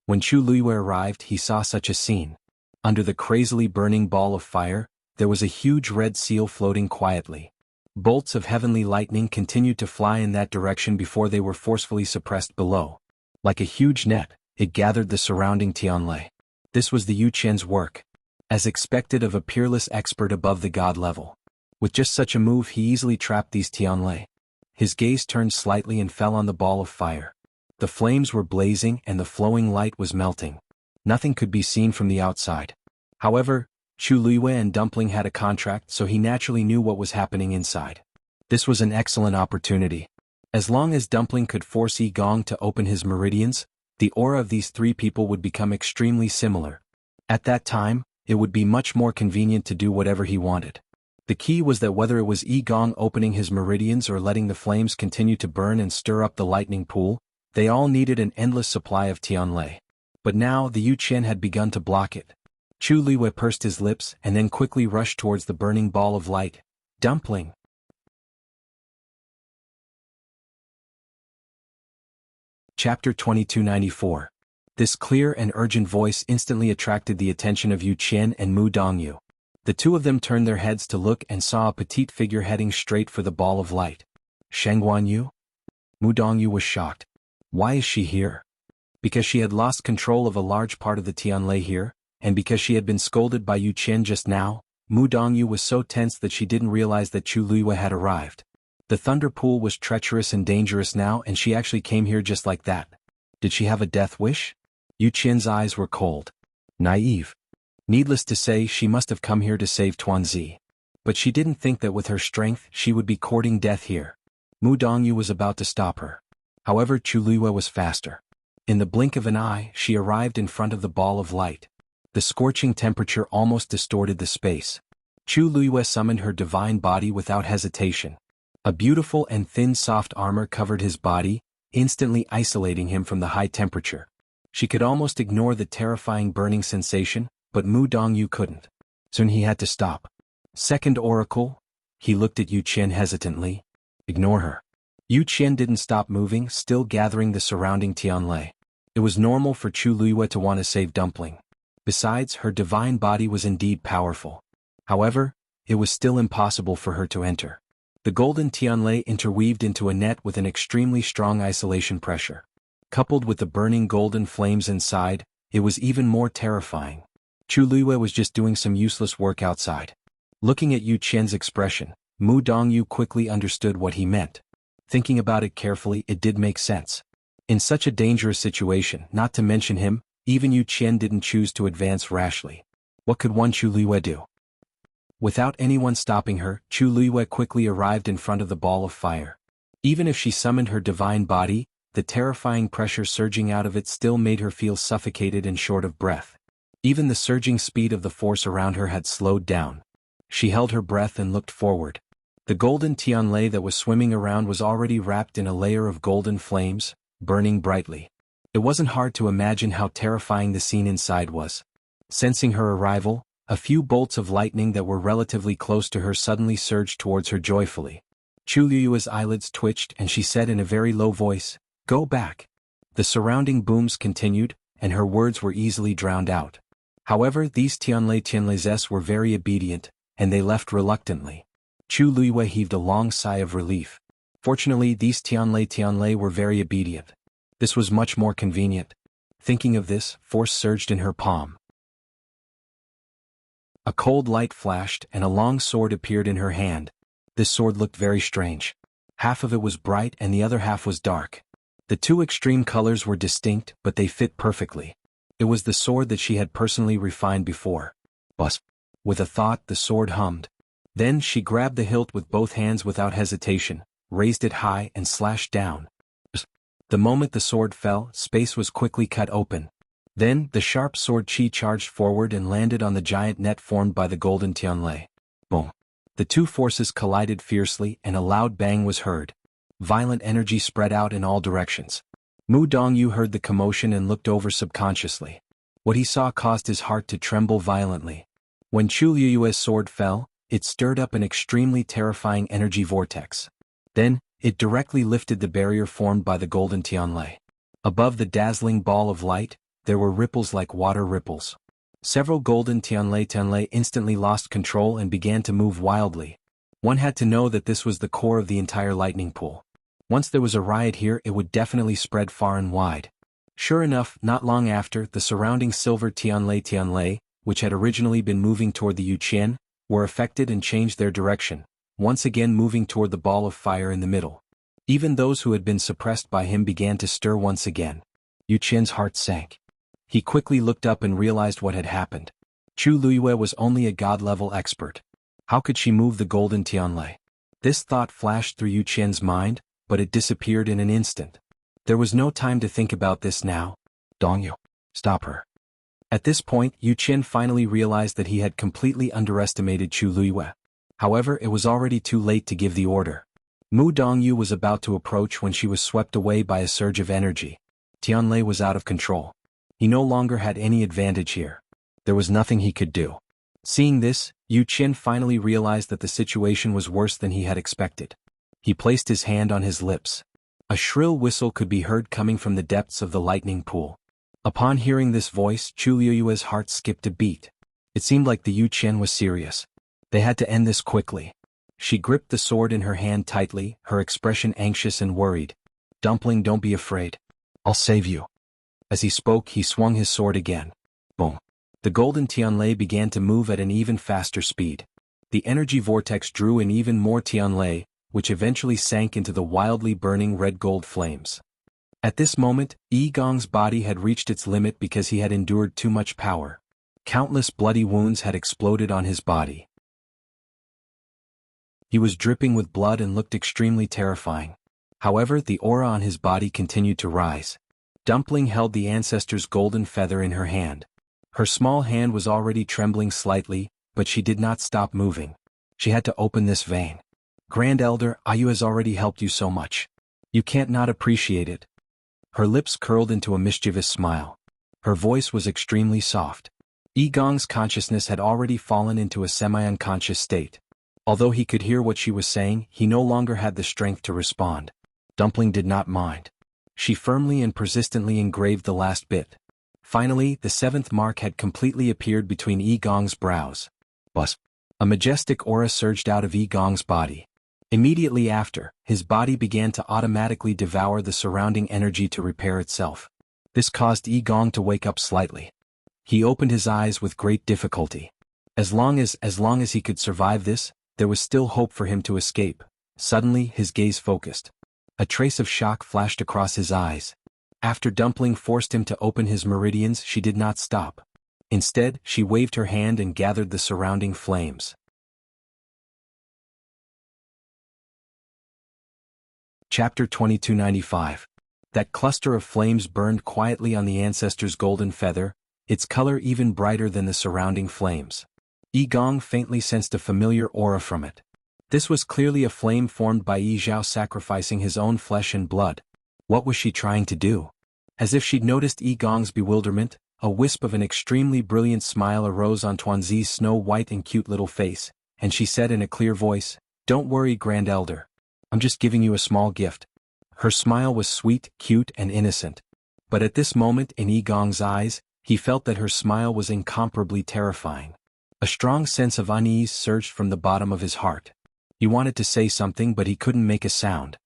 When Chu Luiyue arrived, he saw such a scene. Under the crazily burning ball of fire, there was a huge red seal floating quietly. Bolts of heavenly lightning continued to fly in that direction before they were forcefully suppressed below. Like a huge net, it gathered the surrounding Tianlei. This was the Yu Qian's work. As expected of a peerless expert above the god level. With just such a move he easily trapped these Tianlei. His gaze turned slightly and fell on the ball of fire. The flames were blazing and the flowing light was melting. Nothing could be seen from the outside. However, Chu Luiyue and Dumpling had a contract, so he naturally knew what was happening inside. This was an excellent opportunity. As long as Dumpling could force Yi Gong to open his meridians, the aura of these three people would become extremely similar. At that time, it would be much more convenient to do whatever he wanted. The key was that whether it was Yi Gong opening his meridians or letting the flames continue to burn and stir up the lightning pool, they all needed an endless supply of Tianlei. But now the Yu Qian had begun to block it. Chu Luiyue pursed his lips and then quickly rushed towards the burning ball of light. "Dumpling!" Chapter 2294. This clear and urgent voice instantly attracted the attention of Yu Qian and Mu Dongyu. The two of them turned their heads to look and saw a petite figure heading straight for the ball of light. "Shangguan Yu?" Mu Dongyu was shocked. Why is she here? Because she had lost control of a large part of the Tianlei here, and because she had been scolded by Yu Qian just now, Mu Dongyu was so tense that she didn't realize that Chu Luiyue had arrived. The thunder pool was treacherous and dangerous now, and she actually came here just like that. Did she have a death wish? Yu Qian's eyes were cold. Naive. Needless to say, she must have come here to save Tuanzi. But she didn't think that with her strength she would be courting death here. Mu Dongyu was about to stop her. However, Chu Luiyue was faster. In the blink of an eye, she arrived in front of the ball of light. The scorching temperature almost distorted the space. Chu Luiyue summoned her divine body without hesitation. A beautiful and thin soft armor covered his body, instantly isolating him from the high temperature. She could almost ignore the terrifying burning sensation, but Mu Dongyu couldn't. Soon he had to stop. Second oracle? He looked at Yu Qian hesitantly. Ignore her. Yu Qian didn't stop moving, still gathering the surrounding Tianlei. It was normal for Chu Luiyue to want to save Dumpling. Besides, her divine body was indeed powerful. However, it was still impossible for her to enter. The golden Tianlei interweaved into a net with an extremely strong isolation pressure. Coupled with the burning golden flames inside, it was even more terrifying. Chu Luiyue was just doing some useless work outside. Looking at Yu Qian's expression, Mu Dongyu quickly understood what he meant. Thinking about it carefully, it did make sense. In such a dangerous situation, not to mention him, even Yu Qian didn't choose to advance rashly. What could one Chu Luiyue do? Without anyone stopping her, Chu Luiyue quickly arrived in front of the ball of fire. Even if she summoned her divine body, the terrifying pressure surging out of it still made her feel suffocated and short of breath. Even the surging speed of the force around her had slowed down. She held her breath and looked forward. The golden Tianlei that was swimming around was already wrapped in a layer of golden flames, burning brightly. It wasn't hard to imagine how terrifying the scene inside was. Sensing her arrival, a few bolts of lightning that were relatively close to her suddenly surged towards her joyfully. Chu Luiyue's eyelids twitched and she said in a very low voice, "Go back." The surrounding booms continued, and her words were easily drowned out. However, these Tianleis were very obedient, and they left reluctantly. Chu Luiyue heaved a long sigh of relief. Fortunately, these Tianlei were very obedient. This was much more convenient. Thinking of this, force surged in her palm. A cold light flashed and a long sword appeared in her hand. This sword looked very strange. Half of it was bright and the other half was dark. The two extreme colors were distinct, but they fit perfectly. It was the sword that she had personally refined before. Bus. With a thought, the sword hummed. Then she grabbed the hilt with both hands without hesitation, raised it high and slashed down. The moment the sword fell, space was quickly cut open. Then, the sharp sword chi charged forward and landed on the giant net formed by the golden Tianlei. Boom. The two forces collided fiercely and a loud bang was heard. Violent energy spread out in all directions. Mu Dongyu heard the commotion and looked over subconsciously. What he saw caused his heart to tremble violently. When Chu Luiyue's sword fell, it stirred up an extremely terrifying energy vortex. Then, it directly lifted the barrier formed by the golden Tianlei. Above the dazzling ball of light, there were ripples like water ripples. Several golden Tianlei instantly lost control and began to move wildly. One had to know that this was the core of the entire lightning pool. Once there was a riot here, it would definitely spread far and wide. Sure enough, not long after, the surrounding silver Tianlei, which had originally been moving toward the Yu Qian, were affected and changed their direction, once again moving toward the ball of fire in the middle. Even those who had been suppressed by him began to stir once again. Yu Qian's heart sank. He quickly looked up and realized what had happened. Chu Luiyue was only a god-level expert. How could she move the golden Tianlei? This thought flashed through Yu Qian's mind, but it disappeared in an instant. There was no time to think about this now. Dongyu, stop her. At this point, Yu Qian finally realized that he had completely underestimated Chu Luiyue. However, it was already too late to give the order. Mu Dongyu was about to approach when she was swept away by a surge of energy. Tianlei was out of control. He no longer had any advantage here. There was nothing he could do. Seeing this, Yu Qian finally realized that the situation was worse than he had expected. He placed his hand on his lips. A shrill whistle could be heard coming from the depths of the lightning pool. Upon hearing this voice, Chu Luiyue's heart skipped a beat. It seemed like the Yu Qian was serious. They had to end this quickly. She gripped the sword in her hand tightly, her expression anxious and worried. Dumpling, don't be afraid. I'll save you. As he spoke, he swung his sword again. Boom. The golden Tianlei began to move at an even faster speed. The energy vortex drew in even more Tianlei, which eventually sank into the wildly burning red-gold flames. At this moment, Yi Gong's body had reached its limit because he had endured too much power. Countless bloody wounds had exploded on his body. He was dripping with blood and looked extremely terrifying. However, the aura on his body continued to rise. Dumpling held the ancestor's golden feather in her hand. Her small hand was already trembling slightly, but she did not stop moving. She had to open this vein. Grand Elder, Ayu has already helped you so much. You can't not appreciate it. Her lips curled into a mischievous smile. Her voice was extremely soft. Yi Gong's consciousness had already fallen into a semi-unconscious state. Although he could hear what she was saying, he no longer had the strength to respond. Dumpling did not mind. She firmly and persistently engraved the last bit. Finally, the seventh mark had completely appeared between Yi Gong's brows. Buzz. A majestic aura surged out of Yi Gong's body. Immediately after, his body began to automatically devour the surrounding energy to repair itself. This caused Yi Gong to wake up slightly. He opened his eyes with great difficulty. As long as he could survive this, there was still hope for him to escape. Suddenly, his gaze focused. A trace of shock flashed across his eyes. After Dumpling forced him to open his meridians, she did not stop. Instead, she waved her hand and gathered the surrounding flames. Chapter 2295. That cluster of flames burned quietly on the ancestor's golden feather, its color even brighter than the surrounding flames. Yi Gong faintly sensed a familiar aura from it. This was clearly a flame formed by Yi Zhao sacrificing his own flesh and blood. What was she trying to do? As if she'd noticed Yi Gong's bewilderment, a wisp of an extremely brilliant smile arose on Tuanzi's snow-white and cute little face, and she said in a clear voice, "Don't worry, Grand Elder. I'm just giving you a small gift." Her smile was sweet, cute, and innocent. But at this moment in Yi Gong's eyes, he felt that her smile was incomparably terrifying. A strong sense of unease surged from the bottom of his heart. He wanted to say something but he couldn't make a sound.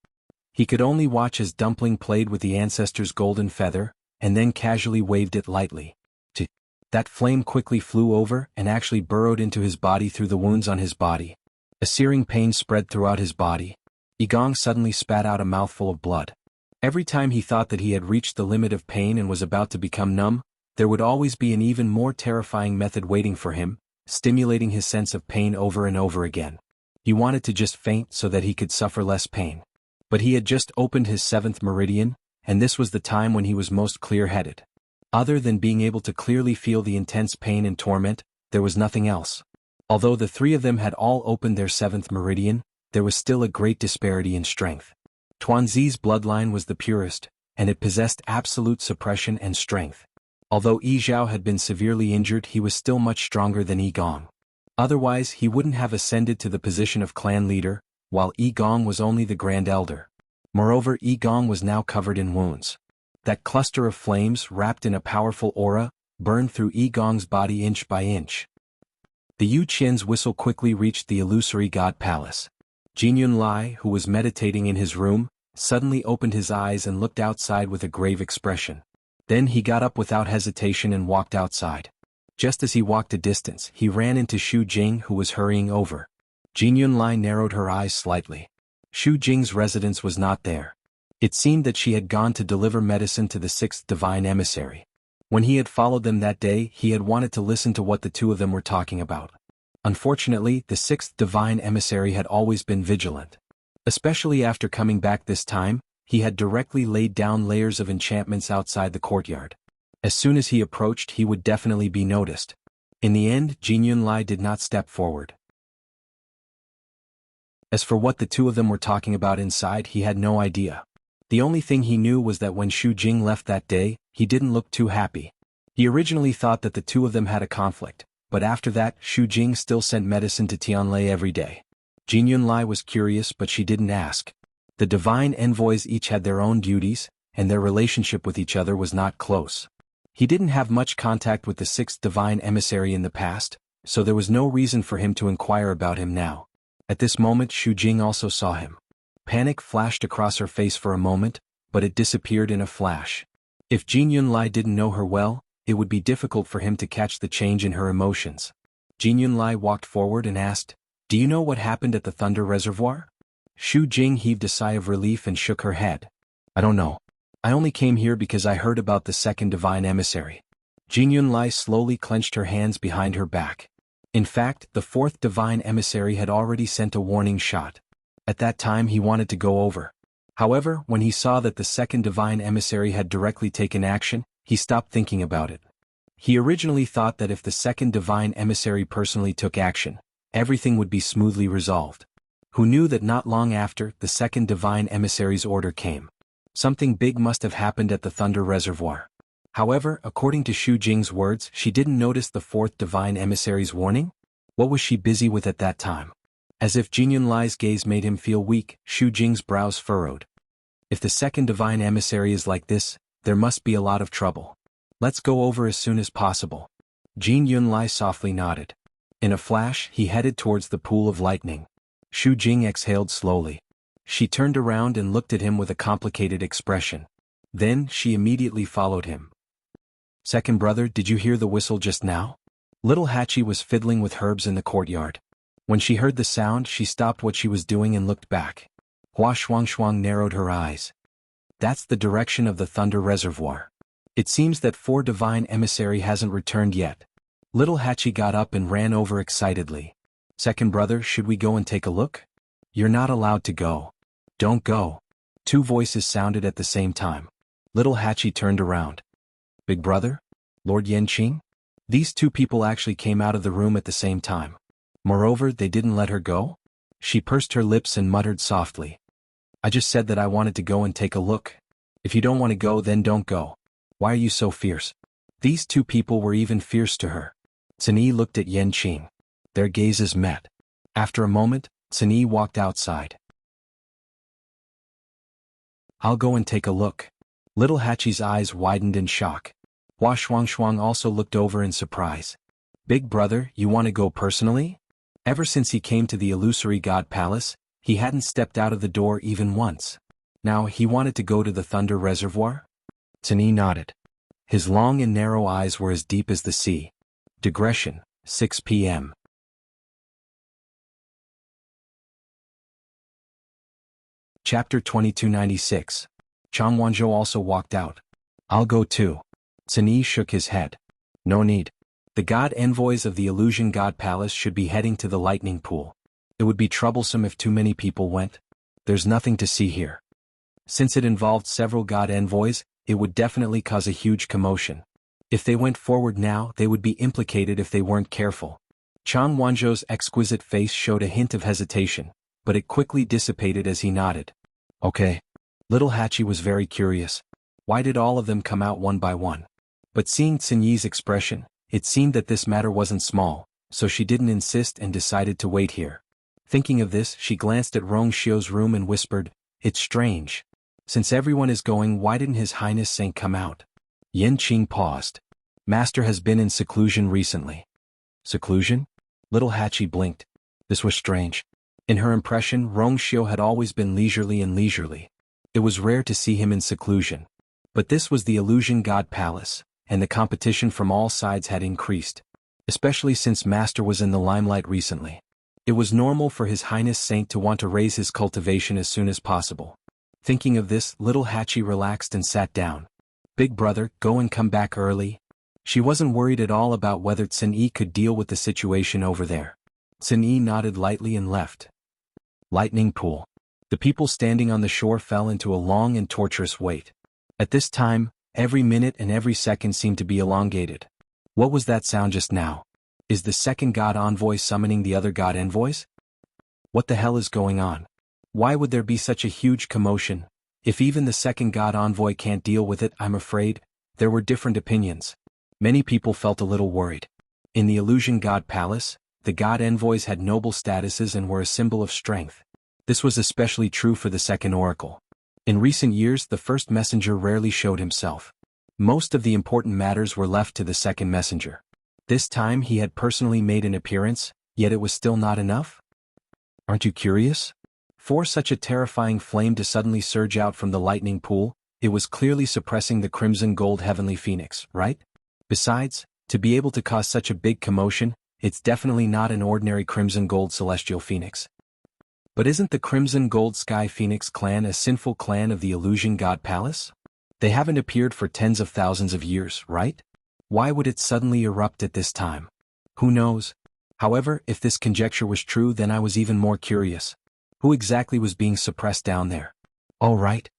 He could only watch as Dumpling played with the ancestor's golden feather, and then casually waved it lightly. That flame quickly flew over and actually burrowed into his body through the wounds on his body. A searing pain spread throughout his body. Yi Gong suddenly spat out a mouthful of blood. Every time he thought that he had reached the limit of pain and was about to become numb, there would always be an even more terrifying method waiting for him, stimulating his sense of pain over and over again. He wanted to just faint so that he could suffer less pain. But he had just opened his seventh meridian, and this was the time when he was most clear-headed. Other than being able to clearly feel the intense pain and torment, there was nothing else. Although the three of them had all opened their seventh meridian, there was still a great disparity in strength. Tuanzi's bloodline was the purest, and it possessed absolute suppression and strength. Although Yi Zhao had been severely injured, he was still much stronger than Yi Gong. Otherwise, he wouldn't have ascended to the position of clan leader, while Yi Gong was only the Grand Elder. Moreover, Yi Gong was now covered in wounds. That cluster of flames, wrapped in a powerful aura, burned through Yi Gong's body inch by inch. The Yu Qian's whistle quickly reached the illusory god palace. Jinyun Lai, who was meditating in his room, suddenly opened his eyes and looked outside with a grave expression. Then he got up without hesitation and walked outside. Just as he walked a distance, he ran into Xu Jing, who was hurrying over. Jinyun Lai narrowed her eyes slightly. Xu Jing's residence was not there. It seemed that she had gone to deliver medicine to the sixth divine emissary. When he had followed them that day, he had wanted to listen to what the two of them were talking about. Unfortunately, the sixth divine emissary had always been vigilant. Especially after coming back this time, he had directly laid down layers of enchantments outside the courtyard. As soon as he approached, he would definitely be noticed. In the end, Jinyun Lai did not step forward. As for what the two of them were talking about inside, he had no idea. The only thing he knew was that when Xu Jing left that day, he didn't look too happy. He originally thought that the two of them had a conflict, but after that, Xu Jing still sent medicine to Tianlei every day. Jinyun Lai was curious, but she didn't ask. The divine envoys each had their own duties, and their relationship with each other was not close. He didn't have much contact with the sixth divine emissary in the past, so there was no reason for him to inquire about him now. At this moment, Xu Jing also saw him. Panic flashed across her face for a moment, but it disappeared in a flash. If Jinyun Lai didn't know her well, it would be difficult for him to catch the change in her emotions. Jinyun Lai walked forward and asked, "Do you know what happened at the Thunder Reservoir?" Shu Jing heaved a sigh of relief and shook her head. I don't know. I only came here because I heard about the second divine emissary. Jing Yunlai slowly clenched her hands behind her back. In fact, the fourth divine emissary had already sent a warning shot. At that time he wanted to go over. However, when he saw that the second divine emissary had directly taken action, he stopped thinking about it. He originally thought that if the second divine emissary personally took action, everything would be smoothly resolved. Who knew that not long after, the second divine emissary's order came. Something big must have happened at the Thunder Reservoir. However, according to Shu Jing's words, she didn't notice the fourth divine emissary's warning? What was she busy with at that time? As if Jing Yunlai's gaze made him feel weak, Shu Jing's brows furrowed. If the second divine emissary is like this, there must be a lot of trouble. Let's go over as soon as possible. Jing Yunlai softly nodded. In a flash, he headed towards the pool of lightning. Shu Jing exhaled slowly. She turned around and looked at him with a complicated expression. Then, she immediately followed him. Second brother, did you hear the whistle just now? Little Hachi was fiddling with herbs in the courtyard. When she heard the sound, she stopped what she was doing and looked back. Hua Shuang narrowed her eyes. That's the direction of the Thunder Reservoir. It seems that four divine emissary hasn't returned yet. Little Hachi got up and ran over excitedly. Second brother, should we go and take a look? You're not allowed to go. Don't go. Two voices sounded at the same time. Little Hachi turned around. Big brother? Lord Yanqing? These two people actually came out of the room at the same time. Moreover, they didn't let her go? She pursed her lips and muttered softly. I just said that I wanted to go and take a look. If you don't want to go, then don't go. Why are you so fierce? These two people were even fierce to her. Cini looked at Yanqing. Their gazes met. After a moment, Cini walked outside. I'll go and take a look. Little Hachi's eyes widened in shock. Hua Shuang also looked over in surprise. Big brother, you want to go personally? Ever since he came to the illusory god palace, he hadn't stepped out of the door even once. Now he wanted to go to the Thunder Reservoir? Cini nodded. His long and narrow eyes were as deep as the sea. Digression, 6 p.m. Chapter 2296. Chang Wanzhou also walked out. I'll go too. Cini shook his head. No need. The god envoys of the Illusion God Palace should be heading to the lightning pool. It would be troublesome if too many people went. There's nothing to see here. Since it involved several god envoys, it would definitely cause a huge commotion. If they went forward now, they would be implicated if they weren't careful. Chang Wanzhou's exquisite face showed a hint of hesitation, but it quickly dissipated as he nodded. Okay. Little Hachi was very curious. Why did all of them come out one by one? But seeing Cinyi's expression, it seemed that this matter wasn't small, so she didn't insist and decided to wait here. Thinking of this, she glanced at Rong Xiu's room and whispered, It's strange. Since everyone is going, why didn't His Highness Saint come out? Yanqing paused. Master has been in seclusion recently. Seclusion? Little Hachi blinked. This was strange. In her impression, Rong Xiu had always been leisurely and leisurely. It was rare to see him in seclusion. But this was the Illusion God Palace, and the competition from all sides had increased. Especially since Master was in the limelight recently. It was normal for His Highness Saint to want to raise his cultivation as soon as possible. Thinking of this, Little Hachi relaxed and sat down. Big brother, go and come back early. She wasn't worried at all about whether Cinyi could deal with the situation over there. Cinyi nodded lightly and left. Lightning pool. The people standing on the shore fell into a long and torturous wait. At this time, every minute and every second seemed to be elongated. What was that sound just now? Is the second god envoy summoning the other god envoys? What the hell is going on? Why would there be such a huge commotion? If even the second god envoy can't deal with it, I'm afraid. There were different opinions. Many people felt a little worried. In the Illusion God Palace, the god envoys had noble statuses and were a symbol of strength. This was especially true for the second oracle. In recent years, the first messenger rarely showed himself. Most of the important matters were left to the second messenger. This time he had personally made an appearance, yet it was still not enough? Aren't you curious? For such a terrifying flame to suddenly surge out from the lightning pool, it was clearly suppressing the crimson gold heavenly phoenix, right? Besides, to be able to cause such a big commotion, it's definitely not an ordinary crimson gold celestial phoenix. But isn't the Crimson Gold Sky Phoenix clan a sinful clan of the Illusion God Palace? They haven't appeared for tens of thousands of years, right? Why would it suddenly erupt at this time? Who knows? However, if this conjecture was true, then I was even more curious. Who exactly was being suppressed down there? All right.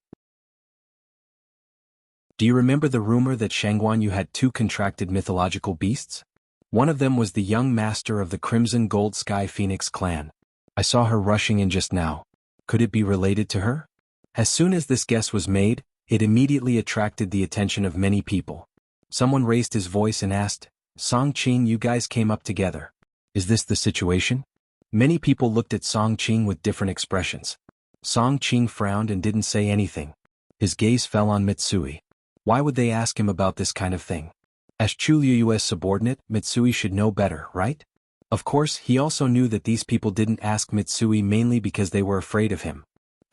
Do you remember the rumor that Shangguan Yu had two contracted mythological beasts? One of them was the young master of the Crimson Gold Sky Phoenix clan. I saw her rushing in just now. Could it be related to her? As soon as this guess was made, it immediately attracted the attention of many people. Someone raised his voice and asked, Song Qing, you guys came up together. Is this the situation? Many people looked at Song Qing with different expressions. Song Qing frowned and didn't say anything. His gaze fell on Mitsui. Why would they ask him about this kind of thing? As Chu Liu's subordinate, Mitsui should know better, right? Of course, he also knew that these people didn't ask Mitsui mainly because they were afraid of him.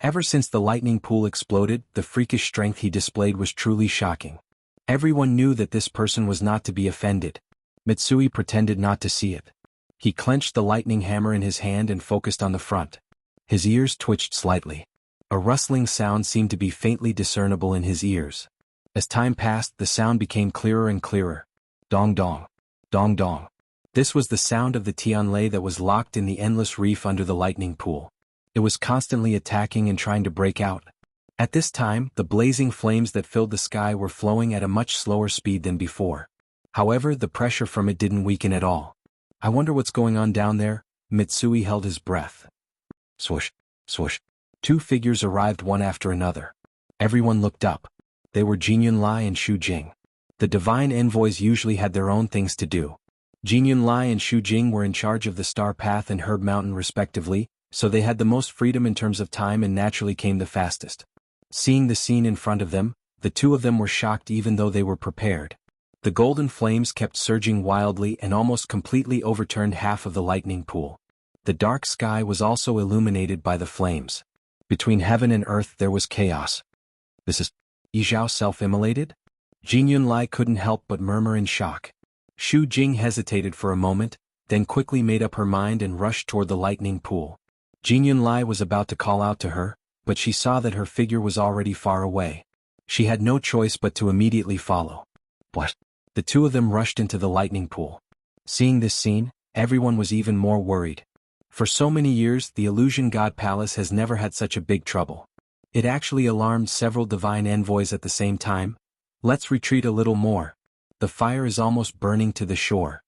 Ever since the lightning pool exploded, the freakish strength he displayed was truly shocking. Everyone knew that this person was not to be offended. Mitsui pretended not to see it. He clenched the lightning hammer in his hand and focused on the front. His ears twitched slightly. A rustling sound seemed to be faintly discernible in his ears. As time passed, the sound became clearer and clearer. Dong dong. Dong dong. This was the sound of the Tianlei that was locked in the endless reef under the lightning pool. It was constantly attacking and trying to break out. At this time, the blazing flames that filled the sky were flowing at a much slower speed than before. However, the pressure from it didn't weaken at all. I wonder what's going on down there. Mitsui held his breath. Swoosh, swoosh. Two figures arrived one after another. Everyone looked up. They were Jin Yunlai and Xu Jing. The divine envoys usually had their own things to do. Jin Yunlai and Xu Jing were in charge of the Star Path and Herb Mountain respectively, so they had the most freedom in terms of time and naturally came the fastest. Seeing the scene in front of them, the two of them were shocked even though they were prepared. The golden flames kept surging wildly and almost completely overturned half of the lightning pool. The dark sky was also illuminated by the flames. Between heaven and earth there was chaos. This is Yizhao self-immolated? Jin Yunlai couldn't help but murmur in shock. Xu Jing hesitated for a moment, then quickly made up her mind and rushed toward the lightning pool. Jin Yunlai was about to call out to her, but she saw that her figure was already far away. She had no choice but to immediately follow. What? The two of them rushed into the lightning pool. Seeing this scene, everyone was even more worried. For so many years, the Illusion God Palace has never had such a big trouble. It actually alarmed several divine envoys at the same time. Let's retreat a little more. The fire is almost burning to the shore.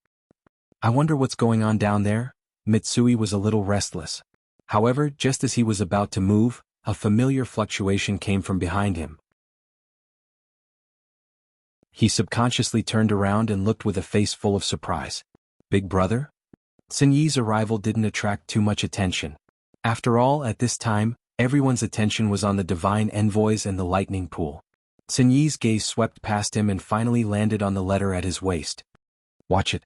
I wonder what's going on down there? Mitsui was a little restless. However, just as he was about to move, a familiar fluctuation came from behind him. He subconsciously turned around and looked with a face full of surprise. Big brother? Sun Yi's arrival didn't attract too much attention. After all, at this time, everyone's attention was on the divine envoys and the lightning pool. Sun Yi's gaze swept past him and finally landed on the letter at his waist. Watch it.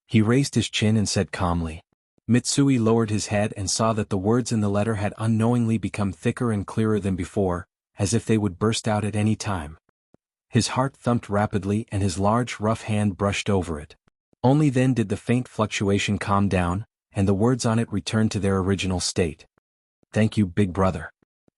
He raised his chin and said calmly. Mitsui lowered his head and saw that the words in the letter had unknowingly become thicker and clearer than before, as if they would burst out at any time. His heart thumped rapidly and his large rough hand brushed over it. Only then did the faint fluctuation calm down, and the words on it returned to their original state. Thank you, big brother.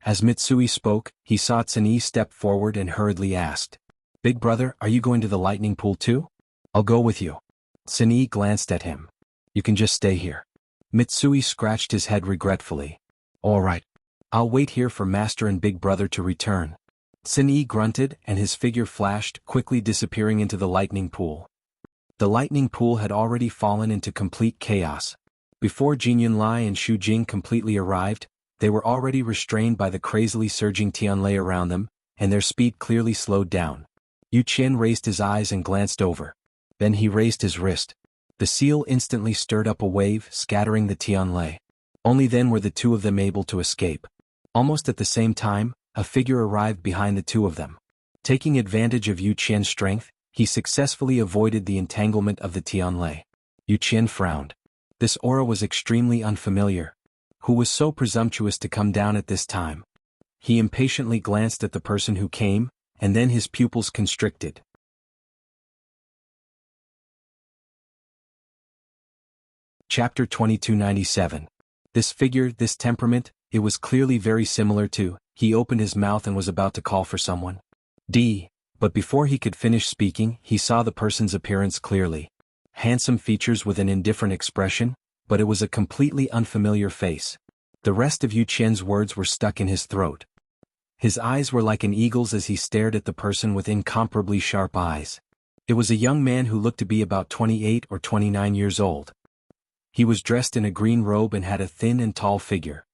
As Mitsui spoke, he saw Sun Yi step forward and hurriedly asked, Big brother, are you going to the lightning pool too? I'll go with you. Sun Yi glanced at him. You can just stay here. Mitsui scratched his head regretfully. All right. I'll wait here for master and big brother to return. Sun Yi grunted and his figure flashed, quickly disappearing into the lightning pool. The lightning pool had already fallen into complete chaos. Before Jin Yunlai and Xu Jing completely arrived, they were already restrained by the crazily surging Tianlei around them, and their speed clearly slowed down. Yu Qian raised his eyes and glanced over. Then he raised his wrist. The seal instantly stirred up a wave, scattering the Tianlei. Only then were the two of them able to escape. Almost at the same time, a figure arrived behind the two of them. Taking advantage of Yu Qian's strength, he successfully avoided the entanglement of the Tianlei. Yu Qian frowned. This aura was extremely unfamiliar. Who was so presumptuous to come down at this time? He impatiently glanced at the person who came, and then his pupils constricted. Chapter 2297. This figure, this temperament, it was clearly very similar to. He opened his mouth and was about to call for someone. But before he could finish speaking, he saw the person's appearance clearly. Handsome features with an indifferent expression, but it was a completely unfamiliar face. The rest of Yu Qian's words were stuck in his throat. His eyes were like an eagle's as he stared at the person with incomparably sharp eyes. It was a young man who looked to be about 28 or 29 years old. He was dressed in a green robe and had a thin and tall figure.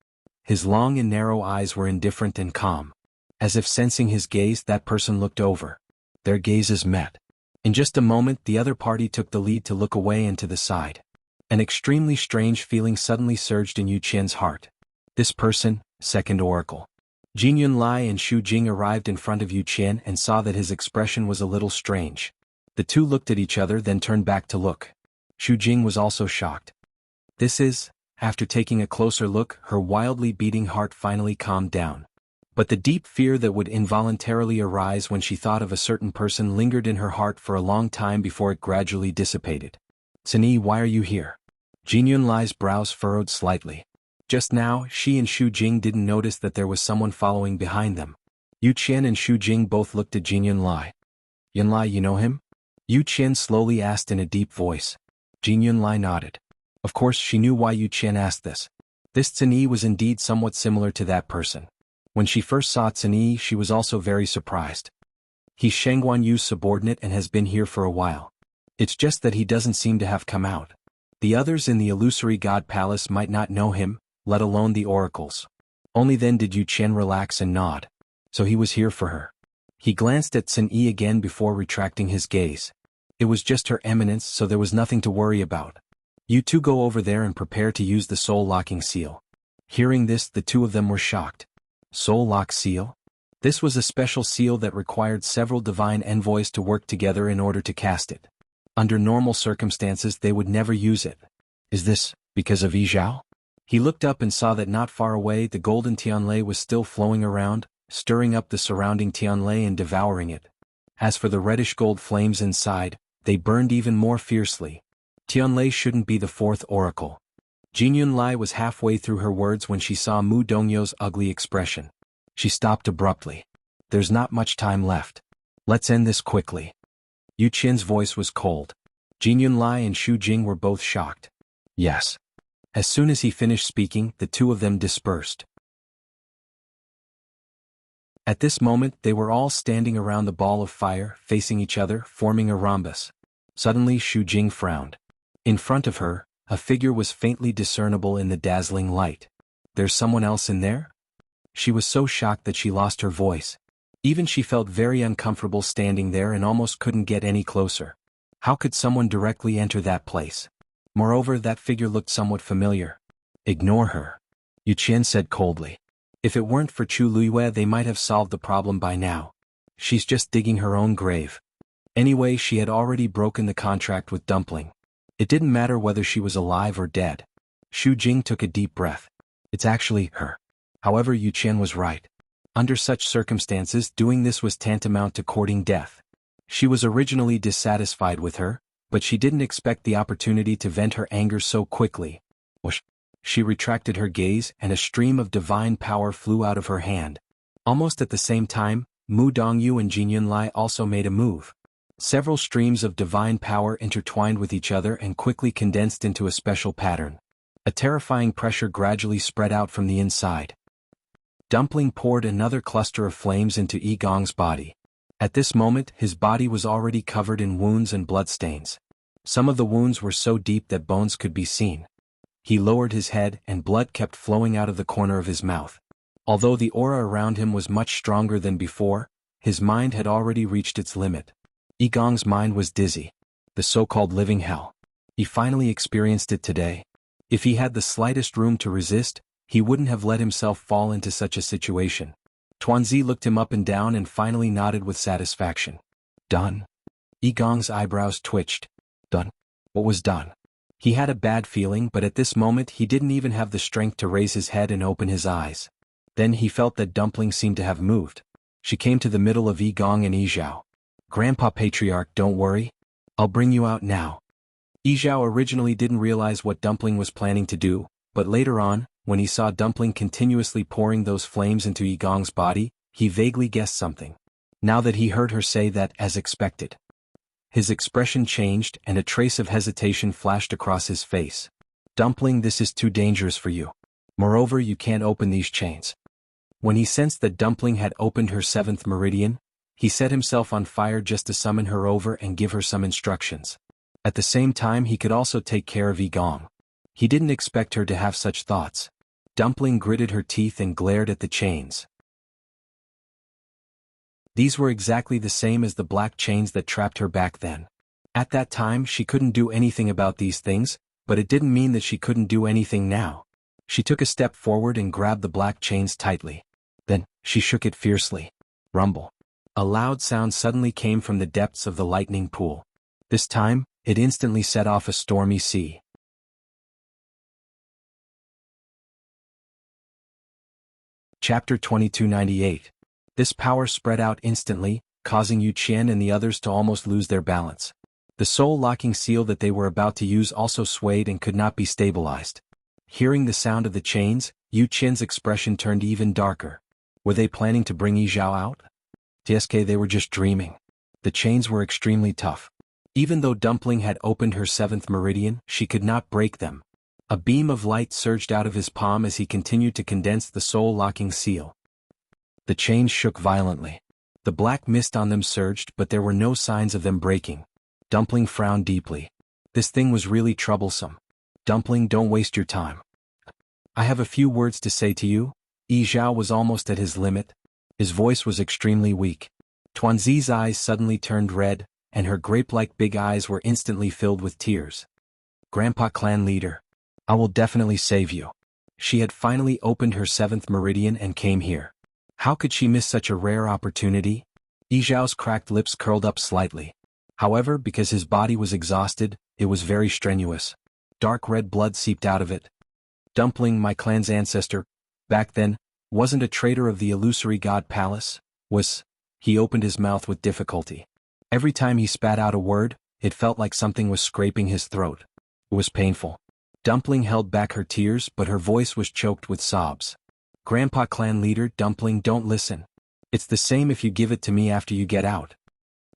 His long and narrow eyes were indifferent and calm. As if sensing his gaze, that person looked over. Their gazes met. In just a moment, the other party took the lead to look away and to the side. An extremely strange feeling suddenly surged in Yu Qian's heart. This person, second oracle. Jin Yunlai and Xu Jing arrived in front of Yu Qian and saw that his expression was a little strange. The two looked at each other, then turned back to look. Xu Jing was also shocked. After taking a closer look, her wildly beating heart finally calmed down. But the deep fear that would involuntarily arise when she thought of a certain person lingered in her heart for a long time before it gradually dissipated. "Cini, why are you here?" Jin Yunlai's brows furrowed slightly. Just now, she and Xu Jing didn't notice that there was someone following behind them. Yu Qian and Xu Jing both looked at Jin Yunlai. "Yunlai, you know him?" Yu Qian slowly asked in a deep voice. Jin Yunlai nodded. Of course she knew why Yu Qian asked this. This Cini was indeed somewhat similar to that person. When she first saw Cini, she was also very surprised. He's Shangguan Yu's subordinate and has been here for a while. It's just that he doesn't seem to have come out. The others in the illusory god palace might not know him, let alone the oracles. Only then did Yu Qian relax and nod. So he was here for her. He glanced at Cini again before retracting his gaze. It was just her eminence, so there was nothing to worry about. You two go over there and prepare to use the soul-locking seal. Hearing this, the two of them were shocked. Soul-lock seal? This was a special seal that required several divine envoys to work together in order to cast it. Under normal circumstances they would never use it. Is this because of Yi Zhao? He looked up and saw that not far away the golden Tianlei was still flowing around, stirring up the surrounding Tianlei and devouring it. As for the reddish gold flames inside, they burned even more fiercely. Tianlei shouldn't be the fourth oracle. Jin Yunlai was halfway through her words when she saw Mu Dongyu's ugly expression. She stopped abruptly. There's not much time left. Let's end this quickly. Yu Qian's voice was cold. Jin Yunlai and Xu Jing were both shocked. Yes. As soon as he finished speaking, the two of them dispersed. At this moment, they were all standing around the ball of fire, facing each other, forming a rhombus. Suddenly Xu Jing frowned. In front of her, a figure was faintly discernible in the dazzling light. There's someone else in there? She was so shocked that she lost her voice. Even she felt very uncomfortable standing there and almost couldn't get any closer. How could someone directly enter that place? Moreover, that figure looked somewhat familiar. Ignore her, Yu Qian said coldly. If it weren't for Chu Luiyue, they might have solved the problem by now. She's just digging her own grave. Anyway, she had already broken the contract with Dumpling. It didn't matter whether she was alive or dead. Xu Jing took a deep breath. It's actually her. However, Yu Qian was right. Under such circumstances, doing this was tantamount to courting death. She was originally dissatisfied with her, but she didn't expect the opportunity to vent her anger so quickly. Whoosh! She retracted her gaze and a stream of divine power flew out of her hand. Almost at the same time, Mu Dongyu and Jin Yunlai also made a move. Several streams of divine power intertwined with each other and quickly condensed into a special pattern. A terrifying pressure gradually spread out from the inside. Dumpling poured another cluster of flames into Yi Gong's body. At this moment, his body was already covered in wounds and bloodstains. Some of the wounds were so deep that bones could be seen. He lowered his head and blood kept flowing out of the corner of his mouth. Although the aura around him was much stronger than before, his mind had already reached its limit. Yi Gong's mind was dizzy. The so-called living hell. He finally experienced it today. If he had the slightest room to resist, he wouldn't have let himself fall into such a situation. Tuanzi looked him up and down and finally nodded with satisfaction. Done? Yi Gong's eyebrows twitched. Done? What was done? He had a bad feeling, but at this moment he didn't even have the strength to raise his head and open his eyes. Then he felt that Dumpling seemed to have moved. She came to the middle of Yi Gong and Yi Zhao. Grandpa Patriarch, don't worry. I'll bring you out now. Yi Zhao originally didn't realize what Dumpling was planning to do, But later on, when he saw Dumpling continuously pouring those flames into Yigong's body, he vaguely guessed something. Now that he heard her say that as expected, his expression changed and a trace of hesitation flashed across his face. Dumpling, this is too dangerous for you. Moreover, you can't open these chains. When he sensed that Dumpling had opened her 7th meridian, he set himself on fire just to summon her over and give her some instructions. At the same time, he could also take care of Yigong. He didn't expect her to have such thoughts. Dumpling gritted her teeth and glared at the chains. These were exactly the same as the black chains that trapped her back then. At that time, she couldn't do anything about these things, but it didn't mean that she couldn't do anything now. She took a step forward and grabbed the black chains tightly. Then, she shook it fiercely. Rumble. A loud sound suddenly came from the depths of the lightning pool. This time, it instantly set off a stormy sea. Chapter 2298. This power spread out instantly, causing Yu Qian and the others to almost lose their balance. The soul-locking seal that they were about to use also swayed and could not be stabilized. Hearing the sound of the chains, Yu Qian's expression turned even darker. Were they planning to bring Yi Zhao out? TSK, they were just dreaming. The chains were extremely tough. Even though Dumpling had opened her 7th meridian, she could not break them. A beam of light surged out of his palm as he continued to condense the soul-locking seal. The chains shook violently. The black mist on them surged, but there were no signs of them breaking. Dumpling frowned deeply. This thing was really troublesome. Dumpling, don't waste your time. I have a few words to say to you. Yi Zhao was almost at his limit. His voice was extremely weak. Tuanzi's eyes suddenly turned red, and her grape-like big eyes were instantly filled with tears. Grandpa clan leader, I will definitely save you. She had finally opened her 7th meridian and came here. How could she miss such a rare opportunity? Yi Zhao's cracked lips curled up slightly. However, because his body was exhausted, it was very strenuous. Dark red blood seeped out of it. Dumpling, my clan's ancestor, back then, wasn't a traitor of the illusory god palace, was. He opened his mouth with difficulty. Every time he spat out a word, it felt like something was scraping his throat. It was painful. Dumpling held back her tears, but her voice was choked with sobs. Grandpa clan leader, Dumpling, don't listen. It's the same if you give it to me after you get out.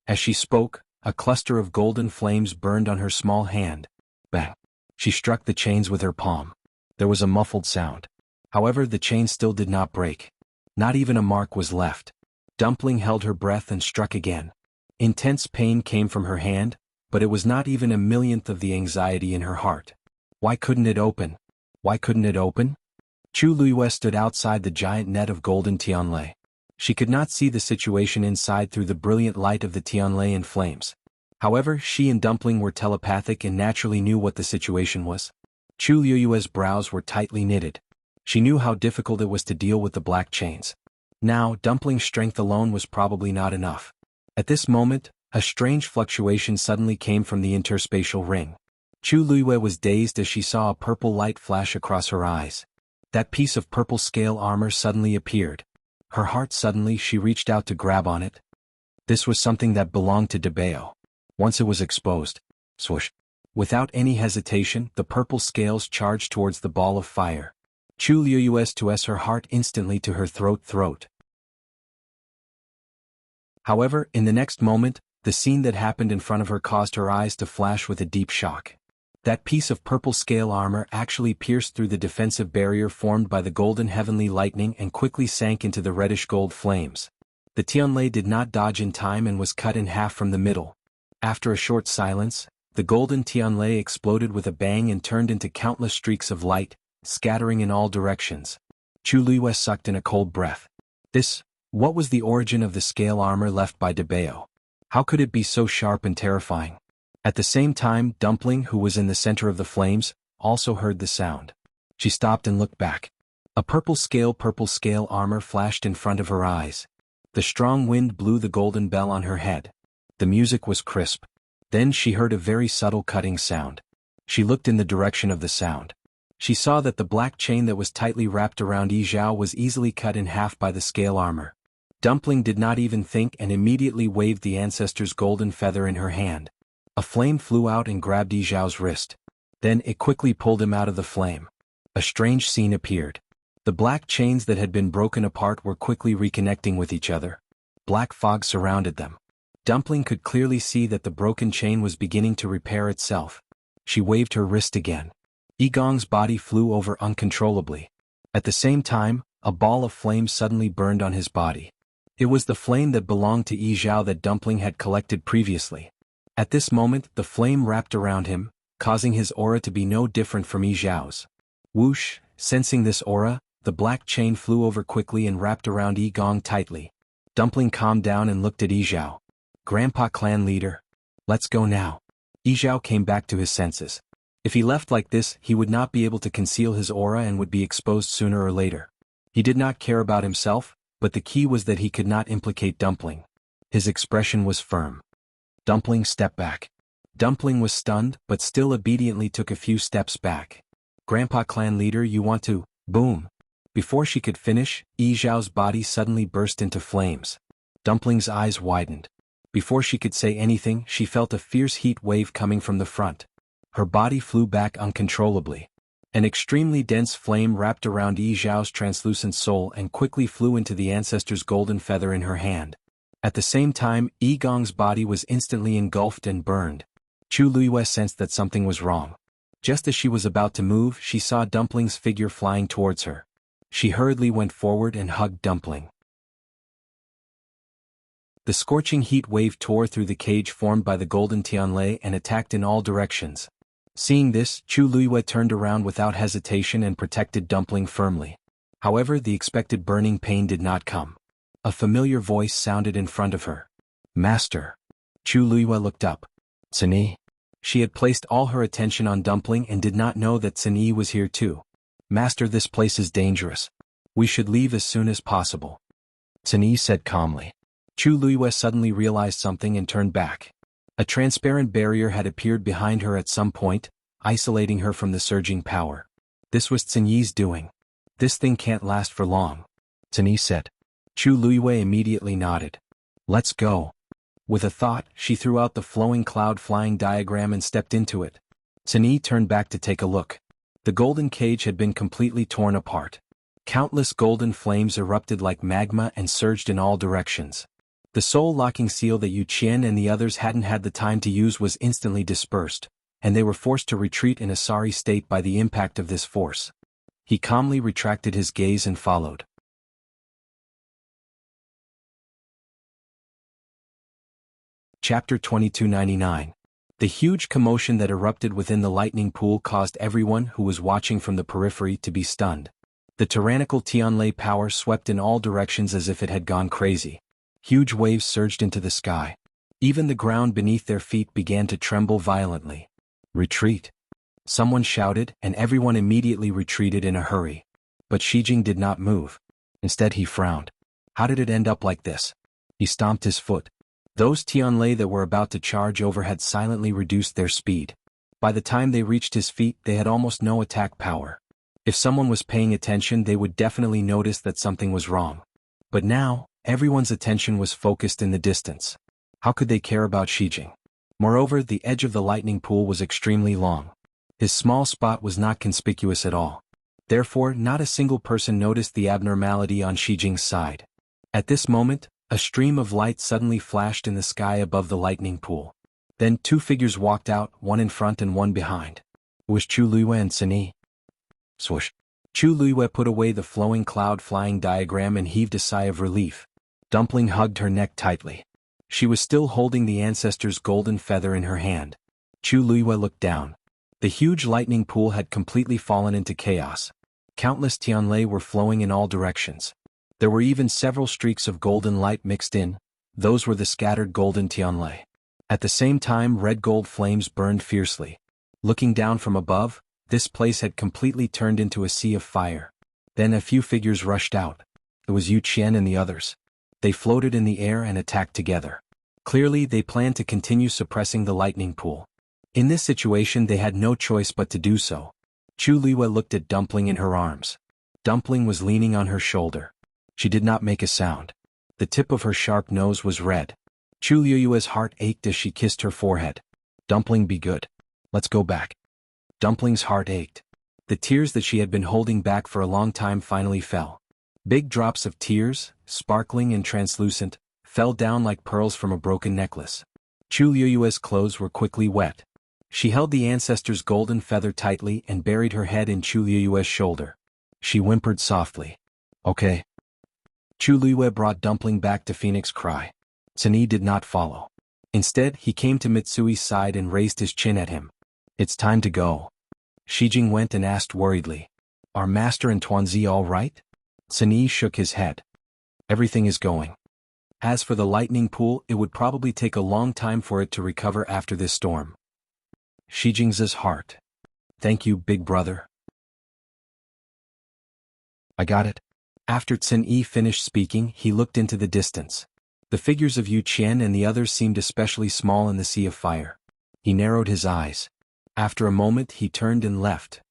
As she spoke, a cluster of golden flames burned on her small hand. Bang. She struck the chains with her palm. There was a muffled sound. However, the chain still did not break. Not even a mark was left. Dumpling held her breath and struck again. Intense pain came from her hand, but it was not even a millionth of the anxiety in her heart. Why couldn't it open? Why couldn't it open? Chu Luyue stood outside the giant net of golden Tianlei. She could not see the situation inside through the brilliant light of the Tianlei in flames. However, she and Dumpling were telepathic and naturally knew what the situation was. Chu Luyue's brows were tightly knitted. She knew how difficult it was to deal with the black chains. Now, Dumpling's strength alone was probably not enough. At this moment, a strange fluctuation suddenly came from the interspatial ring. Chu Luyue was dazed as she saw a purple light flash across her eyes. That piece of purple scale armor suddenly appeared. Her heart suddenly, she reached out to grab on it. This was something that belonged to Debao. Once it was exposed, swoosh. Without any hesitation, the purple scales charged towards the ball of fire. Chu Luyue's to her heart instantly to her throat. However, in the next moment, the scene that happened in front of her caused her eyes to flash with a deep shock. That piece of purple scale armor actually pierced through the defensive barrier formed by the golden heavenly lightning and quickly sank into the reddish gold flames. The Tianlei did not dodge in time and was cut in half from the middle. After a short silence, the golden Tianlei exploded with a bang and turned into countless streaks of light, scattering in all directions. Chu Luyue sucked in a cold breath. What was the origin of the scale armor left by Debao? How could it be so sharp and terrifying? At the same time, Dumpling, who was in the center of the flames, also heard the sound. She stopped and looked back. A purple scale armor flashed in front of her eyes. The strong wind blew the golden bell on her head. The music was crisp. Then she heard a very subtle cutting sound. She looked in the direction of the sound. She saw that the black chain that was tightly wrapped around Yi Zhao was easily cut in half by the scale armor. Dumpling did not even think and immediately waved the ancestor's golden feather in her hand. A flame flew out and grabbed Yi Zhao's wrist. Then it quickly pulled him out of the flame. a strange scene appeared. The black chains that had been broken apart were quickly reconnecting with each other. Black fog surrounded them. Dumpling could clearly see that the broken chain was beginning to repair itself. She waved her wrist again. Yigong's body flew over uncontrollably. At the same time, a ball of flame suddenly burned on his body. It was the flame that belonged to Yi Zhao that Dumpling had collected previously. At this moment, the flame wrapped around him, causing his aura to be no different from Yi Zhao's. Whoosh, sensing this aura, the black chain flew over quickly and wrapped around Yigong tightly. Dumpling calmed down and looked at Yi Zhao. Grandpa clan leader. Let's go now. Yi Zhao came back to his senses. If he left like this, he would not be able to conceal his aura and would be exposed sooner or later. He did not care about himself, but the key was that he could not implicate Dumpling. His expression was firm. Dumpling stepped back. Dumpling was stunned, but still obediently took a few steps back. Grandpa clan leader, you want to, boom. Before she could finish, Yi Zhao's body suddenly burst into flames. Dumpling's eyes widened. Before she could say anything, she felt a fierce heat wave coming from the front. Her body flew back uncontrollably. An extremely dense flame wrapped around Yi Zhao's translucent soul and quickly flew into the ancestor's golden feather in her hand. At the same time, Yigong's body was instantly engulfed and burned. Chu Luiyue sensed that something was wrong. Just as she was about to move, she saw Dumpling's figure flying towards her. She hurriedly went forward and hugged Dumpling. The scorching heat wave tore through the cage formed by the golden Tianlei and attacked in all directions. Seeing this, Chu Luiyue turned around without hesitation and protected Dumpling firmly. However, the expected burning pain did not come. A familiar voice sounded in front of her. Master. Chu Luiyue looked up. Cini. She had placed all her attention on Dumpling and did not know that Cini was here too. Master, this place is dangerous. We should leave as soon as possible. Cini said calmly. Chu Luiyue suddenly realized something and turned back. A transparent barrier had appeared behind her at some point, isolating her from the surging power. This was Cini's doing. This thing can't last for long. Cini said. Chu Luiyue immediately nodded. Let's go. With a thought, she threw out the flowing cloud flying diagram and stepped into it. Cini turned back to take a look. The golden cage had been completely torn apart. Countless golden flames erupted like magma and surged in all directions. The soul-locking seal that Yu Qian and the others hadn't had the time to use was instantly dispersed, and they were forced to retreat in a sorry state by the impact of this force. He calmly retracted his gaze and followed. Chapter 2299. The huge commotion that erupted within the lightning pool caused everyone who was watching from the periphery to be stunned. The tyrannical Tianlei power swept in all directions as if it had gone crazy. Huge waves surged into the sky. Even the ground beneath their feet began to tremble violently. Retreat. Someone shouted, and everyone immediately retreated in a hurry. But Shijing did not move. Instead he frowned. How did it end up like this? He stomped his foot. Those Tianlei that were about to charge over had silently reduced their speed. By the time they reached his feet, they had almost no attack power. If someone was paying attention, they would definitely notice that something was wrong. But now, everyone's attention was focused in the distance. How could they care about Shijing? Moreover, the edge of the lightning pool was extremely long. His small spot was not conspicuous at all. Therefore, not a single person noticed the abnormality on Shijing's side. At this moment, a stream of light suddenly flashed in the sky above the lightning pool. Then two figures walked out, one in front and one behind. It was Chu Luiyue and Cini. Swoosh. Chu Luiyue put away the flowing cloud flying diagram and heaved a sigh of relief. Dumpling hugged her neck tightly. She was still holding the ancestor's golden feather in her hand. Chu Luiyue looked down. The huge lightning pool had completely fallen into chaos. Countless Tianlei were flowing in all directions. There were even several streaks of golden light mixed in. Those were the scattered golden Tianlei. At the same time, red gold flames burned fiercely. Looking down from above, this place had completely turned into a sea of fire. Then a few figures rushed out. It was Yu Qian and the others. They floated in the air and attacked together. Clearly, they planned to continue suppressing the lightning pool. In this situation, they had no choice but to do so. Chu Luiyue looked at Dumpling in her arms. Dumpling was leaning on her shoulder. She did not make a sound. The tip of her sharp nose was red. Chu Luiyue's heart ached as she kissed her forehead. Dumpling, be good. Let's go back. Dumpling's heart ached. The tears that she had been holding back for a long time finally fell. Big drops of tears, sparkling and translucent, fell down like pearls from a broken necklace. Chu Liyue's clothes were quickly wet. She held the ancestor's golden feather tightly and buried her head in Chu Liyue's shoulder. She whimpered softly. Okay. Chu Liyue brought Dumpling back to Phoenix Cry. Sunny did not follow. Instead, he came to Mitsui's side and raised his chin at him. It's time to go. Shijing went and asked worriedly. Are Master and Tuanzi all right? Sunny shook his head. Everything is going. As for the lightning pool, it would probably take a long time for it to recover after this storm. Shijing's heart. Thank you, big brother. I got it. After Tsin-Yi finished speaking, he looked into the distance. The figures of Yu Qian and the others seemed especially small in the sea of fire. He narrowed his eyes. After a moment he turned and left.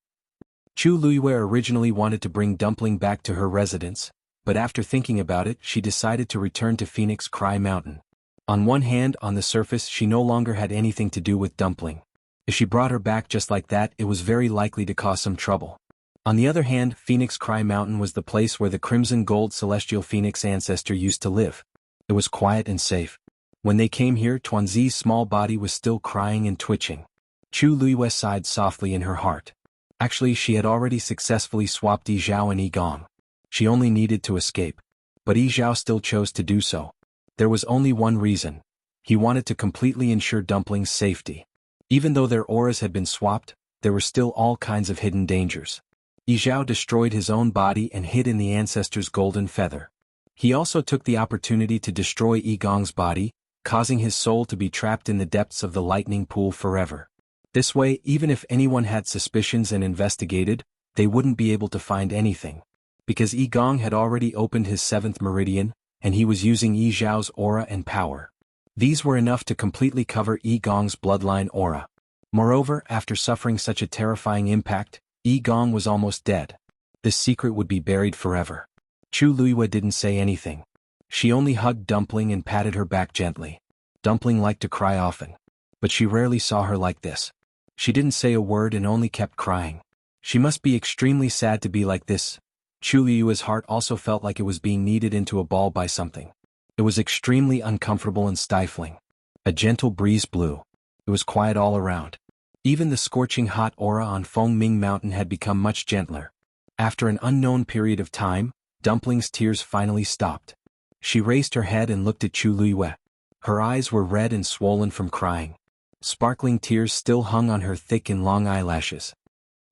Chu Liyue originally wanted to bring Dumpling back to her residence, but after thinking about it she decided to return to Phoenix Cry Mountain. On one hand, on the surface she no longer had anything to do with Dumpling. If she brought her back just like that, it was very likely to cause some trouble. On the other hand, Phoenix Cry Mountain was the place where the Crimson Gold Celestial Phoenix ancestor used to live. It was quiet and safe. When they came here, Tuanzi's small body was still crying and twitching. Chu Liyue sighed softly in her heart. Actually, she had already successfully swapped Yi Zhao and Yi Gong. She only needed to escape. But Yi Zhao still chose to do so. There was only one reason. He wanted to completely ensure Dumpling's safety. Even though their auras had been swapped, there were still all kinds of hidden dangers. Yi Zhao destroyed his own body and hid in the ancestor's golden feather. He also took the opportunity to destroy Yi Gong's body, causing his soul to be trapped in the depths of the lightning pool forever. This way, even if anyone had suspicions and investigated, they wouldn't be able to find anything. Because Yi Gong had already opened his 7th meridian, and he was using Yi Zhao's aura and power. These were enough to completely cover Yi Gong's bloodline aura. Moreover, after suffering such a terrifying impact, Yi Gong was almost dead. This secret would be buried forever. Chu Liyue didn't say anything. She only hugged Dumpling and patted her back gently. Dumpling liked to cry often. But she rarely saw her like this. She didn't say a word and only kept crying. She must be extremely sad to be like this. Chu Liyue's heart also felt like it was being kneaded into a ball by something. It was extremely uncomfortable and stifling. A gentle breeze blew. It was quiet all around. Even the scorching hot aura on Fengming Mountain had become much gentler. After an unknown period of time, Dumpling's tears finally stopped. She raised her head and looked at Chu Liyue. Her eyes were red and swollen from crying. Sparkling tears still hung on her thick and long eyelashes.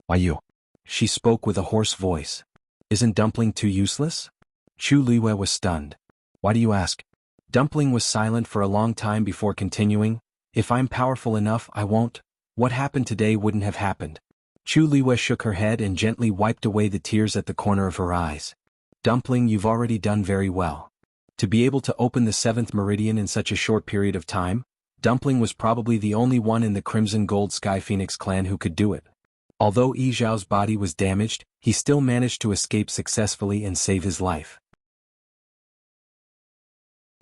Why you? She spoke with a hoarse voice. Isn't Dumpling too useless? Chu Liyue was stunned. Why do you ask? Dumpling was silent for a long time before continuing. If I'm powerful enough, I won't. What happened today wouldn't have happened. Chu Liyue shook her head and gently wiped away the tears at the corner of her eyes. Dumpling, you've already done very well. To be able to open the 7th meridian in such a short period of time, Dumpling was probably the only one in the Crimson Gold Sky Phoenix clan who could do it. Although Yi Zhao's body was damaged, he still managed to escape successfully and save his life.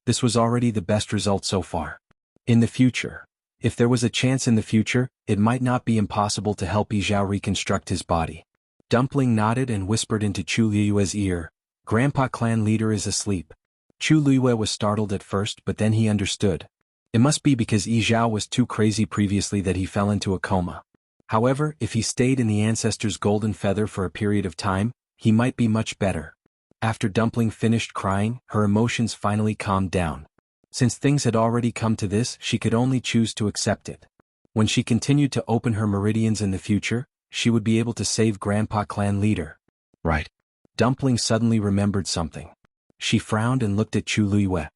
This was already the best result so far. In the future, if there was a chance in the future, it might not be impossible to help Yi Zhao reconstruct his body. Dumpling nodded and whispered into Chu Liyue's ear, Grandpa clan leader is asleep. Chu Liyue was startled at first, but then he understood. It must be because Yi Zhao was too crazy previously that he fell into a coma. However, if he stayed in the ancestor's golden feather for a period of time, he might be much better. After Dumpling finished crying, her emotions finally calmed down. Since things had already come to this, she could only choose to accept it. When she continued to open her meridians in the future, she would be able to save Grandpa clan leader. Right. Dumpling suddenly remembered something. She frowned and looked at Chu Liyue.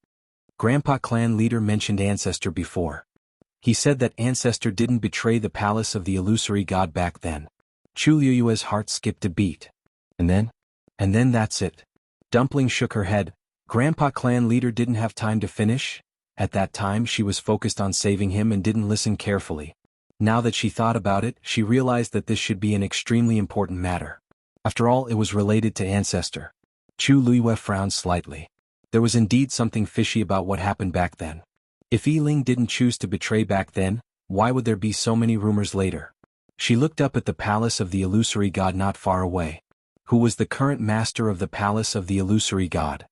Grandpa clan leader mentioned Ancestor before. He said that Ancestor didn't betray the palace of the illusory god back then. Chu Liyue's heart skipped a beat. And then that's it. Dumpling shook her head. Grandpa clan leader didn't have time to finish. At that time she was focused on saving him and didn't listen carefully. Now that she thought about it, she realized that this should be an extremely important matter. After all, it was related to Ancestor. Chu Liyue frowned slightly. There was indeed something fishy about what happened back then. If Yi Ling didn't choose to betray back then, why would there be so many rumors later? She looked up at the palace of the illusory god not far away. Who was the current master of the palace of the illusory god?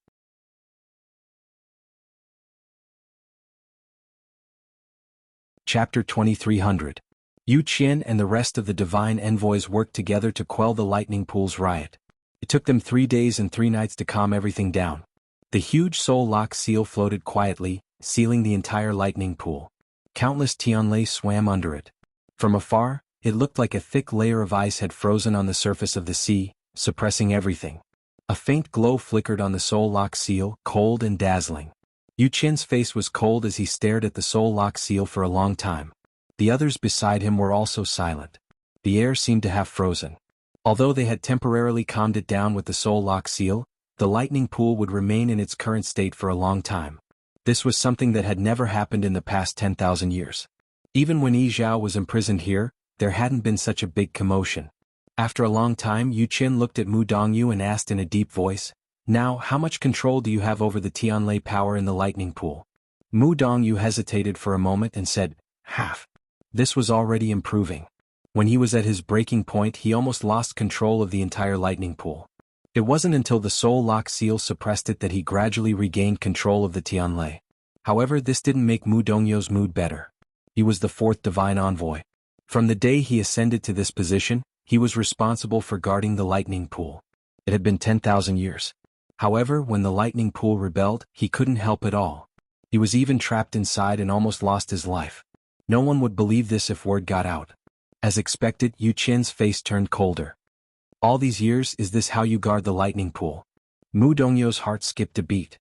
Chapter 2300. Yu Qian and the rest of the divine envoys worked together to quell the lightning pool's riot. It took them 3 days and 3 nights to calm everything down. The huge soul lock seal floated quietly, sealing the entire lightning pool. Countless Tianlei swam under it. From afar, it looked like a thick layer of ice had frozen on the surface of the sea, suppressing everything. A faint glow flickered on the soul lock seal, cold and dazzling. Yu Qian's face was cold as he stared at the soul lock seal for a long time. The others beside him were also silent. The air seemed to have frozen. Although they had temporarily calmed it down with the soul lock seal, the lightning pool would remain in its current state for a long time. This was something that had never happened in the past 10,000 years. Even when Yi Zhao was imprisoned here, there hadn't been such a big commotion. After a long time, Yu Qian looked at Mu Dongyu and asked in a deep voice, "Now, how much control do you have over the Tianlei power in the lightning pool?" Mu Dongyu hesitated for a moment and said, "Half." This was already improving. When he was at his breaking point, he almost lost control of the entire lightning pool. It wasn't until the soul lock seal suppressed it that he gradually regained control of the Tianlei. However, this didn't make Mu Dongyu's mood better. He was the 4th divine envoy. From the day he ascended to this position, he was responsible for guarding the lightning pool. It had been 10,000 years. However, when the lightning pool rebelled, he couldn't help at all. He was even trapped inside and almost lost his life. No one would believe this if word got out. As expected, Yu Qian's face turned colder. "All these years, is this how you guard the lightning pool?" Mu Dongyu's heart skipped a beat.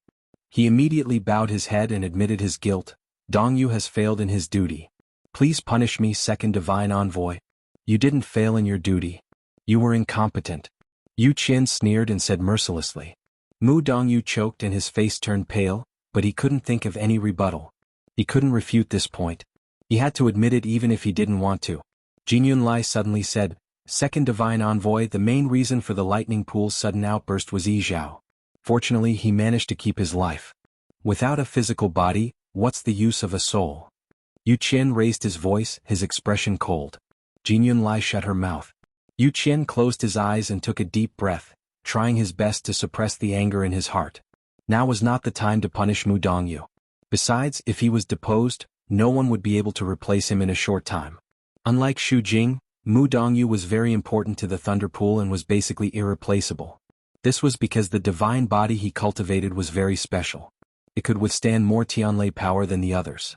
He immediately bowed his head and admitted his guilt. "Dongyu has failed in his duty. Please punish me, 2nd divine envoy." "You didn't fail in your duty. You were incompetent." Yu Qian sneered and said mercilessly. Mu Dongyu choked and his face turned pale, but he couldn't think of any rebuttal. He couldn't refute this point. He had to admit it even if he didn't want to. Jin Yunlai suddenly said, "2nd divine envoy, the main reason for the lightning pool's sudden outburst was Yi Zhao. Fortunately, he managed to keep his life. Without a physical body, what's the use of a soul?" Yu Qian raised his voice, his expression cold. Jin Yunlai shut her mouth. Yu Qian closed his eyes and took a deep breath, trying his best to suppress the anger in his heart. Now was not the time to punish Mu Dongyu. Besides, if he was deposed, no one would be able to replace him in a short time. Unlike Xu Jing, Mu Dongyu was very important to the Thunder Pool and was basically irreplaceable. This was because the divine body he cultivated was very special. It could withstand more Tianlei power than the others.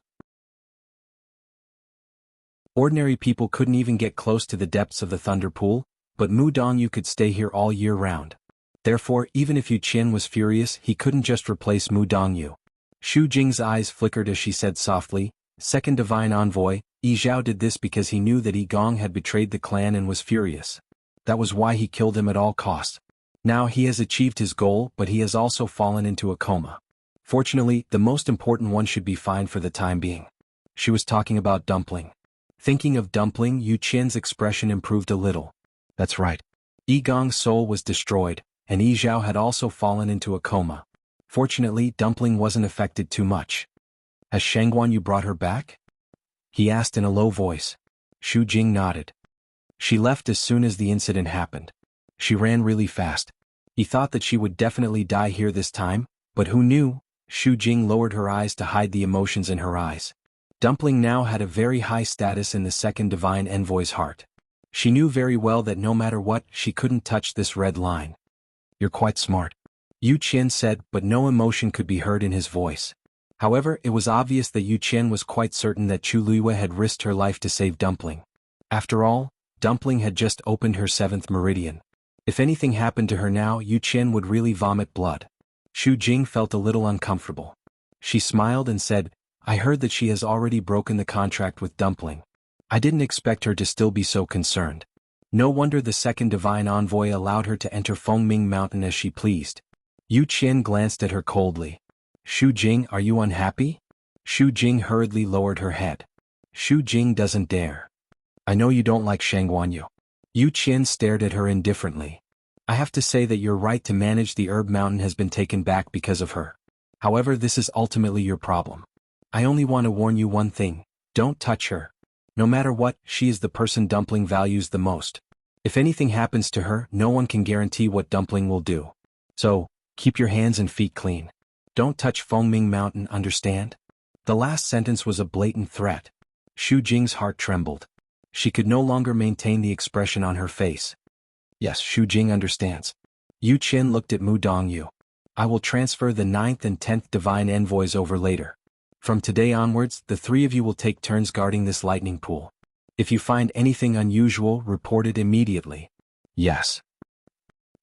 Ordinary people couldn't even get close to the depths of the Thunder Pool, but Mu Dongyu could stay here all year round. Therefore, even if Yu Qian was furious, he couldn't just replace Mu Dongyu. Xu Jing's eyes flickered as she said softly, "2nd divine envoy, Yi Zhao did this because he knew that Yi Gong had betrayed the clan and was furious. That was why he killed him at all costs. Now he has achieved his goal, but he has also fallen into a coma. Fortunately, the most important one should be fine for the time being." She was talking about Dumpling. Thinking of Dumpling, Yu Qian's expression improved a little. That's right. Yi Gong's soul was destroyed, and Yi Zhao had also fallen into a coma. Fortunately, Dumpling wasn't affected too much. "Has Shangguan Yu brought her back?" he asked in a low voice. Xu Jing nodded. "She left as soon as the incident happened. She ran really fast. He thought that she would definitely die here this time, but who knew?" Xu Jing lowered her eyes to hide the emotions in her eyes. Dumpling now had a very high status in the 2nd divine envoy's heart. She knew very well that no matter what, she couldn't touch this red line. "You're quite smart," Yu Qian said, but no emotion could be heard in his voice. However, it was obvious that Yu Qian was quite certain that Chu Luiyue had risked her life to save Dumpling. After all, Dumpling had just opened her 7th meridian. If anything happened to her now, Yu Qian would really vomit blood. Xu Jing felt a little uncomfortable. She smiled and said, "I heard that she has already broken the contract with Dumpling. I didn't expect her to still be so concerned. No wonder the 2nd divine envoy allowed her to enter Fengming Mountain as she pleased." Yu Qian glanced at her coldly. "Xu Jing, are you unhappy?" Xu Jing hurriedly lowered her head. "Xu Jing doesn't dare. I know you don't like Shangguan Yu." Yu Qian stared at her indifferently. "I have to say that your right to manage the Herb Mountain has been taken back because of her. However, this is ultimately your problem. I only want to warn you one thing, don't touch her. No matter what, she is the person Dumpling values the most. If anything happens to her, no one can guarantee what Dumpling will do. So, keep your hands and feet clean. Don't touch Fengming Mountain, understand? The last sentence was a blatant threat. Xu Jing's heart trembled. She could no longer maintain the expression on her face. Yes, Xu Jing understands. Yu Qin looked at Mu Dongyu. I will transfer the 9th and 10th divine envoys over later. From today onwards, the 3 of you will take turns guarding this lightning pool. If you find anything unusual, report it immediately. Yes.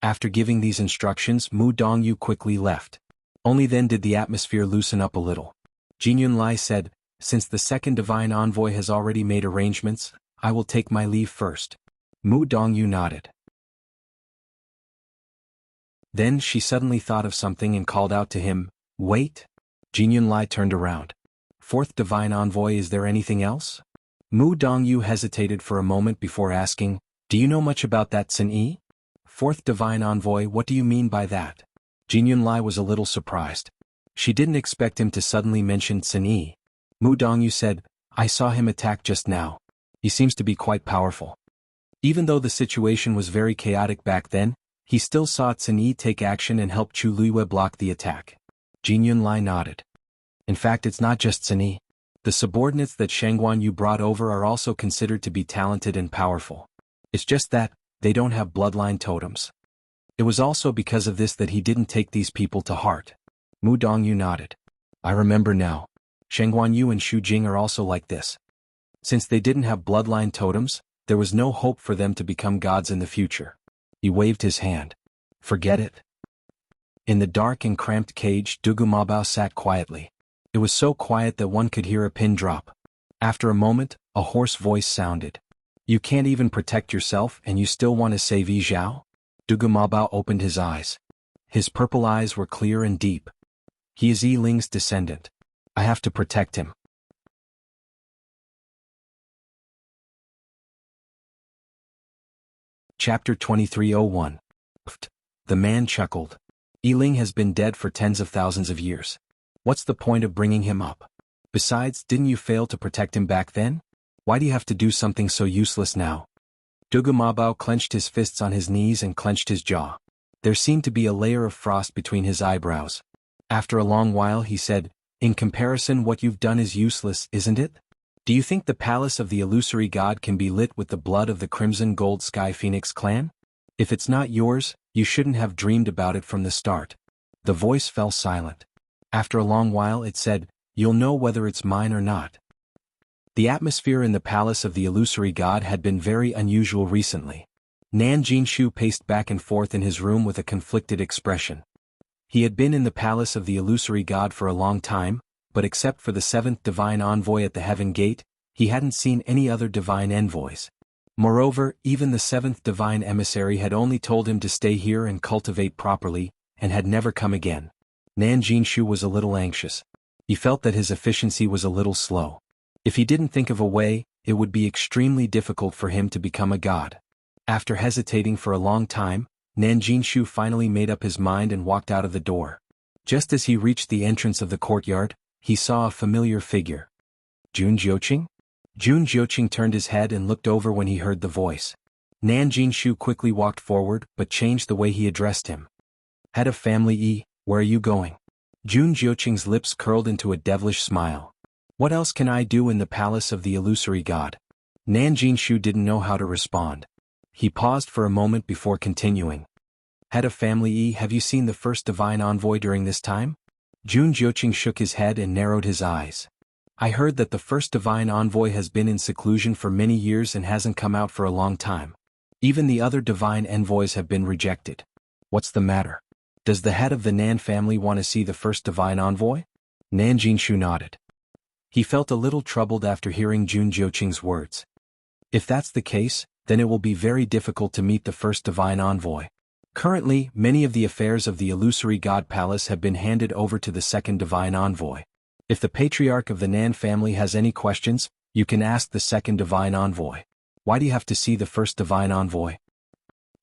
After giving these instructions, Mu Dongyu quickly left. Only then did the atmosphere loosen up a little. Jin Yunlai said, since the 2nd divine envoy has already made arrangements, I will take my leave first. Mu Dongyu nodded. Then she suddenly thought of something and called out to him, wait. Jin Yunlai turned around. 4th divine envoy, is there anything else? Mu Dongyu hesitated for a moment before asking, do you know much about that Sin Yi? 4th divine envoy, what do you mean by that? Jin Yunlai was a little surprised. She didn't expect him to suddenly mention Sin Yi. Mu Dongyu said, I saw him attack just now. He seems to be quite powerful. Even though the situation was very chaotic back then, he still saw Sin Yi take action and help Chu Luiyue block the attack. Jin Yunlai nodded. In fact, it's not just Sin Yi. The subordinates that Shangguan Yu brought over are also considered to be talented and powerful. It's just that, they don't have bloodline totems. It was also because of this that he didn't take these people to heart. Mu Dongyu nodded. I remember now. Shangguan Yu and Xu Jing are also like this. Since they didn't have bloodline totems, there was no hope for them to become gods in the future. He waved his hand. Forget it. In the dark and cramped cage, Dugu Mabao sat quietly. It was so quiet that one could hear a pin drop. After a moment, a hoarse voice sounded. You can't even protect yourself and you still want to save Yi Zhao? Dugu Mabao opened his eyes. His purple eyes were clear and deep. He is Yi Ling's descendant. I have to protect him. Chapter 2301. The man chuckled. Yi Ling has been dead for tens of thousands of years. What's the point of bringing him up? Besides, didn't you fail to protect him back then? Why do you have to do something so useless now? Dugu Mabao clenched his fists on his knees and clenched his jaw. There seemed to be a layer of frost between his eyebrows. After a long while he said, in comparison, what you've done is useless, isn't it? Do you think the palace of the illusory god can be lit with the blood of the Crimson Gold Sky Phoenix clan? If it's not yours, you shouldn't have dreamed about it from the start. The voice fell silent. After a long while it said, you'll know whether it's mine or not. The atmosphere in the palace of the illusory god had been very unusual recently. Nan Jinshu paced back and forth in his room with a conflicted expression. He had been in the palace of the illusory god for a long time, but except for the 7th divine envoy at the heaven gate, he hadn't seen any other divine envoys. Moreover, even the 7th divine emissary had only told him to stay here and cultivate properly, and had never come again. Nan Jinshu was a little anxious. He felt that his efficiency was a little slow. If he didn't think of a way, it would be extremely difficult for him to become a god. After hesitating for a long time, Nan Jinshu finally made up his mind and walked out of the door. Just as he reached the entrance of the courtyard, he saw a familiar figure. Jun Jiuqing? Jun Jiuqing turned his head and looked over when he heard the voice. Nan Jinshu quickly walked forward but changed the way he addressed him. Head of family Yi, where are you going? Jun Jiuqing's lips curled into a devilish smile. What else can I do in the palace of the illusory god? Nan Jinshu didn't know how to respond. He paused for a moment before continuing. Head of family Yi, have you seen the 1st divine envoy during this time? Jun Jiuqing shook his head and narrowed his eyes. I heard that the 1st divine envoy has been in seclusion for many years and hasn't come out for a long time. Even the other divine envoys have been rejected. What's the matter? Does the head of the Nan family want to see the 1st divine envoy? Nan Jinshu nodded. He felt a little troubled after hearing Jun Jiuqing's words. If that's the case, then it will be very difficult to meet the 1st divine envoy. Currently, many of the affairs of the illusory god palace have been handed over to the 2nd divine envoy. If the patriarch of the Nan family has any questions, you can ask the 2nd divine envoy. Why do you have to see the 1st divine envoy?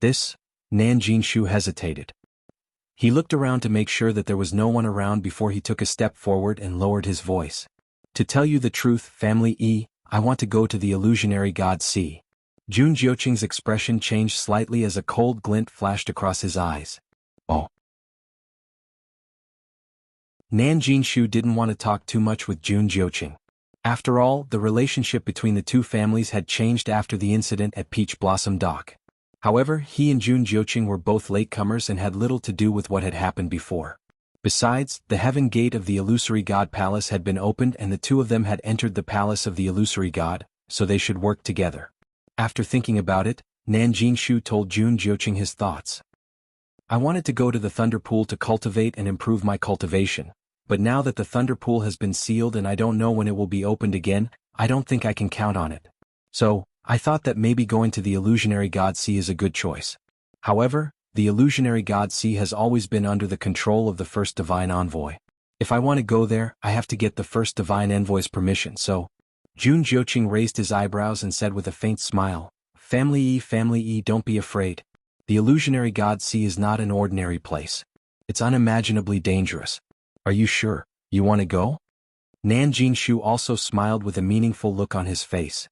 This? Nan Jinshu hesitated. He looked around to make sure that there was no one around before he took a step forward and lowered his voice. To tell you the truth, family Yi, I want to go to the illusionary god sea. Jun Jiuqing's expression changed slightly as a cold glint flashed across his eyes. Oh. Nan Jinshu didn't want to talk too much with Jun Jiuqing. After all, the relationship between the two families had changed after the incident at Peach Blossom Dock. However, he and Jun Jiuqing were both latecomers and had little to do with what had happened before. Besides, the heaven gate of the illusory god palace had been opened and the two of them had entered the palace of the illusory god, so they should work together. After thinking about it, Nan Jinshu told Jun Jiuqing his thoughts. I wanted to go to the Thunder Pool to cultivate and improve my cultivation, but now that the Thunder Pool has been sealed and I don't know when it will be opened again, I don't think I can count on it. So, I thought that maybe going to the illusionary god sea is a good choice. However, the illusionary god sea has always been under the control of the first divine envoy. If I want to go there, I have to get the first divine envoy's permission, so... Jun Jiuqing raised his eyebrows and said with a faint smile, Family E, don't be afraid. The illusionary god sea is not an ordinary place. It's unimaginably dangerous. Are you sure you want to go? Nan Jinshu also smiled with a meaningful look on his face.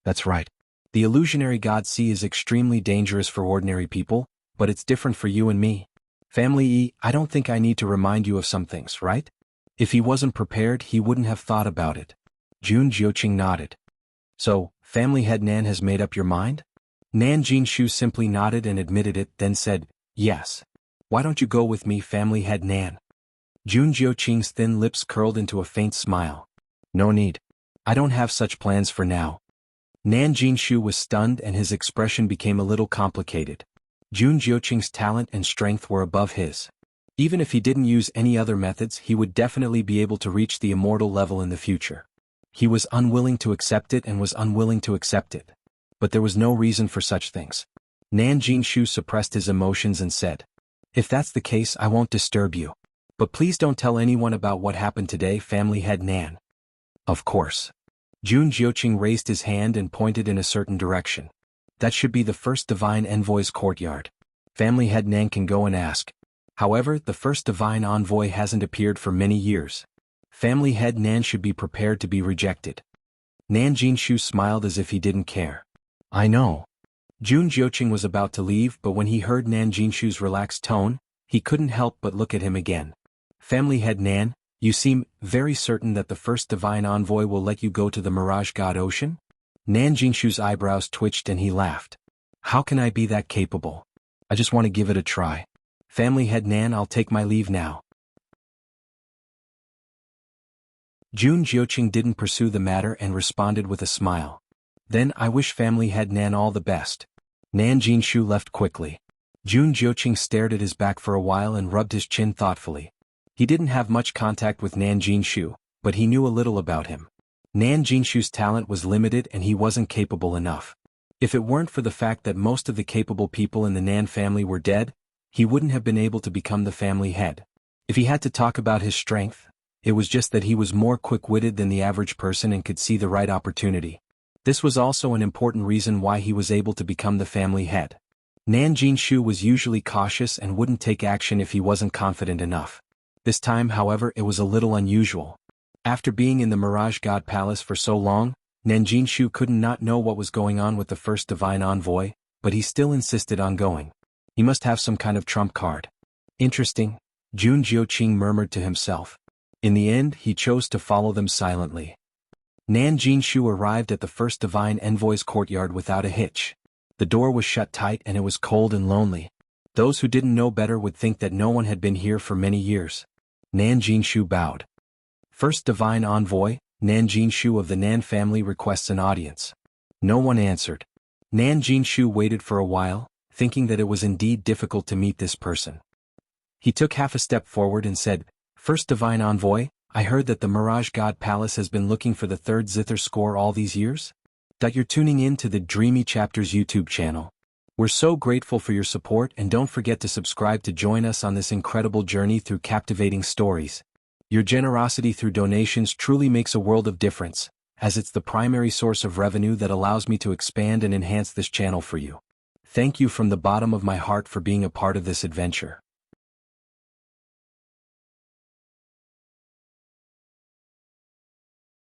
That's right. The illusionary god sea is extremely dangerous for ordinary people, but it's different for you and me. Family E, I don't think I need to remind you of some things, right? If he wasn't prepared, he wouldn't have thought about it. Jun Jiuqing nodded. So, family head Nan has made up your mind? Nan Jinshu simply nodded and admitted it, then said, yes. Why don't you go with me, family head Nan? Jun Jiuqing's thin lips curled into a faint smile. No need. I don't have such plans for now. Nan Jinshu was stunned and his expression became a little complicated. Jun Jiuqing's talent and strength were above his. Even if he didn't use any other methods, he would definitely be able to reach the immortal level in the future. He was unwilling to accept it and was unwilling to accept it. But there was no reason for such things. Nan Jinshu suppressed his emotions and said, if that's the case, I won't disturb you. But please don't tell anyone about what happened today, family head Nan. Of course. Jun Jiuqing raised his hand and pointed in a certain direction. That should be the first divine envoy's courtyard. Family head Nan can go and ask. However, the first divine envoy hasn't appeared for many years. Family head Nan should be prepared to be rejected. Nan Jinshu smiled as if he didn't care. I know. Jun Jiuqing was about to leave, but when he heard Nan Jinshu's relaxed tone, he couldn't help but look at him again. Family head Nan, you seem very certain that the first divine envoy will let you go to the Mirage God Ocean? Nan Jinshu's eyebrows twitched and he laughed. How can I be that capable? I just want to give it a try. Family head Nan, I'll take my leave now. Jun Jiuqing didn't pursue the matter and responded with a smile. Then I wish family head Nan all the best. Nan Jinshu left quickly. Jun Jiuqing stared at his back for a while and rubbed his chin thoughtfully. He didn't have much contact with Nan Jinshu, but he knew a little about him. Nan Jinshu's talent was limited and he wasn't capable enough. If it weren't for the fact that most of the capable people in the Nan family were dead, he wouldn't have been able to become the family head. If he had to talk about his strength, it was just that he was more quick-witted than the average person and could see the right opportunity. This was also an important reason why he was able to become the family head. Nan Jinshu was usually cautious and wouldn't take action if he wasn't confident enough. This time, however, it was a little unusual. After being in the Mirage God Palace for so long, Nan Jinshu couldn't not know what was going on with the first divine envoy, but he still insisted on going. He must have some kind of trump card. Interesting, Jun Jiuqing murmured to himself. In the end, he chose to follow them silently. Nan Jinshu arrived at the first divine envoy's courtyard without a hitch. The door was shut tight and it was cold and lonely. Those who didn't know better would think that no one had been here for many years. Nan Jinshu bowed. First divine envoy, Nan Jinshu of the Nan family requests an audience. No one answered. Nan Jinshu waited for a while, thinking that it was indeed difficult to meet this person. He took half a step forward and said, First divine envoy, I heard that the Mirage God Palace has been looking for the third Zither score all these years? That you're tuning in to the Dreamy Chapters YouTube channel. We're so grateful for your support and don't forget to subscribe to join us on this incredible journey through captivating stories. Your generosity through donations truly makes a world of difference, as it's the primary source of revenue that allows me to expand and enhance this channel for you. Thank you from the bottom of my heart for being a part of this adventure.